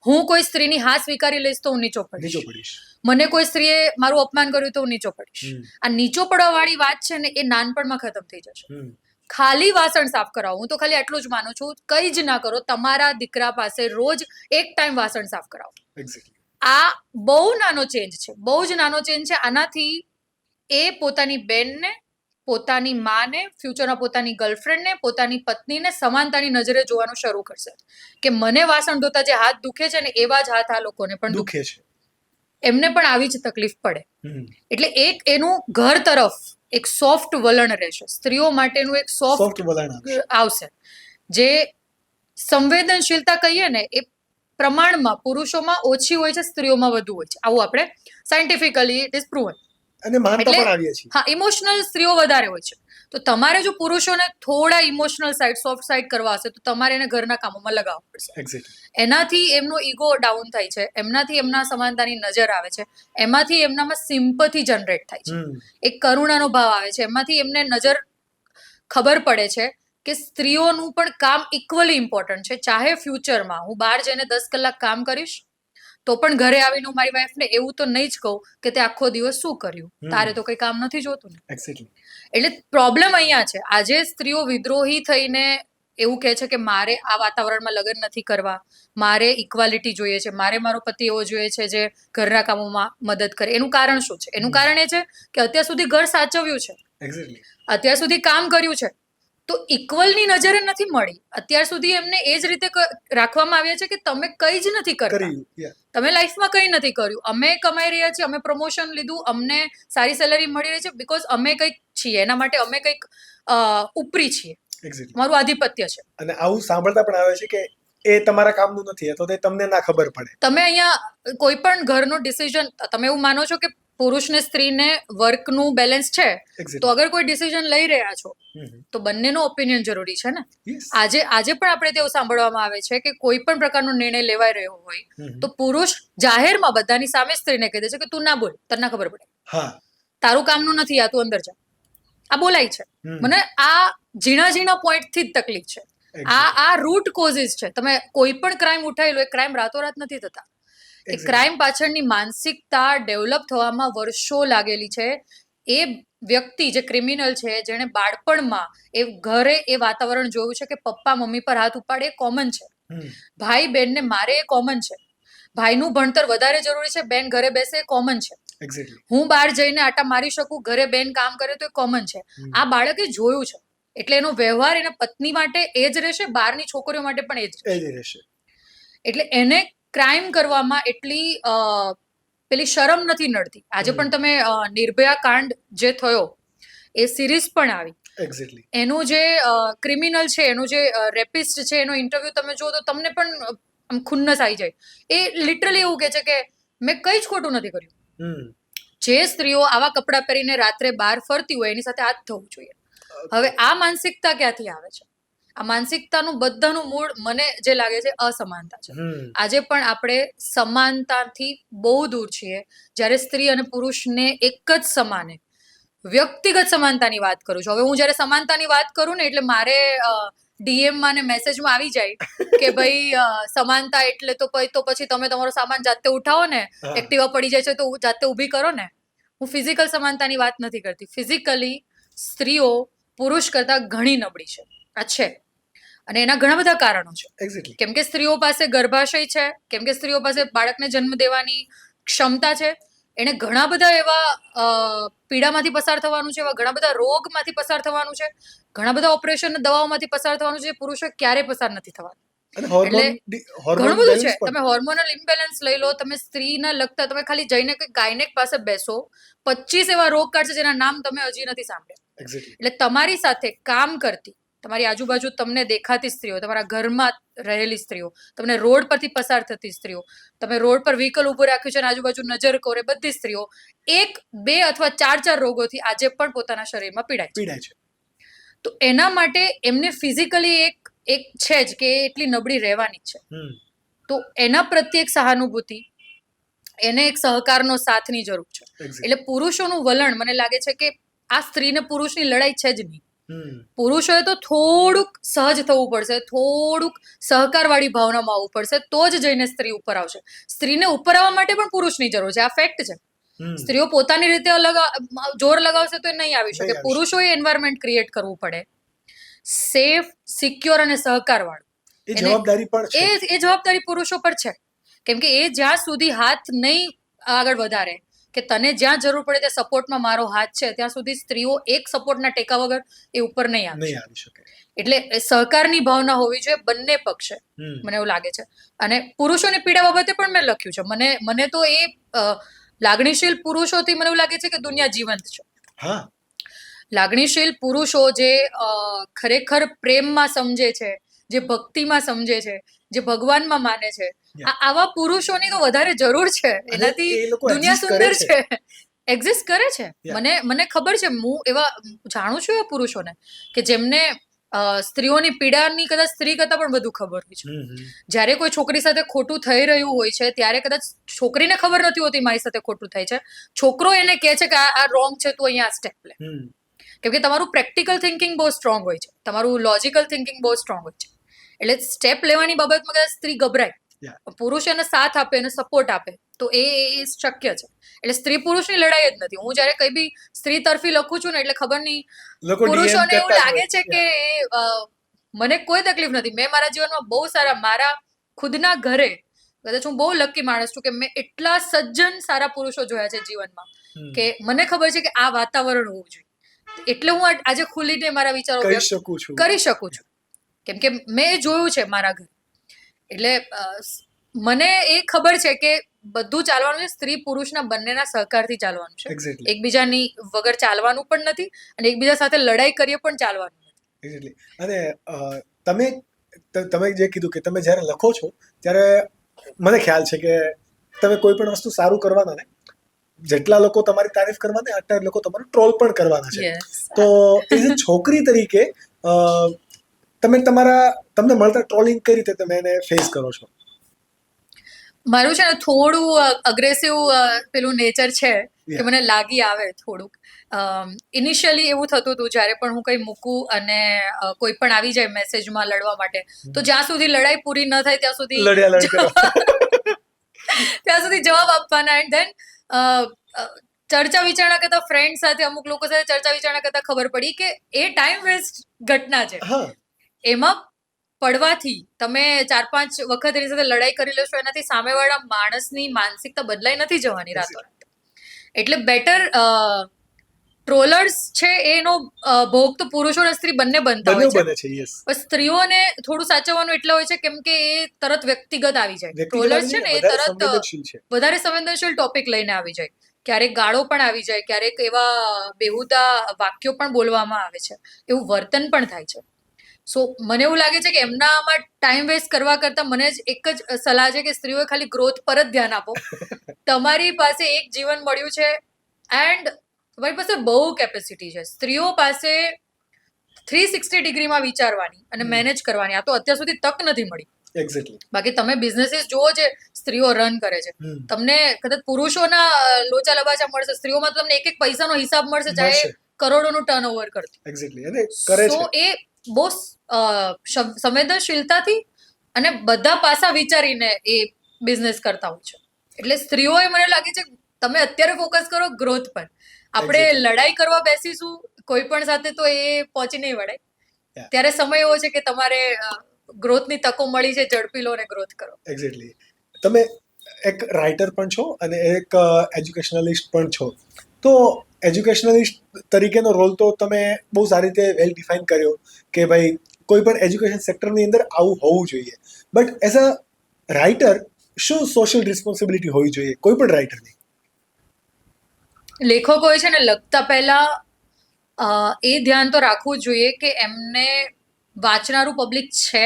હું કોઈ સ્ત્રીની હા સ્વીકારી લઈશ તો હું નીચો નીચો પડીશ. પડીશ. મને કોઈ સ્ત્રીએ મારું અપમાન કર્યું તો હું નીચો પડીશ. હમ. આ નીચો પડવા વાળી વાત છે ને એ નાનપણમાં ખતમ થઈ જશે. હમ. ખાલી વાસણ સાફ કરાવો, હું તો ખાલી આટલું જ માનું છું, કઈ જ ના કરો, તમારા દીકરા પાસે રોજ એક ટાઈમ વાસણ સાફ કરાવો. એક્ઝેક્ટલી. આ બહુ નાનો ચેન્જ છે, બહુ જ નાનો ચેન્જ છે. આનાથી એ પોતાની બેનને, પોતાની માને, ફ્યુચરમાં પોતાની ગર્લફ્રેન્ડને, પોતાની પત્નીને સમાનતાની નજરે જોવાનું શરૂ કરશે કે મને વાસણ ધોતા જે હાથ દુખે છે ને એવા જ હાથ આ લોકોને પણ દુખે, દુખે છે. એમને પણ આવી જ તકલીફ પડે. હમ. એટલે એક એનું ઘર તરફ એક સોફ્ટ વલણ રહેશે, સ્ત્રીઓ માટેનું એક સોફ્ટ સોફ્ટ વલણ આવશે. આવશે. જે સંવેદનશીલતા કહીએ ને એ પ્રમાણમાં પુરુષોમાં ઓછી હોય છે, સ્ત્રીઓમાં વધુ હોય છે. આવું આપણે સાયન્ટિફિકલી ઇટ ઇઝ પ્રૂવન. અને માનતા એટલે- પણ આવીએ છીએ. હા, ઇમોશનલ સ્ત્રીઓ વધારે હોય છે. તો તમારે જો પુરુષોને થોડા ઇમોશનલ સાઈડ, સોફ્ટ સાઈડ કરવા હશે તો તમારે એને ઘરના કામોમાં લગાવવા પડશે. એક્ઝેક્ટલી. એનાથી એમનો ઈગો ડાઉન થાય છે, એમનાથી એમના સમાનતાની નજર આવે છે, એમાંથી એમનામાં સિમ્પથી જનરેટ થાય છે, હમ. એક કરુણાનો ભાવ આવે છે, એમાંથી એમને નજર ખબર પડે છે કે સ્ત્રીઓનું પણ કામ ઇક્વલી ઇમ્પોર્ટન્ટ છે. ચાહે ફ્યુચરમાં હું બહાર જઈને 10 કલાક કામ કરીશ તો પણ ઘરે આવીને હું મારી વાઈફને એવું તો નહીં જ કહું કે તે આખો દિવસ શું કર્યું, તારે તો કંઈ કામ નથી જોતું ને. એક્ઝેક્ટલી. એટલે પ્રોબ્લેમ અહીંયા છે. આજે સ્ત્રીઓ વિદ્રોહી થઈને એવું કહે છે કે મારે આ વાતાવરણમાં લગ્ન નથી કરવા, મારે ઇક્વાલિટી જોઈએ છે, મારે મારો પતિ એવો જોઈએ છે જે ઘરના કામોમાં મદદ કરે. એનું કારણ શું છે? એનું કારણ એ છે કે અત્યાર સુધી ઘર સાચવ્યું છે, એક્ઝેક્ટલી. અત્યાર સુધી કામ કર્યું છે, તો ઇક્વલની નજરે નથી મળી. અત્યાર સુધી એમને એ જ રીતે રાખવામાં આવ્યા છે કે તમે કંઈ જ નથી કરતા, કર્યું. યા. તમે લાઈફમાં કંઈ નથી કર્યું. અમે કમાઈ રહ્યા છીએ, અમે પ્રમોશન લીધું, અમને સારી સેલેરી મળી રહી છે બીકોઝ અમે કંઈક છીએ, એના માટે અમે કંઈક ઉપરી છીએ, એક્ઝેક્ટલી. મારું આધિપત્ય છે. અને આવું સાંભળતા પણ આવે છે કે એ તમારા કામનું નથી, અથવા તો તમને ના ખબર પડે. તમે અહીંયા કોઈ પણ ઘરનો ડિસિઝન, તમે એવું માનો છો કે પુરુષ ને સ્ત્રીને વર્કનું બેલેન્સ છે, તો એક્ઝેક્ટલી. અગર કોઈ ડિસિઝન લઈ રહ્યા છો તો બંનેનો ઓપિનિયન જરૂરી છે ને. યસ. આજે પણ આપણે તેવું સાંભળવામાં આવે છે કે કોઈ પણ પ્રકારનો નિર્ણય લેવાઈ રહ્યો હોય તો પુરુષ જાહેરમાં બધાની સામે સ્ત્રીને કહી દે છે કે તું ના બોલ, તને ના ખબર પડે, હા. તારું કામનું નથી, આ તું અંદર જા. આ બોલાય છે. મને આ ઝીણા પોઈન્ટથી જ તકલીફ છે. આ રૂટ કોઝિસ છે. તમે કોઈ પણ ક્રાઇમ ઉઠાવી લો, એ ક્રાઇમ રાતોરાત નથી થતા. એ ક્રાઇમ પાછળની માનસિકતા ડેવલપ થવામાં વર્ષો લાગેલી છે. એ વ્યક્તિ જે ક્રિમિનલ છે, જેણે બાળપણમાં એ ઘરે એ વાતાવરણ જોયું છે કે પપ્પા મમ્મી પર હાથ ઉપાડે એ કોમન છે, ભાઈ બહેનને મારે એ કોમન છે, ભાઈનું ભણતર વધારે જરૂરી છે, બેન ઘરે બેસે એ કોમન છે, એક્ઝેક્ટલી. હું બહાર જઈને આટા મારી શકું, ઘરે બેન કામ કરે તો એ કોમન છે. આ બાળકે જોયું છે એટલે એનો વ્યવહાર એના પત્ની માટે એ જ રહેશે, બહારની છોકરીઓ માટે પણ એ જ રહેશે. એટલે એને ક્રાઇમ કરવામાં એટલી પેલી શરમ નથી નડતી. આજે પણ તમે નિર્ભયા કાંડ જે થયો એ સિરીઝ પણ આવી, એક્ઝેક્ટલી. એનું જે ક્રિમિનલ છે, એનું જે રેપિસ્ટ છે, એનો ઇન્ટરવ્યુ તમે જો તો તમને પણ આમ ખુન્નસ આવી જાય. એ લિટરલી એવું કહે છે કે મેં કંઈ જ ખોટું નથી કર્યું. જે સ્ત્રીઓ આવા કપડાં પહેરીને રાત્રે બહાર ફરતી હોય એની સાથે આ જ થવું જોઈએ. હવે આ માનસિકતા ક્યાંથી આવે છે? આ માનસિકતાનું બધાનું મૂળ મને જે લાગે છે અસમાનતા છે. આજે પણ આપણે સમાનતાથી બહુ દૂર છીએ. જ્યારે સ્ત્રી અને પુરુષને એક જ સમાને વ્યક્તિગત સમાનતાની વાત કરું છું. હવે હું જ્યારે સમાનતાની વાત કરું ને એટલે મારે ડીએમમાં ને મેસેજમાં આવી જાય કે ભાઈ સમાનતા એટલે તો પછી તમે તમારો સામાન જાતે ઉઠાવો ને, એક્ટિવા પડી જાય છે તો જાતે ઊભી કરો ને. હું ફિઝિકલ સમાનતાની વાત નથી કરતી. ફિઝિકલી સ્ત્રીઓ પુરુષ કરતા ઘણી નબળી છે, આ છે. અને એના ઘણા બધા કારણો છે. એક્ઝેક્ટલી. કેમ કે સ્ત્રીઓ પાસે ગર્ભાશય છે, કેમ કે સ્ત્રીઓ પાસે બાળકને જન્મ દેવાની ક્ષમતા છે, એને ઘણા બધા એવા પીડામાંથી પસાર થવાનું છે, એવા ઘણા બધા રોગમાંથી પસાર થવાનું છે, ઘણા બધા ઓપરેશન દવાઓમાંથી પસાર થવાનું છે, પુરુષો ક્યારે પસાર નથી થવાનું. ઘણું બધું છે. તમે હોર્મોનલ ઇમ્બેલેન્સ લઈ લો, તમે સ્ત્રીના લગતા તમે ખાલી જઈને ગાયનેક પાસે બેસો, 25 એવા રોગ કાઢશે જેના નામ તમે હજી નથી સાંભળ્યા. એટલે તમારી સાથે કામ કરતી, તમારી આજુબાજુ તમને દેખાતી સ્ત્રીઓ, તમારા ઘરમાં રહેલી સ્ત્રીઓ, તમને રોડ પરથી પસાર થતી સ્ત્રીઓ, તમે રોડ પર વ્હીકલ ઊભું રાખ્યું છે અને આજુબાજુ નજર કરે, બધી સ્ત્રીઓ 1, 2 અથવા 4 રોગોથી આજે પણ પોતાના શરીરમાં પીડાય છે. તો એના માટે એમને ફિઝિકલી એક છે જ કે એટલી નબળી રહેવાની છે. તો એના પ્રત્યે એક સહાનુભૂતિ, એને એક સહકારનો સાથની જરૂર છે. એટલે પુરુષોનું વલણ મને લાગે છે કે આ સ્ત્રી ને પુરુષની લડાઈ છે જ નહીં. પુરુષોએ તો થોડુંક સહજ થવું પડશે, થોડુંક સહકારવાળી ભાવનામાં આવવું પડશે, તો જ જઈને સ્ત્રી ઉપર આવશે. સ્ત્રીને ઉપર આવવા માટે પણ પુરુષની જરૂર છે, આ ફેક્ટ છે. સ્ત્રીઓ પોતાની રીતે જોર લગાવશે તો એ નહીં આવી શકે. પુરુષોએ એન્વાયરમેન્ટ ક્રિએટ કરવું પડે, સેફ, સિક્યોર અને સહકારવાળું. એ જવાબદારી પણ છે. એ જવાબદારી પુરુષો પર છે, કેમ કે એ જ્યાં સુધી હાથ નહીં આગળ વધારે, કે તને જ્યાં જરૂર પડે ત્યાં સપોર્ટમાં મારો હાથ છે, ત્યાં સુધી સ્ત્રીઓ એક સપોર્ટના ટેકા વગર એ ઉપર નહીં આવી શકે. એટલે સહકારની ભાવના હોવી જોઈએ બંને પક્ષે, મને એવું લાગે છે. અને પુરુષોની પીડા બાબતે પણ મેં લખ્યું છે. મને તો એ લાગણીશીલ પુરુષોથી મને એવું લાગે છે કે દુનિયા જીવંત છે. લાગણીશીલ પુરુષો જે ખરેખર પ્રેમમાં સમજે છે, જે ભક્તિમાં સમજે છે, જે ભગવાનમાં માને છે, આવા પુરુષોની તો વધારે જરૂર છે. એનાથી દુનિયા સુંદર છે, એક્ઝિસ્ટ કરે છે. મને ખબર છે, હું એવા જાણું છું એવા પુરુષોને કે જેમને સ્ત્રીઓની પીડાની કદાચ સ્ત્રી કરતા પણ વધુ ખબર હોય છે. જ્યારે કોઈ છોકરી સાથે ખોટું થઈ રહ્યું હોય છે ત્યારે કદાચ છોકરીને ખબર નથી હોતી મારી સાથે ખોટું થાય છે, છોકરો એને કહે છે કે આ રોંગ છે, તું અહીંયા સ્ટેપ લે. કેમ કે તમારું પ્રેક્ટિકલ થિંકિંગ બહુ સ્ટ્રોંગ હોય છે, તમારું લોજિકલ થિંકિંગ બહુ સ્ટ્રોંગ હોય છે. એટલે સ્ટેપ લેવાની બાબતમાં કદાચ સ્ત્રી ગભરાય, પુરુષ એને સાથ આપે અને સપોર્ટ આપે તો એ શક્ય છે. એટલે સ્ત્રી પુરુષની લડાઈ જ નથી. હું જયારે કઈ બી સ્ત્રી તરફી લખું છું ને એટલે ખબર નહીં પુરુષોને એવું લાગે છે કે મને કોઈ તકલીફ નથી. મેં મારા જીવનમાં બહુ સારા, મારા ખુદના ઘરે કદાચ હું બહુ લકી માણસ છું કે મેં એટલા સજ્જન સારા પુરુષો જોયા છે જીવનમાં કે મને ખબર છે કે આ વાતાવરણ હોવું જોઈએ. એટલે હું આજે ખુલીને મારા વિચારો કરી શકું છું, કેમ કે મેં જોયું છે મારા ઘરે. એટલે મને એ ખબર છે કે બધું ચાલવાનું છે સ્ત્રી પુરુષના બંનેના સહકારથી ચાલવાનું છે. એકબીજાની વગર ચાલવાનું પણ નથી અને એકબીજા સાથે લડાઈ કરીએ પણ ચાલવાનું નથી. અને તમે જે કીધું કે તમે જ્યારે લખો છો ત્યારે મને ખ્યાલ છે કે તમે કોઈ પણ વસ્તુ સારું કરવાના ને, જેટલા લોકો તમારી તારીફ કરવાના એટલા લોકો તમારું ટ્રોલ પણ કરવાના છે. તો એઝ અ છોકરી તરીકે તમને મળતા ટ્રોલિંગ કઈ રીતે તમે એને ફેસ કરો છો? મારું છે ને થોડું અગ્રેસિવ પેલું નેચર છે કે મને લાગી આવે થોડુંક. ઇનિશિયલી એવું થતું હતું જ્યારે પણ હું કંઈ મૂકું અને કોઈ પણ આવી જાય મેસેજમાં લડવા માટે, તો જ્યાં સુધી લડાઈ પૂરી ન થાય ત્યાં સુધી જવાબ આપવાના. એન્ડ ધેન ચર્ચા વિચારણા કરતા ફ્રેન્ડ સાથે, અમુક લોકો સાથે ચર્ચા વિચારણા કરતા ખબર પડી કે એ ટાઈમ વેસ્ટ ઘટના છે. એમાં પડવાથી તમે 4-5 વખત એની સાથે લડાઈ કરી લેશો, એનાથી સામેવાળા માણસની માનસિકતા બદલાઈ નથી જવાની રાતોરાત. એટલે બેટર ટ્રોલર્સ છે એનો ભોગ તો પુરુષો અને સ્ત્રી બંને બનતા હોય છે. પણ સ્ત્રીઓને થોડું સાચવવાનું એટલે હોય છે કેમ કે એ તરત વ્યક્તિગત આવી જાય. ટ્રોલર્સ છે ને એ તરત વધારે સંવેદનશીલ ટોપિક લઈને આવી જાય. ક્યારેક ગાળો પણ આવી જાય, ક્યારેક એવા બેહુદા વાક્યો પણ બોલવામાં આવે છે, એવું વર્તન પણ થાય છે. સો મને એવું લાગે છે કે એમનામાં ટાઈમ વેસ્ટ કરવા કરતા મને જ એક જ સલાહ છે કે સ્ત્રીઓએ ખાલી ગ્રોથ પર જ ધ્યાન આપો. તમારી પાસે એક જીવન મળ્યું છે એન્ડ તમારી પાસે બહુ કેપેસિટી છે. સ્ત્રીઓ પાસે 360 ડિગ્રીમાં વિચારવાની અને મેનેજ કરવાની આ તો અત્યાર સુધી તક નથી મળી. બાકી તમે બિઝનેસીસ જુઓ જે સ્ત્રીઓ રન કરે છે, તમને કદાચ પુરુષોના લોચા લબાચા મળશે, સ્ત્રીઓમાં તમને એક પૈસાનો હિસાબ મળશે, ચાહે કરોડોનું ટર્નઓવર કરતી. સો એ બહુ સંવેદનશીલતાથી અને બધા પાસા વિચારીને એ બિઝનેસ કરતા હોય છે. એટલે સ્ત્રીઓએ મને લાગે છે તમે અત્યારે ફોકસ કરો ગ્રોથ પર. આપણે લડાઈ કરવા બેસીશું કોઈ પણ સાથે તો એ પહોંચી નહીં વળે. ત્યારે સમય એવો છે કે તમારે ગ્રોથની તકો મળી છે, ઝડપી લો અને ગ્રોથ કરો. એક્ઝેક્ટલી. તમે એક રાઇટર પણ છો અને એક એજ્યુકેશનલિસ્ટ પણ છો. તો એજ્યુકેશનલિસ્ટ તરીકેનો રોલ તો તમે બહુ સારી રીતે વેલ ડિફાઇન કર્યો કે ભાઈ કોઈ પણ એજ્યુકેશન સેક્ટરની અંદર આવું હોવું જોઈએ. બટ એઝ અ રાઇટર શું સોશિયલ રિસ્પોન્સિબિલિટી હોવી જોઈએ કોઈ પણ રાઇટરની? લેખકોએ છે ને લખતા પહેલા એ ધ્યાન તો રાખવું જોઈએ કે એમને વાંચનારું પબ્લિક છે,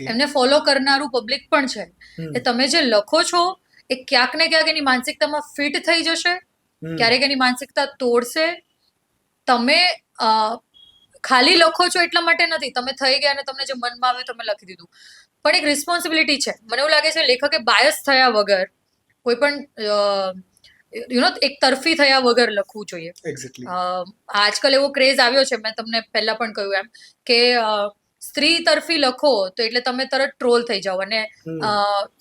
એમને ફોલો કરનારું પબ્લિક પણ છે. એ તમે જે લખો છો એ ક્યાંક ને ક્યાંક એની માનસિકતામાં ફિટ થઈ જશે, ક્યારેક એની માનસિકતા તોડશે. તમે ખાલી લખો છો એટલા માટે નથી, તમે થઈ ગયા અને તમને જે મનમાં આવે તમે લખી દીધું. પણ એક રિસ્પોન્સિબિલિટી છે. મને એવું લાગે છે લેખકે બાયસ થયા વગર કોઈ પણ એક તરફી થયા વગર લખવું જોઈએ. એક્ઝેક્ટલી. આજકાલ એવો ક્રેઝ આવ્યો છે, મેં તમને પહેલા પણ કહ્યું એમ, કે સ્ત્રી તરફી લખો તો એટલે તમે તરત ટ્રોલ થઈ જાઓ, અને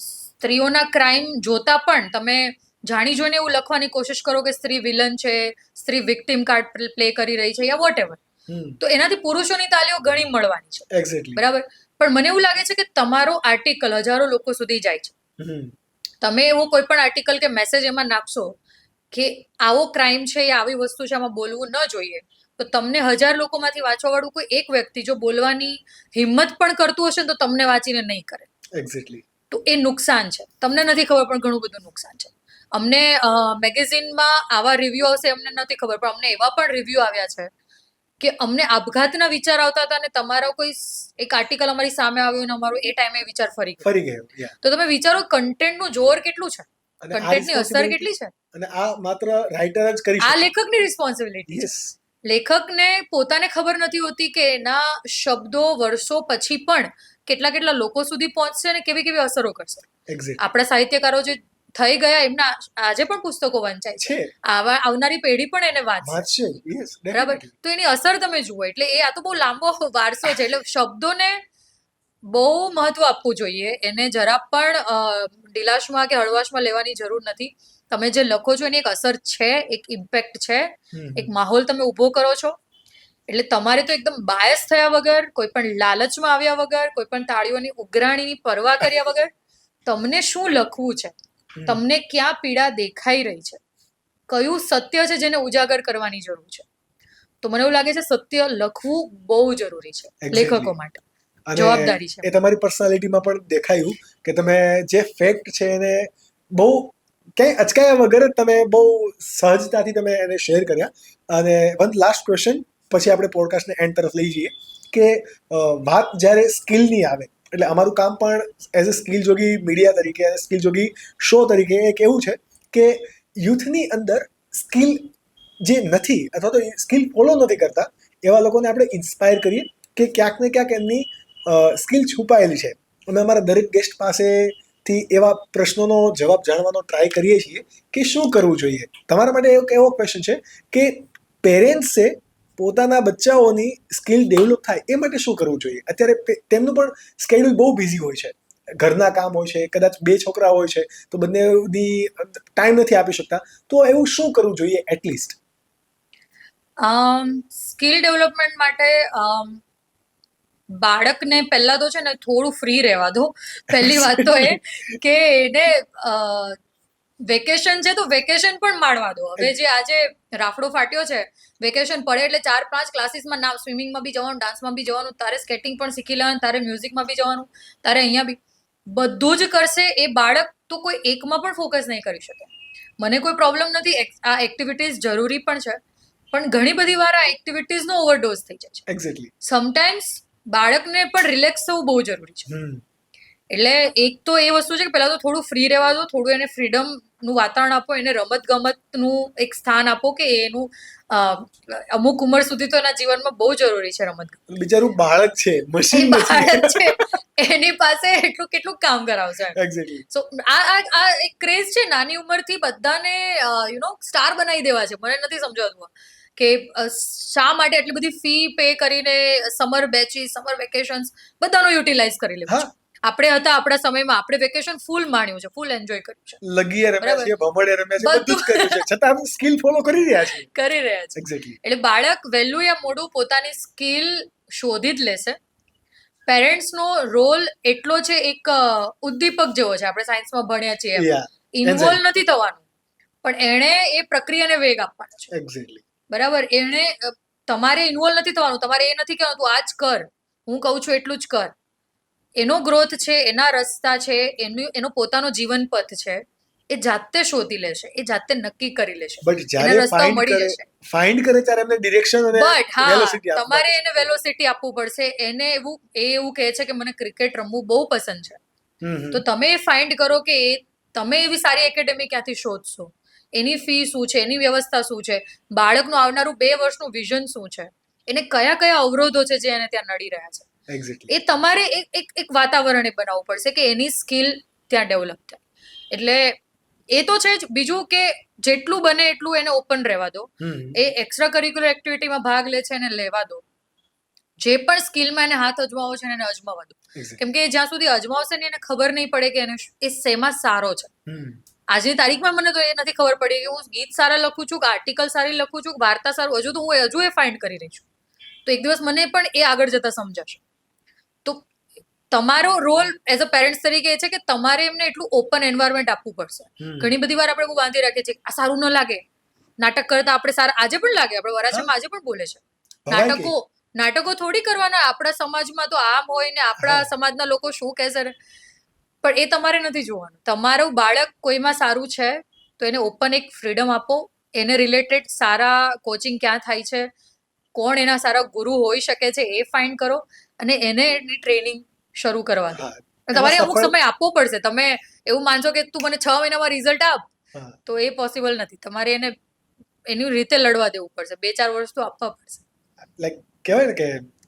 સ્ત્રીઓના ક્રાઇમ જોતા પણ તમે જાણી જોઈને એવું લખવાની કોશિશ કરો કે સ્ત્રી વિલન છે, સ્ત્રી વિક્ટિમ કાર્ડ પ્લે કરી રહી છે, યા વોટ એવર. તો એનાથી પુરુષોની તાલીઓ ઘણી મળવાની છે. એક્ઝેક્ટલી. બરાબર. પણ મને એવું લાગે છે કે તમારો આર્ટિકલ હજારો લોકો સુધી જાય છે. તમે એવો કોઈ પણ આર્ટિકલ કે મેસેજ એમાં નાખશો કે આવો ક્રાઇમ છે યા આવી વસ્તુ છે, આમાં બોલવું ન જોઈએ, તો તમને 1000 લોકોમાંથી વાંચવા વાળું કોઈ એક વ્યક્તિ જો બોલવાની હિંમત પણ કરતું હશે ને તો તમને વાંચીને નહીં કરે. એક્ઝેક્ટલી. તો એ નુકસાન છે. તમને નથી ખબર પણ ઘણું બધું નુકસાન છે. અમને મેગેઝિનમાં આવા રિવ્યુ આવશે અમને નથી ખબર, પણ અમને એવા પણ રિવ્યુ આવ્યા છે કે અમને આપઘાતના વિચાર આવતા હતા અને તમારો કોઈ એક આર્ટિકલ અમારી સામે આવ્યો અને અમારો એ ટાઈમે વિચાર ફરી ગયો. તો તમે વિચારો કન્ટેન્ટનું જોર કેટલું છે, કન્ટેન્ટની અસર કેટલી છે. અને આ માત્ર રાઇટર જ કરી શકે. આ લેખકની રિસ્પોન્સિબિલિટી છે. લેખકને પોતાને ખબર નથી હોતી કે એના શબ્દો વર્ષો પછી પણ કેટલા લોકો સુધી પહોંચશે અને કેવી કેવી અસરો કરશે. આપણા સાહિત્યકારો જે થઈ ગયા એમના આજે પણ પુસ્તકો વંચાય છે, આવનારી પેઢી પણ એને વાંચશે. બરાબર. તો એની અસર તમે જુઓ. એટલે આ તો બહુ લાંબો વારસો છે. એટલે શબ્દોને બહુ મહત્વ આપવું જોઈએ. એને જરા પણ ઢીલાશમાં કે હળવાશમાં લેવાની જરૂર નથી. તમે જે લખો છો એની એક અસર છે, એક ઇમ્પેક્ટ છે, એક માહોલ તમે ઊભો કરો છો. એટલે તમારે તો એકદમ બાયસ થયા વગર, કોઈ પણ લાલચમાં આવ્યા વગર, કોઈ પણ તાળીઓની ઉઘરાણીની પરવા કર્યા વગર તમને શું લખવું છે, તમને ક્યાં પીડા દેખાઈ રહી છે, કયું સત્ય છે જેને ઉજાગર કરવાની જરૂર છે, તો મને એવું લાગે છે સત્ય લખવું બહુ જરૂરી છે લેખકો માટે. જવાબદારી છે. એ તમારી પર્સનાલિટીમાં પણ દેખાયું કે તમે જે ફેક્ટ છે એને બહુ ક્યાંય અચકાયા વગર તમે બહુ સહજતાથી તમે એને શેર કર્યા. અને વન લાસ્ટ ક્વેશ્ચન, પછી આપણે પોડકાસ્ટને એન્ડ તરફ લઈ જઈએ, કે વાત જ્યારે સ્કિલની આવે, એટલે અમારું કામ પણ as a skill Jogi media તરીકે, એઝ સ્કિલ જોગી શો તરીકે એક એવું છે કે યુથની અંદર સ્કિલ જે નથી અથવા તો સ્કિલ ફોલો નથી કરતા એવા લોકોને આપણે ઇન્સ્પાયર કરીએ કે ક્યાંક ને ક્યાંક એમની સ્કિલ છુપાયેલી છે. અમે અમારા દરેક ગેસ્ટ પાસેથી એવા પ્રશ્નોનો જવાબ જાણવાનો ટ્રાય કરીએ છીએ કે શું કરવું જોઈએ. તમારા માટે એક એવો ક્વેશ્ચન છે કે પેરેન્ટ્સે પોતાના બચ્ચાઓની સ્કિલ ડેવલપ થાય એ માટે શું કરવું જોઈએ? અત્યારે તેમનું પણ સ્કેડ્યુલ બહુ બિઝી હોય છે, ઘરના કામ હોય છે, કદાચ 2 છોકરા હોય છે, તો બંનેની ટાઈમ નથી આપી શકતા. તો એવું શું કરવું જોઈએ એટલીસ્ટ? સ્કિલ ડેવલપમેન્ટ માટે બાળકને પહેલા તો છે ને થોડું ફ્રી રહેવા દો. પહેલી વાત તો એ કે એને વેકેશન છે તો વેકેશન પણ માણવા દો. હવે જે આજે રાફડો ફાટ્યો છે, વેકેશન પડે એટલે 4-5 ક્લાસીસમાં ના, સ્વિમિંગમાં બી જવાનું, ડાન્સમાં બી જવાનું, તારે સ્કેટિંગ પણ શીખી લેવાનું, તારે મ્યુઝિકમાં બી જવાનું, તારે અહીંયા બી બધું જ કરશે. એ બાળક તો કોઈ એકમાં પણ ફોકસ નહીં કરી શકે. મને કોઈ પ્રોબ્લેમ નથી, આ એક્ટિવિટીઝ જરૂરી પણ છે, પણ ઘણી બધી વાર આ એક્ટિવિટીઝનો ઓવરડોઝ થઈ જાય છે. એક્ઝેક્ટલી. સમટાઈમ્સ બાળકને પણ રિલેક્સ થવું બહુ જરૂરી છે. એટલે એક તો એ વસ્તુ છે કે પહેલા તો થોડું ફ્રી રહેવા દો, થોડું એને ફ્રીડમનું વાતાવરણ આપો, એને રમતગમતનું એક સ્થાન આપો કે એનું અમુક ઉંમર સુધી તો એના જીવનમાં બહુ જરૂરી છે રમતગમત. બિચારું બાળક છે, મશીન બાળક છે, એની પાસે એટલું કેટલું કામ કરાવશે. એક્ઝેક્ટલી. સો આ એક ક્રેઝ છે નાની ઉંમરથી બધાને સ્ટાર બનાવી દેવા છે. મને નથી સમજાતું કે શા માટે આટલી બધી ફી પે કરીને સમર બેચીસ, સમર વેકેશન્સ બધાનો યુટિલાઇઝ કરી લેવું છે. આપણે હતા આપણા સમયમાં, આપણે વેકેશન ફૂલ માણ્યું છે, ફૂલ એન્જોય કર્યું છે, લગીએ રમ્યા છે, ભમરડે રમ્યા છે, બધું જ કર્યું છે, છતાં આપણે સ્કિલ ફોલો કરી રહ્યા છે. એક્ઝેક્ટલી. એટલે બાળક વહેલું યા મોડું પોતાની સ્કિલ શોધી જ લેશે. પેરેન્ટ્સનો રોલ એટલો છે, એક ઉદ્દીપક જેવો છે, આપણે સાયન્સમાં ભણ્યા છીએ, ઇન્વોલ્વ નથી થવાનું, પણ એણે એ પ્રક્રિયાને વેગ આપવાનો છે. એક્ઝેક્ટલી. બરાબર. એણે તમારે ઇન્વોલ્વ નથી થવાનું, તમારે એ નથી કહેવાનું તું આ જ કર, હું કહું છું એટલું જ કર. એનો ગ્રોથ છે, એના રસ્તા છે, એનો પોતાનો જીવન પથ છે, એ જાતે શોધી લેશે, એ જાતે નક્કી કરી લેશે. બટ જ્યારે ફાઇન્ડ કરે ત્યારે એમને ડિરેક્શન અને વેલોસિટી આપવી પડે. તમારે એને વેલોસિટી આપવું પડશે. એને એવું કહે છે કે મને ક્રિકેટ રમવું બહુ પસંદ છે, તો તમે એ ફાઇન્ડ કરો કે તમે એવી સારી એકેડેમી ક્યાંથી શોધશો, એની ફી શું છે, એની વ્યવસ્થા શું છે, બાળકનું આવનારું 2 વર્ષનું વિઝન શું છે, એને કયા કયા અવરોધો છે જે એને ત્યાં નડી રહ્યા છે. એ તમારે એક વાતાવરણ બનાવવું પડશે કે એની સ્કિલ ત્યાં ડેવલપ થાય. એટલે એ તો છે જ. બીજું કે જેટલું બને એટલું એને ઓપન રહેવા દો. એ એક્સ્ટ્રા કરિક્યુલર એક્ટિવિટીમાં ભાગ લે છે એને લેવા દો. જે પણ સ્કિલમાં એને હાથ અજમાવો છે એને અજમાવા દો. કેમ કે જ્યાં સુધી અજમાવશે ને એને ખબર નહીં પડે કે એને એ શેમાં સારો છે. આજની તારીખમાં મને તો એ નથી ખબર પડી કે હું ગીત સારા લખું છું કે આર્ટિકલ સારી લખું છું કે વાર્તા સારું, હજુ એ ફાઇન્ડ કરી રહી છું. તો એક દિવસ મને પણ એ આગળ જતા સમજાશે. તો તમારો રોલ એઝ અ પેરેન્ટ્સ તરીકે એ છે કે તમારે એમને એટલું ઓપન એન્વાયરમેન્ટ આપવું પડશે. ઘણી બધી વાર આપણે બહુ બાંધી રાખીએ છીએ આ સારું ન લાગે, નાટક કરતા આપણે સારા આજે પણ લાગે, આપણે વરાછામાં આજે પણ બોલે છે. નાટકો થોડી કરવાના. આપણા સમાજમાં તો આમ હોય ને આપણા સમાજના લોકો શું કહેશે, પણ એ તમારે નથી જોવાનું. તમારું બાળક કોઈમાં સારું છે તો એને ઓપન એક ફ્રીડમ આપો. એને રિલેટેડ સારા કોચિંગ ક્યાં થાય છે, કોણ એના સારા ગુરુ હોઈ શકે છે એ ફાઇન્ડ કરો અને એને એની ટ્રેનિંગ શરૂ કરવા દો. તમારે અમુક સમય આપવો પડશે. તમે એવું માનશો કે તું મને 6 મહિનામાં રિઝલ્ટ આપ, તો એ પોસિબલ નથી. તમારે એને એની રીતે લડવા દેવું પડશે. 2-4 વર્ષ તો આપવા પડશે. લાઈક કહેવાય ને કે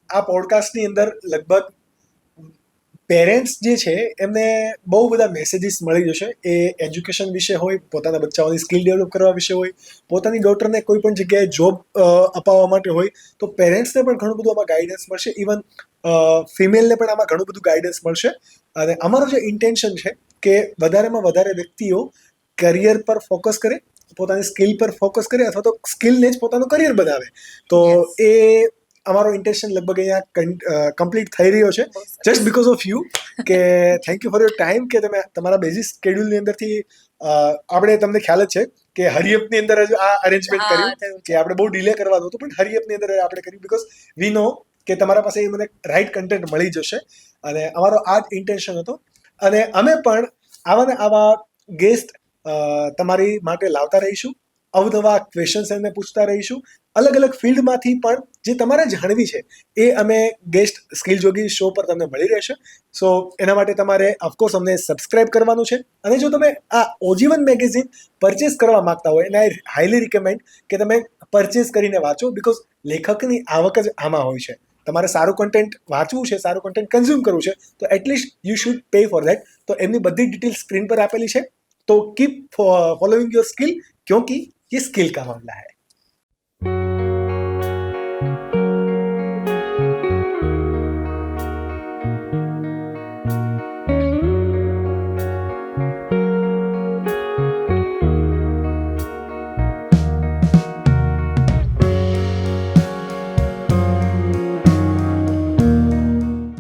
આ પોડકાસ્ટની અંદર લગભગ પેરેન્ટ્સ જે છે એમને બહુ બધા મેસેજીસ મળી જશે. એ એજ્યુકેશન વિશે હોય, પોતાના બચ્ચાઓની સ્કિલ ડેવલપ કરવા વિશે હોય, પોતાની ડોટરને કોઈ પણ જગ્યાએ જોબ અપાવવા માટે હોય, તો પેરેન્ટ્સને પણ ઘણું બધું આમાં ગાઈડન્સ મળશે. ઇવન ફિમેલને પણ આમાં ઘણું બધું ગાઈડન્સ મળશે. અને અમારો જે ઇન્ટેન્શન છે કે વધારેમાં વધારે વ્યક્તિઓ કરિયર પર ફોકસ કરે, પોતાની સ્કિલ પર ફોકસ કરે, અથવા તો સ્કિલને જ પોતાનું કરિયર બનાવે. તો એ અમારો ઇન્ટેન્શન લગભગ અહીંયા કમ્પ્લીટ થઈ રહ્યો છે જસ્ટ બીકોઝ ઓફ યુ. કે thank you for your time, કે તમે તમારા બેઝિક સ્કેડ્યુલની અંદરથી આપણે તમને ખ્યાલ જ છે કે હરિયપની અંદર જ આ અરેન્જમેન્ટ કર્યું કે આપણે બહુ ડિલે કરવા દો, પણ હરિયપની અંદર આપણે કર્યું બીકોઝ વી નો કે તમારા પાસે મને રાઈટ કન્ટેન્ટ મળી જશે. અને અમારો આ જ ઇન્ટેન્શન હતો. અને અમે પણ આવા ને આવા ગેસ્ટ તમારી માટે લાવતા રહીશું. અવનવા ક્વેશ્ચન્સ એમને પૂછતા રહીશું. અલગ અલગ ફિલ્ડમાંથી પણ જે તમારે જાણવી છે એ અમે ગેસ્ટ સ્કિલ જોગી શો પર તમને મળી રહેશે. સો એના માટે તમારે ઓફકોર્સ અમને સબસ્ક્રાઇબ કરવાનું છે. અને જો તમે આ ઓજીવન મેગેઝિન પરચેસ કરવા માંગતા હોય, એને આઈ હાઈલી રિકમેન્ડ કે તમે પરચેસ કરીને વાંચો. બીકોઝ લેખકની આવક જ આમાં હોય છે. તમારે સારું કન્ટેન્ટ વાંચવું છે, સારું કન્ટેન્ટ કન્ઝ્યુમ કરવું છે, તો at least you should pay for that. તો એમની બધી ડિટેલ સ્ક્રીન પર આપેલી છે. તો કીપ ફોલોઈંગ યોર સ્કિલ, ક્યોંકि ये स्किल का मामला है.